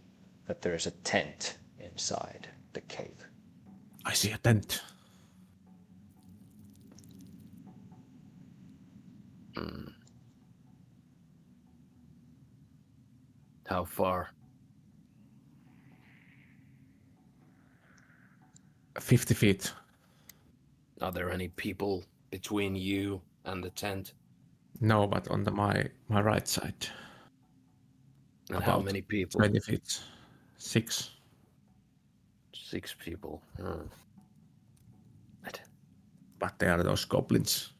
that there is a tent inside the cave. I see a tent. How far? 50 feet. Are there any people between you and the tent? No, but on my right side. And how many people? 20 feet. 6. 6 people. But they are those goblins.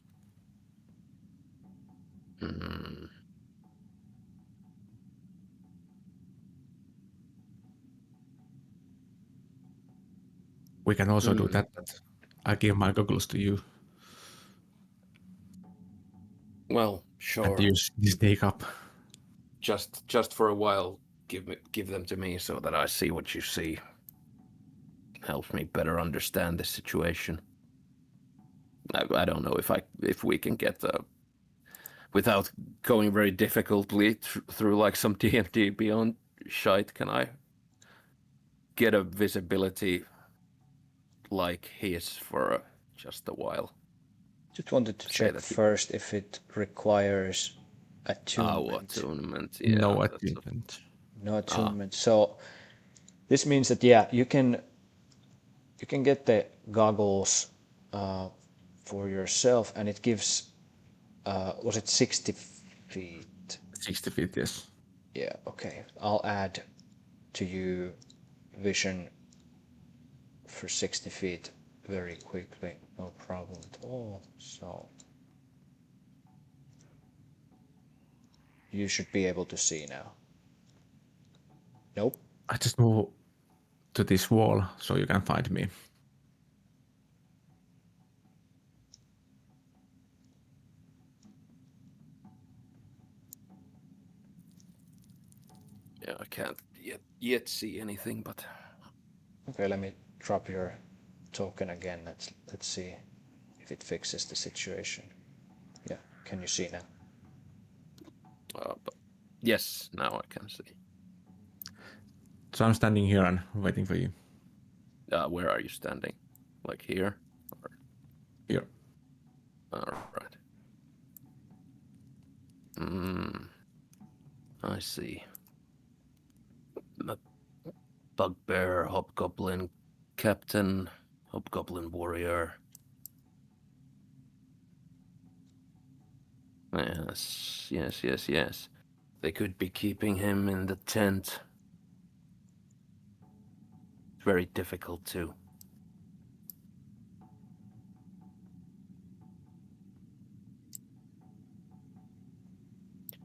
We can also do that, but I give my goggles to you. Well, sure. And you sneak up. Just for a while, give them to me so that I see what you see. Helps me better understand the situation. I don't know if we can get without going very difficultly through like some D&D Beyond shite, can I get a visibility like his for just a while? Just wanted to Say check that first if it requires attunement. attunement. Yeah, No that's attunement. No attunement. So this means that you can get the goggles for yourself, and it gives was it 60 feet? 60 feet, yes. Yeah. Okay. I'll add to you vision for 60 feet very quickly. No problem at all. So you should be able to see now. Nope. I just move to this wall so you can find me. yeah. I can't yet see anything, but Okay, let me drop your token again. Let's see if it fixes the situation. Yeah, can you see now? but yes, now I can see. So I'm standing here and waiting for you. Where are you standing? Like here? Or... Here. All right. I see. Bugbear, Hobgoblin, Captain, Hobgoblin Warrior. Yes. They could be keeping him in the tent. Very difficult too.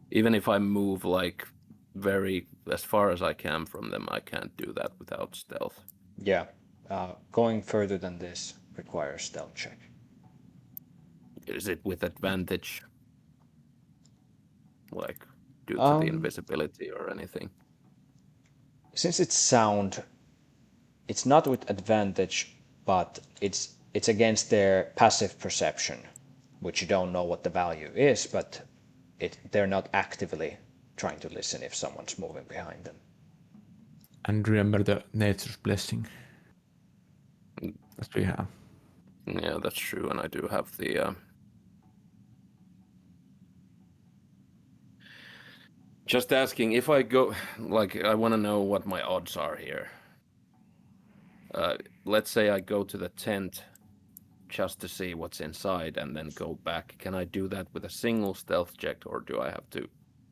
Even if I move like very as far as I can from them, I can't do that without stealth. Yeah. Going further than this requires stealth check. Is it with advantage? Like due to the invisibility or anything? Since it's sound, it's not with advantage, but it's against their passive perception, which you don't know what the value is, but they're not actively trying to listen if someone's moving behind them. And remember the nature's blessing that we have. Yeah, that's true, and I do have the. Just asking if I go, like, I want to know what my odds are here. Let's say I go to the tent just to see what's inside and then go back. Can I do that with a single stealth check, or do I have to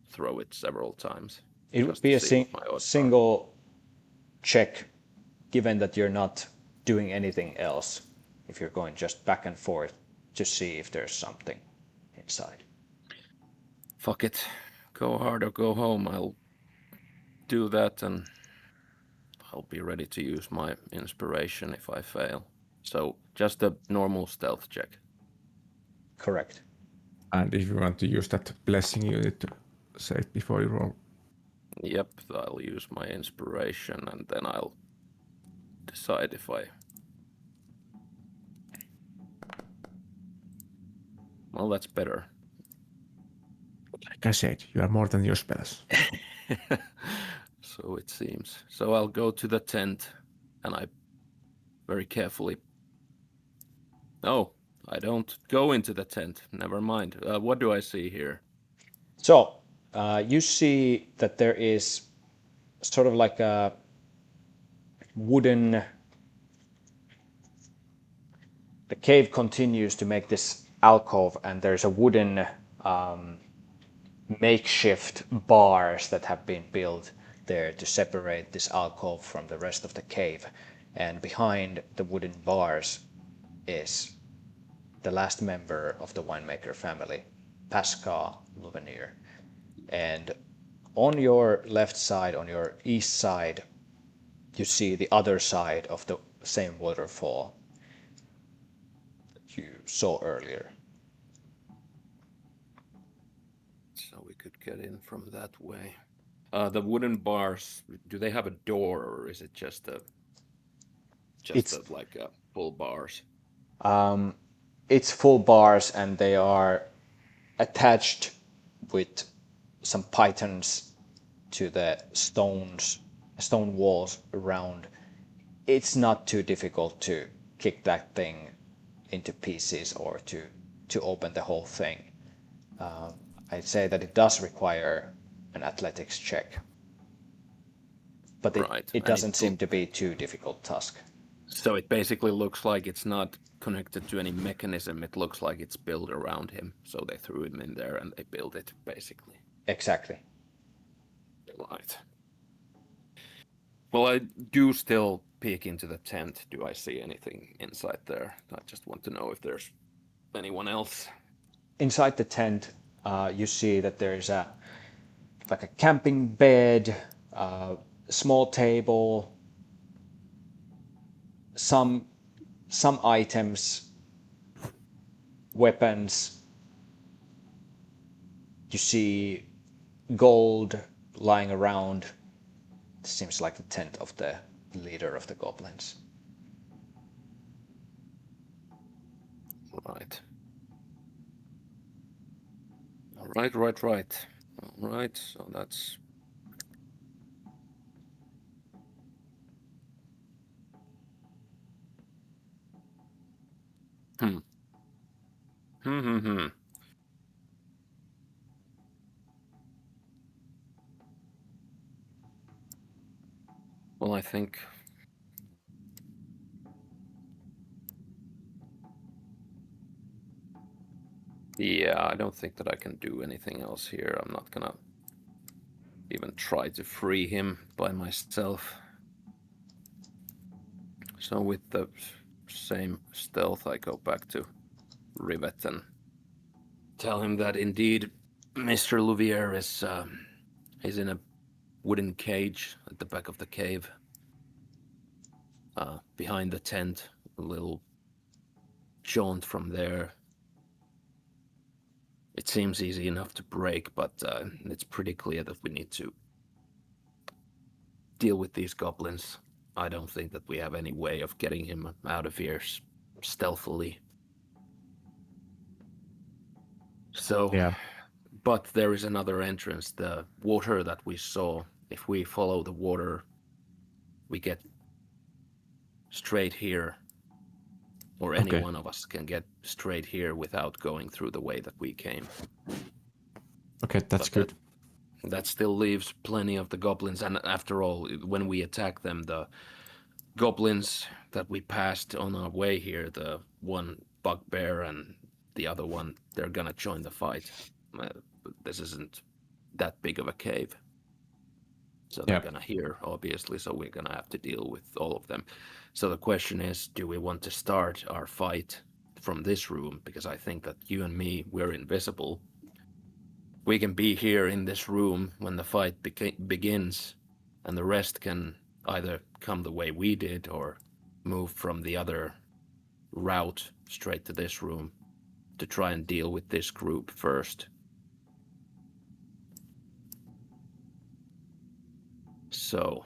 throw it several times? It would be a single check, given that you're not doing anything else. If you're going just back and forth to see if there's something inside. Fuck it. Go hard or go home. I'll do that and I'll be ready to use my inspiration if I fail. So just a normal stealth check. Correct. And if you want to use that blessing, you need to say it before you roll. Yep, I'll use my inspiration and then I'll decide if I... Well, that's better. Like I said, you are more than your spells. So it seems. So I'll go to the tent and I very carefully... Oh, I don't go into the tent. Never mind. What do I see here? So you see that there is sort of like a wooden... The cave continues to make this alcove, and there's a wooden makeshift bars that have been built there to separate this alcove from the rest of the cave. And behind the wooden bars is the last member of the winemaker family, Pascal Louvenier. And on your left side, on your east side, you see the other side of the same waterfall that you saw earlier. So we could get in from that way. The wooden bars, do they have a door or is it just like full bars? It's full bars and they are attached with some pythons to the stone walls around, it's not too difficult to kick that thing into pieces or to open the whole thing. I'd say that it does require an athletics check, but Right. it doesn't seem to be too difficult task. So it basically looks like it's not connected to any mechanism. It looks like it's built around him. So they threw him in there and they built it, basically. Exactly. Right. Well, I do still peek into the tent. Do I see anything inside there? I just want to know if there's anyone else. Inside the tent, you see that there's like a camping bed, a small table, some items, weapons. You see gold lying around. It seems like the tent of the leader of the goblins. Right. Right. All right, so that's... Hmm. Well, I think... Yeah, I don't think that I can do anything else here. I'm not gonna even try to free him by myself. So with the same stealth, I go back to Rivet and tell him that indeed Mr. Louvier is he's in a wooden cage at the back of the cave. Behind the tent, a little jaunt from there. It seems easy enough to break, but it's pretty clear that we need to deal with these goblins. I don't think that we have any way of getting him out of here stealthily. So, Yeah. but there is another entrance, the water that we saw. If we follow the water, we get straight here, or any Okay. one of us can get straight here without going through the way that we came. Okay, that's But good. That still leaves plenty of the goblins, and after all, when we attack them, the goblins that we passed on our way here, the one bugbear and the other one, they're gonna join the fight. This isn't that big of a cave. So they're gonna hear, obviously, so we're gonna have to deal with all of them. So the question is, do we want to start our fight from this room? Because I think that you and me, we're invisible. We can be here in this room when the fight begins, and the rest can either come the way we did or move from the other route straight to this room to try and deal with this group first. So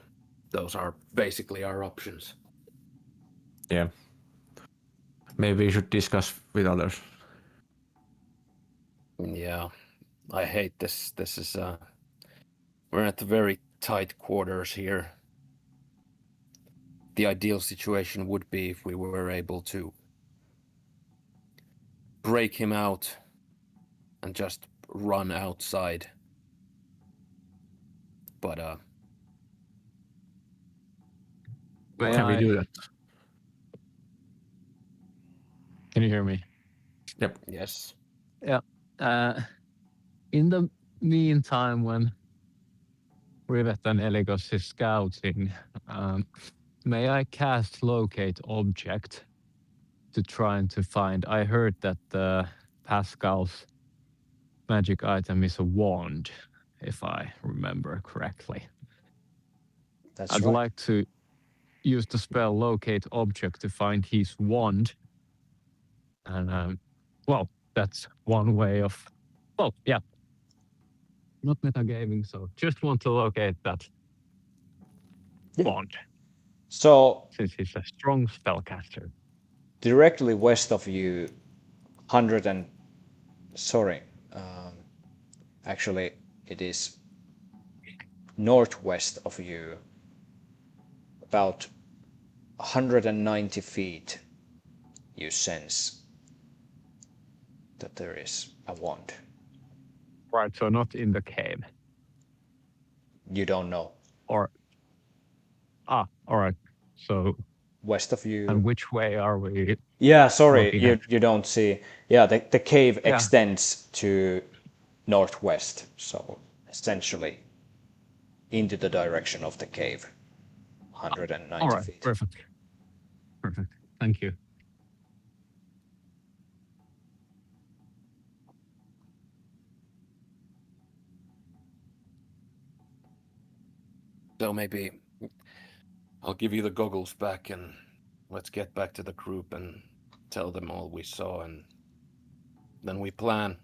those are basically our options. Yeah. Maybe we should discuss with others. Yeah, I hate this. This is we're at the very tight quarters here. The ideal situation would be if we were able to break him out and just run outside. But Can we do that? Can you hear me? Yep. yes. Yeah. In the meantime, when Rivet and Eligos is scouting, may I cast Locate Object to try and to find? I heard that Pascal's magic item is a wand, if I remember correctly. That's I'd right. like to use the spell Locate Object to find his wand. And, well, that's one way of... Well, yeah. Not metagaming, so just want to locate that wand, So since he's a strong spellcaster. directly west of you, 100 and sorry, Actually, it is northwest of you, about 190 feet. You sense that there is a wand. Right, so not in the cave. You don't know. Or all right. So West of you. and which way are we Yeah, sorry, looking at? you don't see. Yeah, the cave Yeah. extends to northwest, so essentially into the direction of the cave. 190 All right, feet. perfect. Thank you. So maybe I'll give you the goggles back and let's get back to the group and tell them all we saw, and then we plan.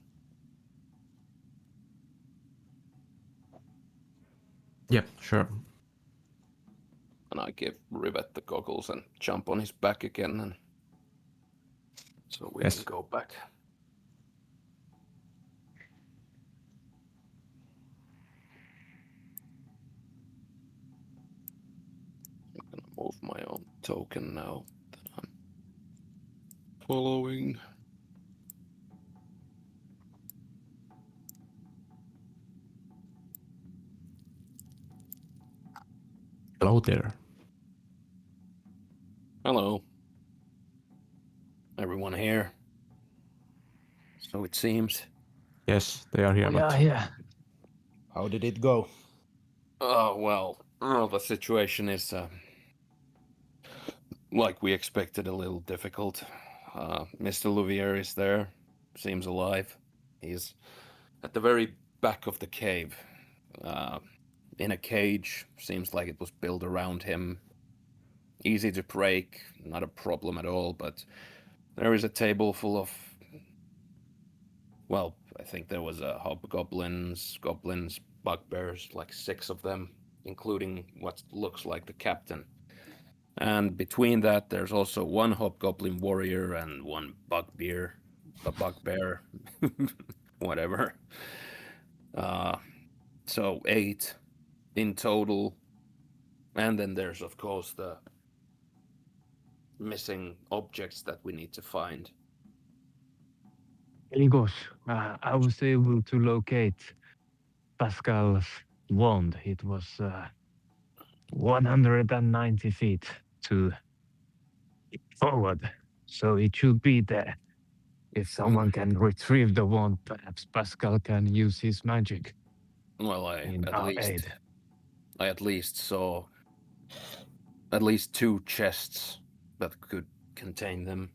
Yep, sure. And I give Rivet the goggles and jump on his back again, and so we Yes. can go back. I'm gonna move my own token now that I'm following. Hello there. Hello. Everyone here? So it seems. Yes, they are here. Yeah. How did it go? Oh, well, the situation is like we expected, a little difficult. Mr. Louvier is there, seems alive. He's at the very back of the cave, in a cage. Seems like it was built around him. Easy to break, not a problem at all, but there is a table full of, well, I think there was hobgoblins, goblins, bugbears, like 6 of them, including what looks like the captain. And between that, there's also 1 hobgoblin warrior and 1 bugbear, whatever. So 8 in total. And then there's, of course, the missing objects that we need to find. Eligos, I was able to locate Pascal's wand. It was 190 feet to forward, so it should be there. If someone can retrieve the wand, perhaps Pascal can use his magic Well, in our aid. I at least saw at least 2 chests that could contain them.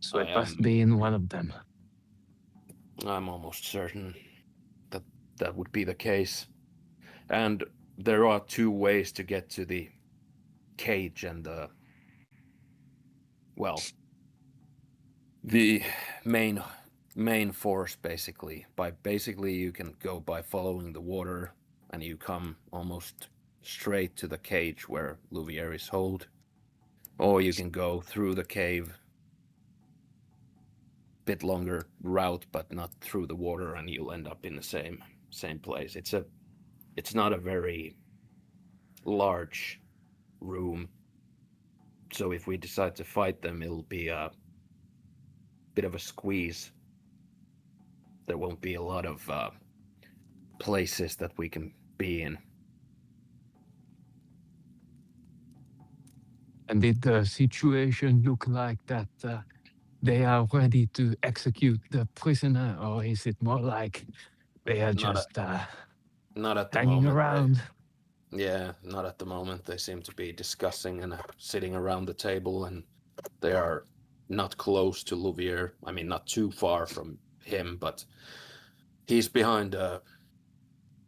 So it must be in one of them. I'm almost certain that that would be the case. And there are 2 ways to get to the cage and the main force, basically. Basically you can go by following the water and you come almost straight to the cage where Louvier is held. Or you can go through the cave, bit longer route, but not through the water, and you'll end up in the same place. It's not a very large room, so if we decide to fight them, it'll be a bit of a squeeze. There won't be a lot of places that we can be in. And did the situation look like that they are ready to execute the prisoner, or is it more like they are just not at the hanging moment. around? Not at the moment. They seem to be discussing and sitting around the table, and they are not close to Louvier. I mean, not too far from him, but he's behind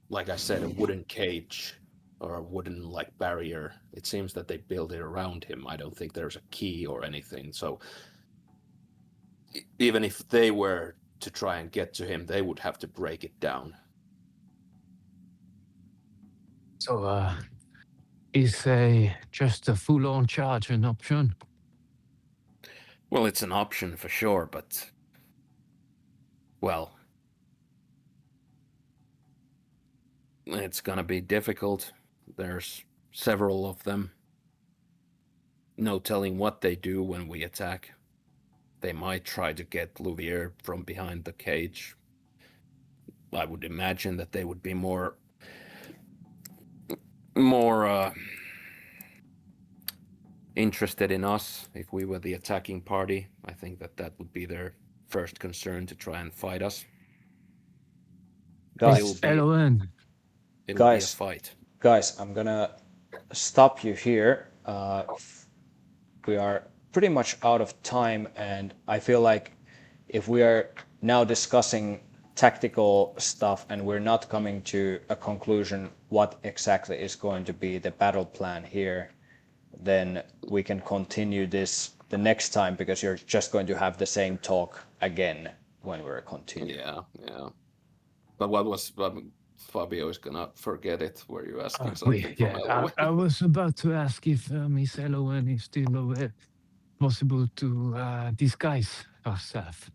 like I said, a wooden cage or a wooden like barrier. It seems that they build it around him. I don't think there's a key or anything. So even if they were to try and get to him, they would have to break it down. So is just a full-on charge an option? Well, it's an option for sure, but well, It's gonna be difficult. There's several of them. No telling what they do when we attack. They might try to get Louvier from behind the cage. I would imagine that they would be more interested in us if we were the attacking party. I think that would be their first concern, to try and fight us. Guys, It'll be a fight. Guys, I'm gonna stop you here. We are pretty much out of time, and I feel like if we are now discussing tactical stuff and we're not coming to a conclusion what exactly is going to be the battle plan here, then we can continue this the next time, because you're just going to have the same talk again when we're continuing. Yeah. But what was Fabio is gonna forget it. Were you asking something from Elowen? I was about to ask if Miss Elowen is still possible to disguise herself.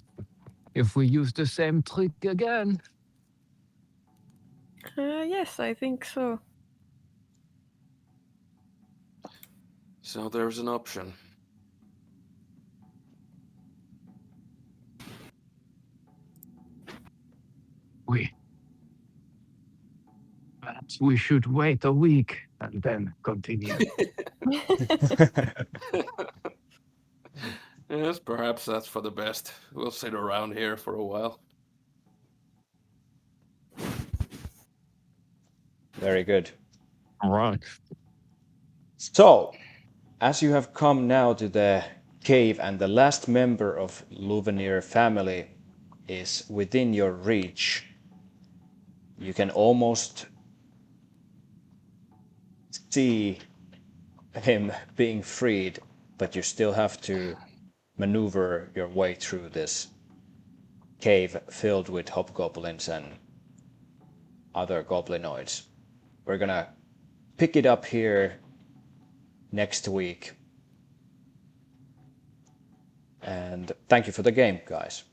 If we use the same trick again. Yes, I think so. So there's an option. Perhaps we should wait a week and then continue. Yes, perhaps that's for the best. We'll sit around here for a while. Very good. All right. So, as you have come now to the cave and the last member of Louvenir family is within your reach, you can almost see him being freed, but you still have to maneuver your way through this cave filled with hobgoblins and other goblinoids. We're gonna pick it up here next week. And thank you for the game, guys.